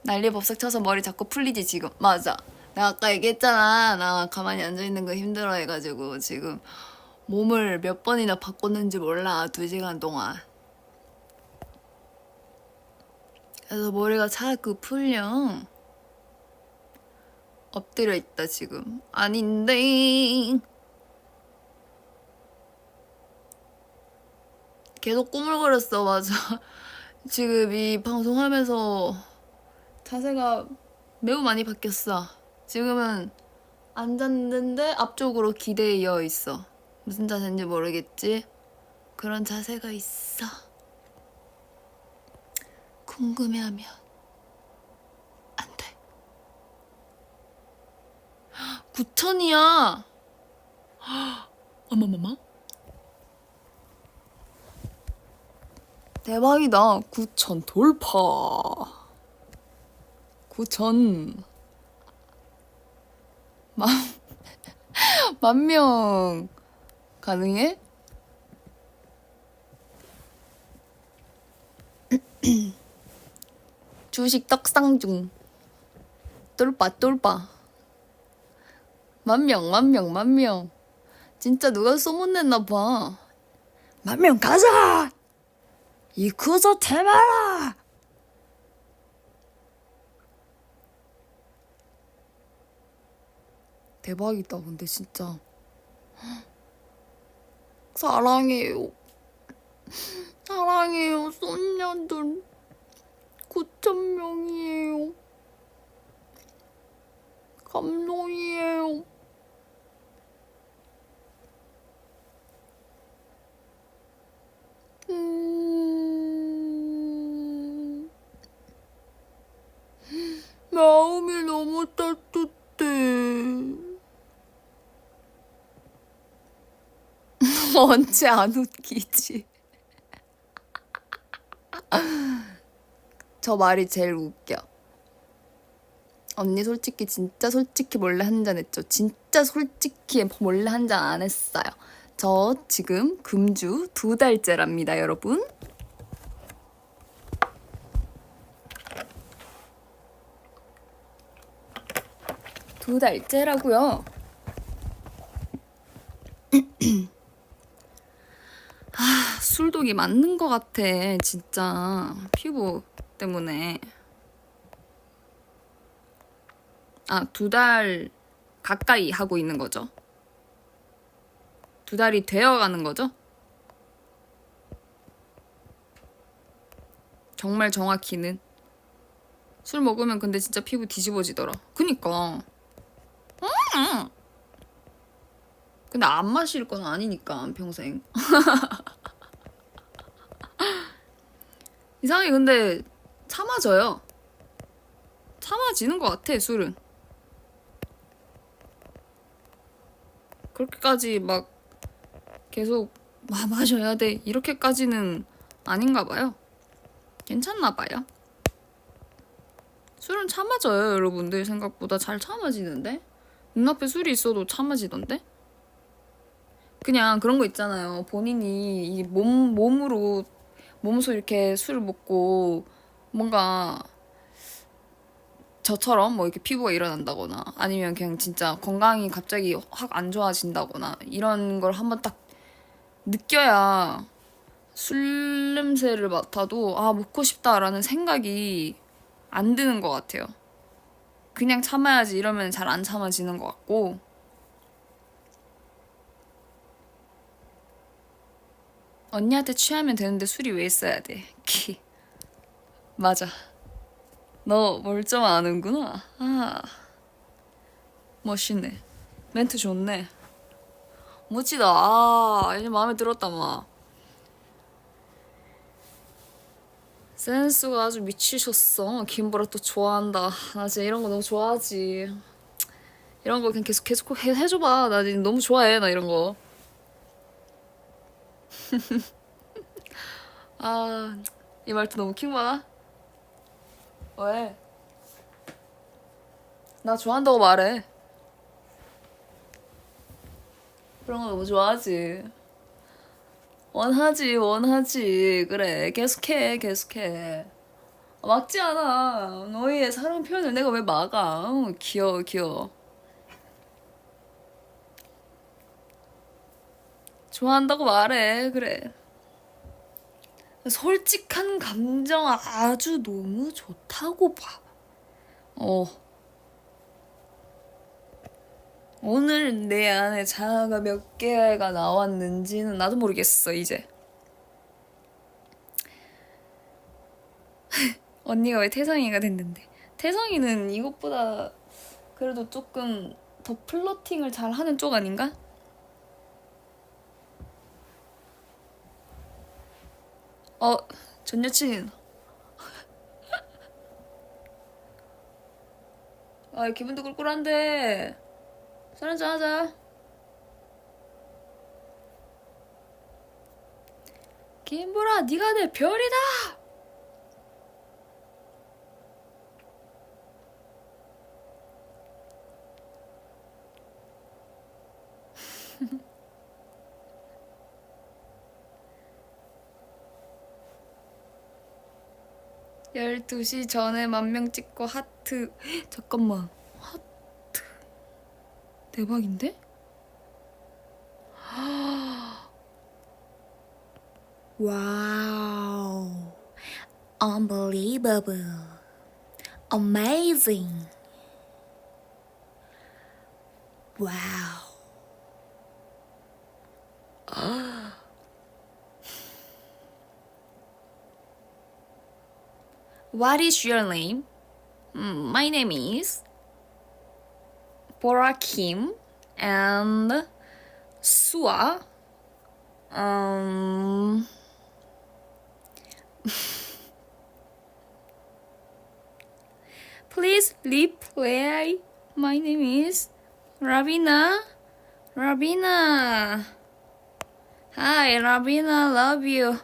[SPEAKER 1] 난리법석 쳐서 머리 자꾸 풀리지 지금. 맞아. 내가 아까 얘기했잖아. 나 가만히 앉아있는 거 힘들어 해가지고 지금 몸을 몇 번이나 바꿨는지 몰라. 2시간 동안. 그래서 머리가 자꾸 풀려. 엎드려 있다 지금. 아닌데. 계속 꾸물거렸어. 맞아. 지금 이 방송하면서 자세가 매우 많이 바뀌었어. 지금은 앉았는데 앞쪽으로 기대어 있어. 무슨 자세인지 모르겠지? 그런 자세가 있어. 궁금해하면 안 돼. 9,000이야. 어머머머. 대박이다. 9천 돌파. 9천 만, 만 명 가능해? 주식 떡상중. 똘빠 똘빠. 만 명. 진짜 누가 소문냈나 봐. 10,000명 가자! 이쿠조 테마라! 대박이다, 근데 진짜. 사랑해요. 사랑해요, 손녀들. 9,000명이에요. 감동이에요. 마음이 너무 따뜻해. 언제 안 웃기지? 저 말이 제일 웃겨. 언니 솔직히 진짜 솔직히 몰래 한 잔 했죠. 진짜 솔직히 몰래 한 잔 안 했어요. 저 지금 금주 2달째랍니다, 여러분. 두 달째라고요. 아, 술독이 맞는 것 같아, 진짜. 피부 때문에. 아, 2달 가까이 하고 있는 거죠. 2달이 되어가는 거죠. 정말 정확히는. 술 먹으면 근데 진짜 피부 뒤집어지더라. 그니까. 근데 안 마실 건 아니니까, 평생. 이상하게 근데 참아져요. 참아지는 것 같아, 술은. 그렇게까지 막 계속 마셔야 돼 이렇게까지는 아닌가 봐요. 괜찮나 봐요. 술은 참아져요, 여러분들. 생각보다 잘 참아지는데? 눈앞에 술이 있어도 참아지던데? 그냥 그런 거 있잖아요. 본인이 이 몸으로 이렇게 술을 먹고 뭔가 저처럼 뭐 이렇게 피부가 일어난다거나 아니면 그냥 진짜 건강이 갑자기 확 안 좋아진다거나 이런 걸 한번 딱 느껴야 술 냄새를 맡아도 아, 먹고 싶다라는 생각이 안 드는 것 같아요. 그냥 참아야지 이러면 잘 안 참아지는 것 같고. 언니한테 취하면 되는데 술이 왜 있어야 돼? 키. 맞아. 너 뭘 좀 아는구나. 아, 멋있네. 멘트 좋네. 멋지다. 아, 이제 마음에 들었다, 마. 센스가 아주 미치셨어. 김보라 또 좋아한다. 나 진짜 이런 거 너무 좋아하지. 이런 거 그냥 계속 해줘봐. 나 지금 너무 좋아해, 나 이런 거. 아, 이 말투 너무 킹받아? 왜? 나 좋아한다고 말해. 그런 거 너무 좋아하지. 원하지. 그래, 계속해. 막지 않아. 너희의 사랑 표현을 내가 왜 막아? 귀여워. 좋아한다고 말해, 그래. 솔직한 감정 아주 너무 좋다고 봐. 오늘 내 안에 자아가 몇 개가 나왔는지는 나도 모르겠어, 이제. 언니가 왜 태성이가 됐는데. 태성이는 이것보다 그래도 조금 더 플러팅을 잘 하는 쪽 아닌가? 전 여친. 아, 기분도 꿀꿀한데. 술 한잔 하자. 김보라, 네가 내 별이다. 열두 시 전에 10,000명 찍고 하트. 잠깐만, 하트 대박인데? 와우, unbelievable, amazing, wow. What is your name? My name is Bora Kim and Sua. Please replay. My name is Ravina. Ravina. Hi, Ravina, love you.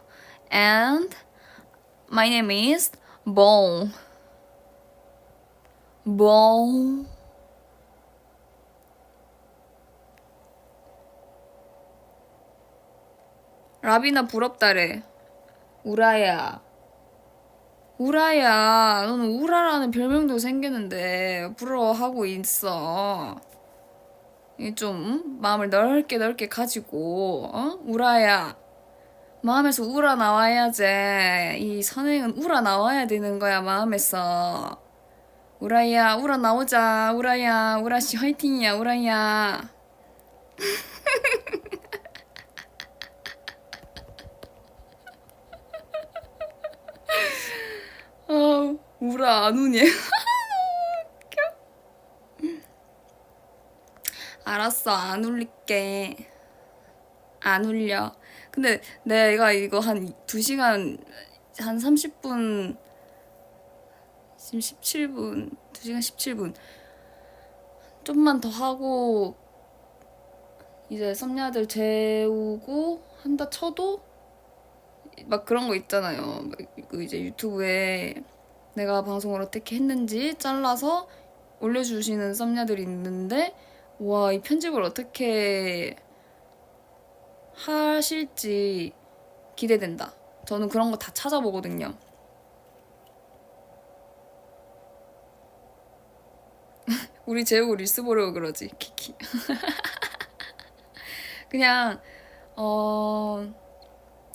[SPEAKER 1] And my name is Bong. Bong. 라비나 부럽다래. 우라야. 우라야, 너는 우라라는 별명도 생기는데 부러워하고 있어. 이 좀 마음을 넓게 가지고, 우라야. 마음에서 우라 나와야지. 이 선행은 우라 나와야 되는 거야, 마음에서. 우라야, 우라 나오자. 우라야, 우라씨 화이팅이야, 우라야. 우라 안 우니? 웃겨. 알았어, 안 울릴게. 안 울려. 근데 내가 이거 한 2시간, 한 30분, 지금 17분, 2시간 17분. 좀만 더 하고, 이제 썸녀들 재우고 한다 쳐도, 막 그런 거 있잖아요. 그 이제 유튜브에 내가 방송을 어떻게 했는지 잘라서 올려주시는 썸녀들이 있는데, 와, 이 편집을 어떻게 하실지 기대된다. 저는 그런 거 다 찾아보거든요. 우리 재우 릴스 보려고 그러지. 키키. 그냥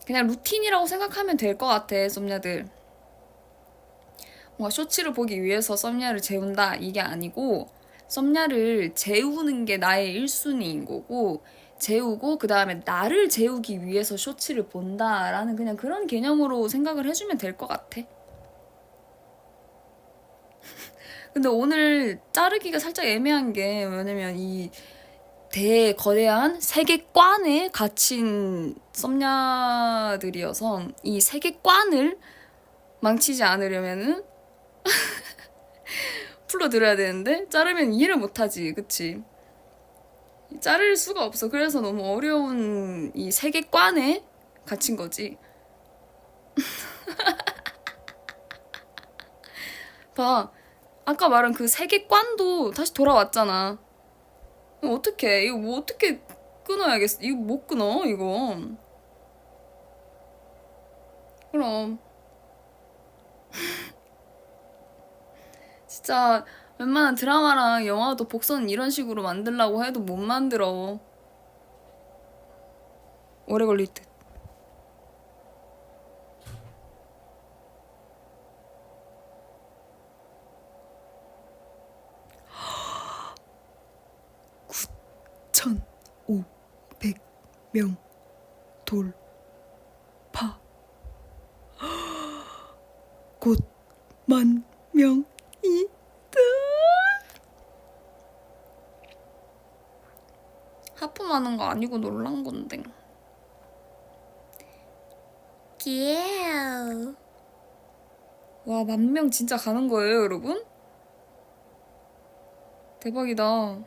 [SPEAKER 1] 그냥 루틴이라고 생각하면 될 것 같아, 썸녀들. 뭔가 쇼츠를 보기 위해서 썸녀를 재운다 이게 아니고, 썸녀를 재우는 게 나의 1순위인 거고, 재우고 그 다음에 나를 재우기 위해서 쇼츠를 본다라는 그냥 그런 개념으로 생각을 해주면 될 것 같아. 근데 오늘 자르기가 살짝 애매한 게, 왜냐면 이 거대한 세계관에 갇힌 썸녀들이어서 이 세계관을 망치지 않으려면은 풀어드려야 되는데, 자르면 이해를 못하지, 그치? 자를 수가 없어. 그래서 너무 어려운 이 세계관에 갇힌 거지. 봐, 아까 말한 그 세계관도 다시 돌아왔잖아. 어떡해, 이거 뭐 어떻게 끊어야겠어. 이거 못 끊어, 이거. 그럼 진짜 웬만한 드라마랑 영화도 복선 이런 식으로 만들려고 해도 못 만들어. 오래 걸릴 듯. (9,500명) 돌파. 곧 10,000명이 듯. 하품하는 거 아니고 놀란 건데. 귀여워. 와, 10,000명 진짜 가는 거예요, 여러분? 대박이다.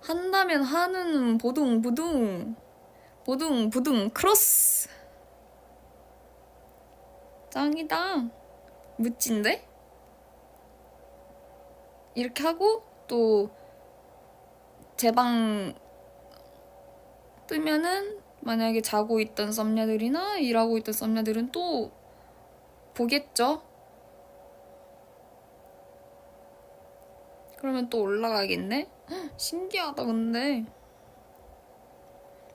[SPEAKER 1] 한다면 하는 보둥보둥. 보둥 보둥 크로스. 짱이다. 멋진데? 이렇게 하고 또 제 방 뜨면은 만약에 자고 있던 썸녀들이나 일하고 있던 썸녀들은 또 보겠죠? 그러면 또 올라가겠네? 헉, 신기하다 근데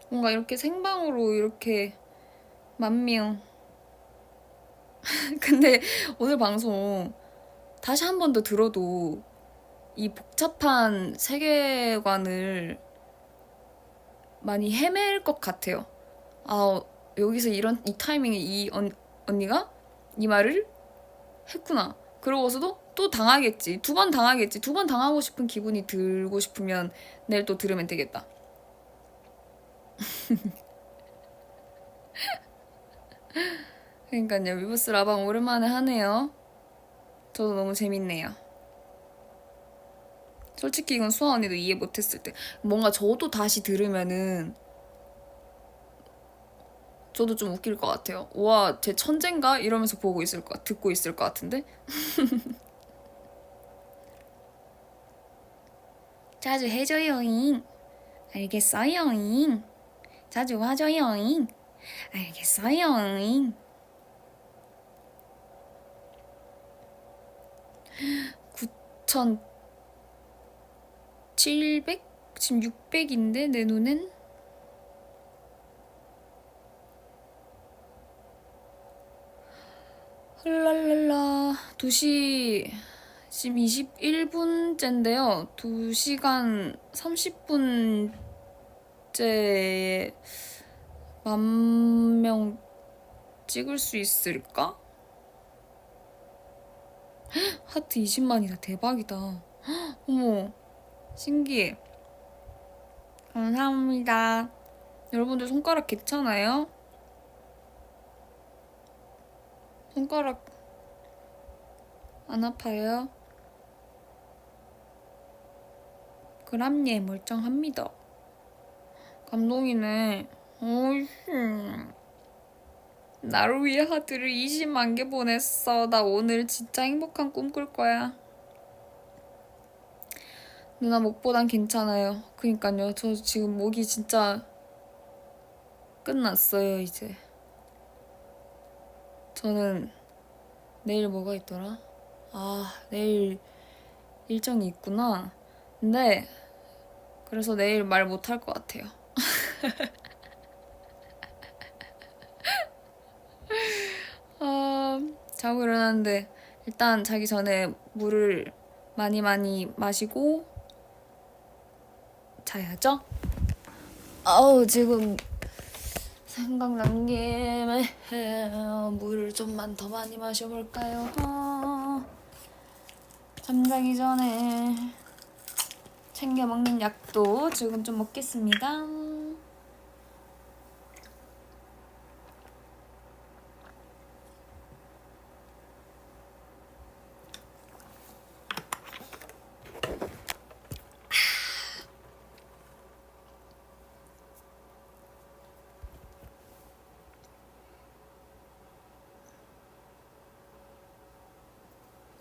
[SPEAKER 1] 뭔가 이렇게 생방으로 이렇게 만명 근데 오늘 방송 다시 한 번 더 들어도 이 복잡한 세계관을 많이 헤맬 것 같아요. 아, 여기서 이 타이밍에 언니가 이 말을 했구나. 그러고서도 또 당하겠지. 두 번 당하겠지. 두 번 당하고 싶은 기분이 들고 싶으면 내일 또 들으면 되겠다. 그러니까요. 위버스 라방 오랜만에 하네요. 저도 너무 재밌네요. 솔직히 이건 수아 언니도 이해 못했을 때 뭔가 저도 다시 들으면은 저도 좀 웃길 것 같아요. 와, 쟤 천재인가? 이러면서 듣고 있을 것 같은데? 자주 해줘요잉. 알겠어요잉. 자주 와줘요잉. 알겠어요잉. 9,700? 지금 600인데 내 눈엔? 헐랄랄라 2시 지금 21분째인데요 2시간 30분째에 10,000명 찍을 수 있을까? 하트 20만이다 대박이다. 어머 신기해. 감사합니다. 여러분들 손가락 괜찮아요? 손가락 안 아파요? 그럼예 멀쩡합니다. 감동이네. 어이씨. 나를 위해 하트를 20만 개 보냈어. 나 오늘 진짜 행복한 꿈 꿀 거야. 누나 목보단 괜찮아요. 그니까요. 저 지금 목이 진짜 끝났어요 이제. 저는 내일 뭐가 있더라? 아 내일 일정이 있구나. 근데 그래서 내일 말 못할 것 같아요. 자고 일어났는데 일단 자기 전에 물을 많이 마시고 자야죠? 지금 생각난 김에 물을 좀만 더 많이 마셔볼까요? 잠자기 전에 챙겨 먹는 약도 지금 좀 먹겠습니다.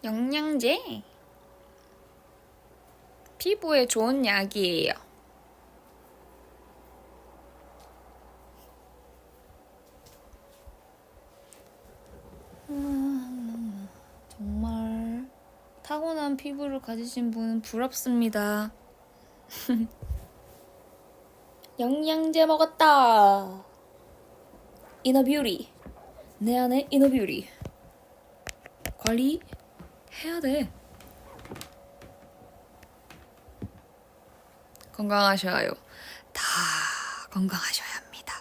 [SPEAKER 1] 영양제 피부에 좋은 약이에요. 정말 타고난 피부를 가지신 분은 부럽습니다. 영양제 먹었다. 이너뷰리. 내 안에 이너뷰리. 관리해야 돼. 건강하셔요. 다 건강하셔야 합니다.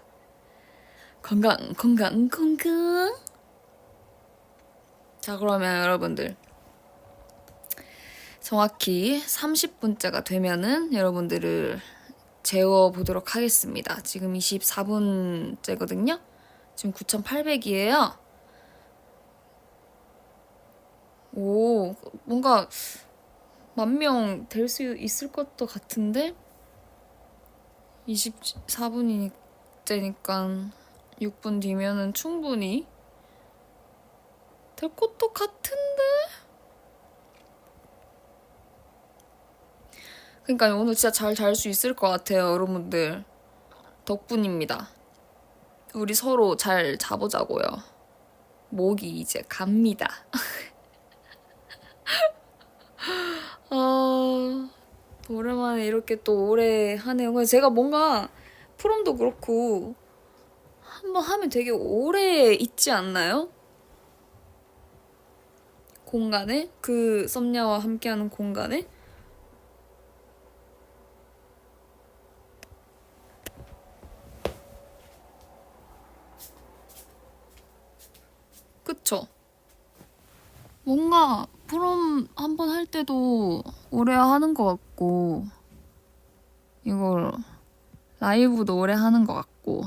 [SPEAKER 1] 건강. 자, 그러면 여러분들 정확히 30분째가 되면은 여러분들을 재워보도록 하겠습니다. 지금 24분째거든요. 지금 9,800이에요. 오, 뭔가 10,000명 될 수 있을 것도 같은데 24분째니까 20대니까 6분 뒤면은 충분히 될 것도 같은데? 그러니까 오늘 진짜 잘 잘 수 있을 것 같아요, 여러분들. 덕분입니다. 우리 서로 잘 자보자고요. 목이 이제 갑니다. 아, 오랜만에 이렇게 또 오래 하네요. 제가 뭔가 프롬도 그렇고 한번 하면 되게 오래 있지 않나요? 공간에? 그 썸녀와 함께하는 공간에? 그쵸? 뭔가 프롬 한 번 할 때도 오래 하는 것 같고 이걸 라이브도 오래 하는 것 같고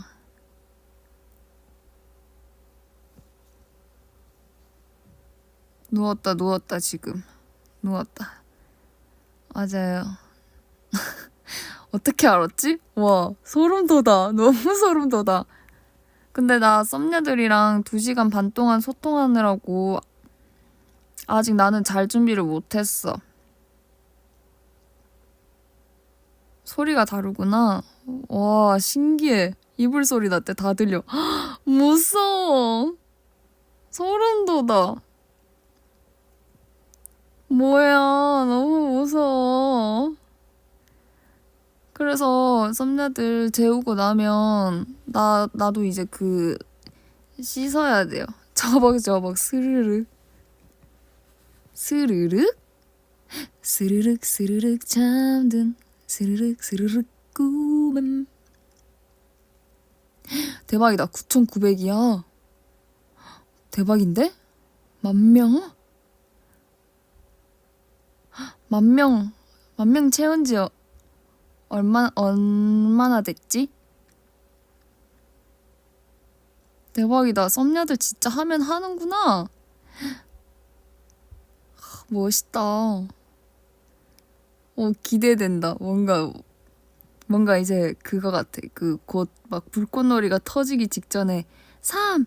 [SPEAKER 1] 누웠다 지금 누웠다. 맞아요. 어떻게 알았지? 와, 소름 돋아. 너무 소름 돋아. 근데 나 썸녀들이랑 2시간 반 동안 소통하느라고 아직 나는 잘 준비를 못했어. 소리가 다르구나. 와, 신기해. 이불 소리 났대. 다 들려. 무서워. 소름 돋아. 뭐야, 너무 무서워. 그래서 썸녀들 재우고 나면 나도 이제 씻어야 돼요. 저벅저벅 스르륵 스르륵 스르륵 스르륵 잠든 스르륵 스르륵 꿈em. 대박이다. 9,900이야. 대박인데? 10,000명? 10,000명 채운 지 얼마나 됐지? 대박이다. 썸녀들 진짜 하면 하는구나. 멋있다. 기대된다. 뭔가 이제 그거 같아. 곧 막 불꽃놀이가 터지기 직전에 3,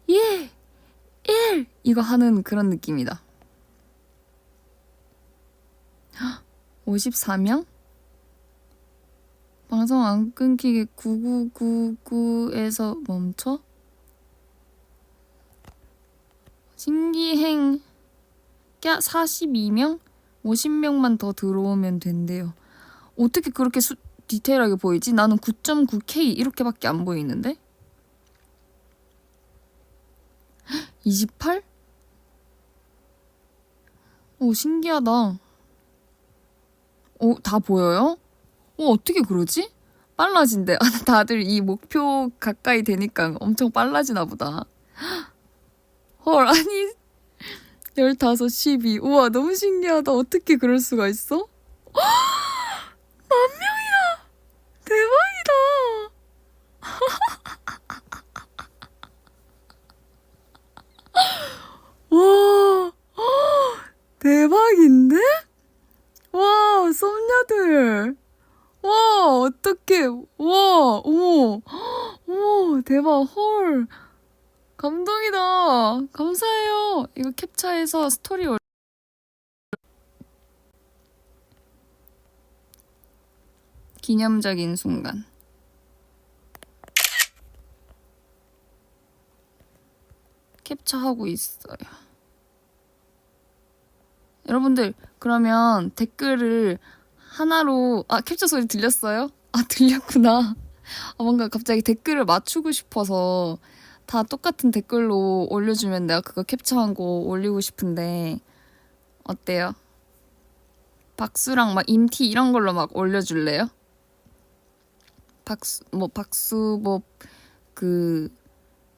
[SPEAKER 1] 2, 1 이거 하는 그런 느낌이다. 54명? 방송 안 끊기게 9999에서 멈춰? 신기행 42명? 50명만 더 들어오면 된대요. 어떻게 그렇게 디테일하게 보이지? 나는 9.9K 이렇게밖에 안 보이는데? 28? 오, 신기하다. 다 보여요? 어떻게 그러지? 빨라진대. 다들 이 목표 가까이 되니까 엄청 빨라지나 보다. 헐, 아니 15, 12. 우와, 너무 신기하다. 어떻게 그럴 수가 있어? 10,000명이다. 대박이다. 와, 대박인데? 와, 썸녀들. 와, 어떡해. 와, 어머. 어머, 대박. 헐. 감동이다. 감사해요. 이거 캡처해서 스토리 기념적인 순간. 캡처하고 있어요. 여러분들, 그러면 댓글을 하나로, 캡처 소리 들렸어요? 들렸구나. 뭔가 갑자기 댓글을 맞추고 싶어서 다 똑같은 댓글로 올려주면 내가 그거 캡처한 거 올리고 싶은데, 어때요? 박수랑 막 임티 이런 걸로 막 올려줄래요?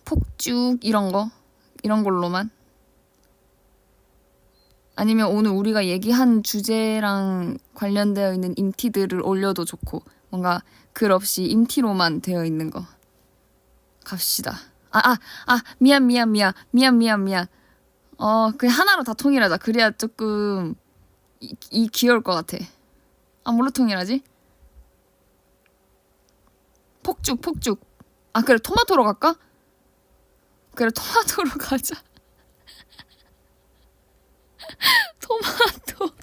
[SPEAKER 1] 폭죽 이런 걸로만? 아니면 오늘 우리가 얘기한 주제랑 관련되어 있는 임티들을 올려도 좋고, 뭔가 글 없이 임티로만 되어 있는 거. 갑시다. 미안. 그냥 하나로 다 통일하자. 그래야 조금, 귀여울 것 같아. 뭘로 통일하지? 폭죽. 아, 그래, 토마토로 갈까? 그래, 토마토로 가자. 토마토.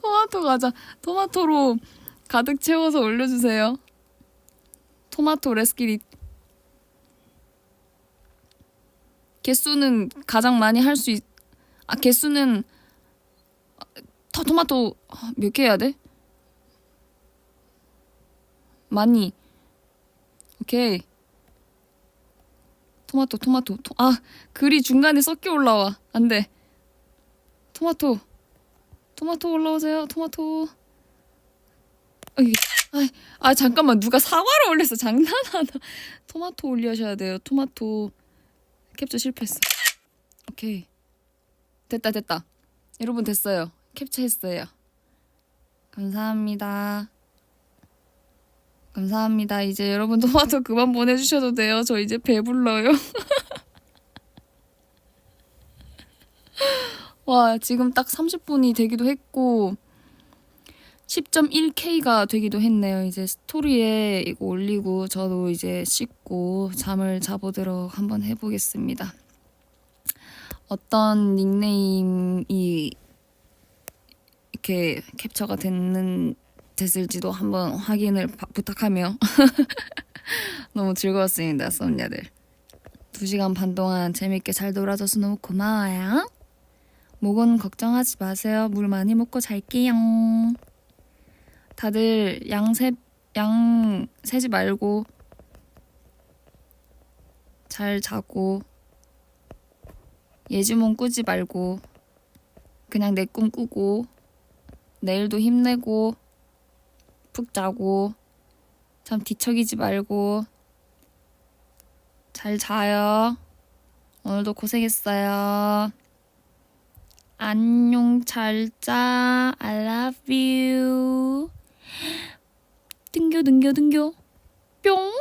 [SPEAKER 1] 토마토 가자. 토마토로 가득 채워서 올려주세요. 토마토 레스키릿. 개수는 가장 많이 할 수 개수는 토마토 몇 개 해야 돼? 많이. 오케이. 토마토. 글이 중간에 섞여 올라와. 안 돼. 토마토 올라오세요. 토마토. 잠깐만. 누가 사과를 올렸어. 장난하나. 토마토 올려셔야 돼요. 토마토. 캡처 실패했어. 오케이. 됐다. 여러분 됐어요. 캡처했어요. 감사합니다. 이제 여러분 토마토 그만 보내주셔도 돼요. 저 이제 배불러요. 와, 지금 딱 30분이 되기도 했고 10.1K가 되기도 했네요. 이제 스토리에 이거 올리고 저도 이제 씻고 잠을 자보도록 한번 해보겠습니다. 어떤 닉네임이 이렇게 캡처가 됐을지도 한번 확인을 부탁하며 너무 즐거웠습니다, 썸녀들. 2시간 반 동안 재밌게 잘 놀아줘서 너무 고마워요. 목은 걱정하지 마세요. 물 많이 먹고 잘게요. 다들 양 세지 말고 잘 자고 예지몽 꾸지 말고 그냥 내 꿈 꾸고 내일도 힘내고 푹 자고 잠 뒤척이지 말고 잘 자요. 오늘도 고생했어요. 안녕, 잘 자. I love you. 등교. 뿅.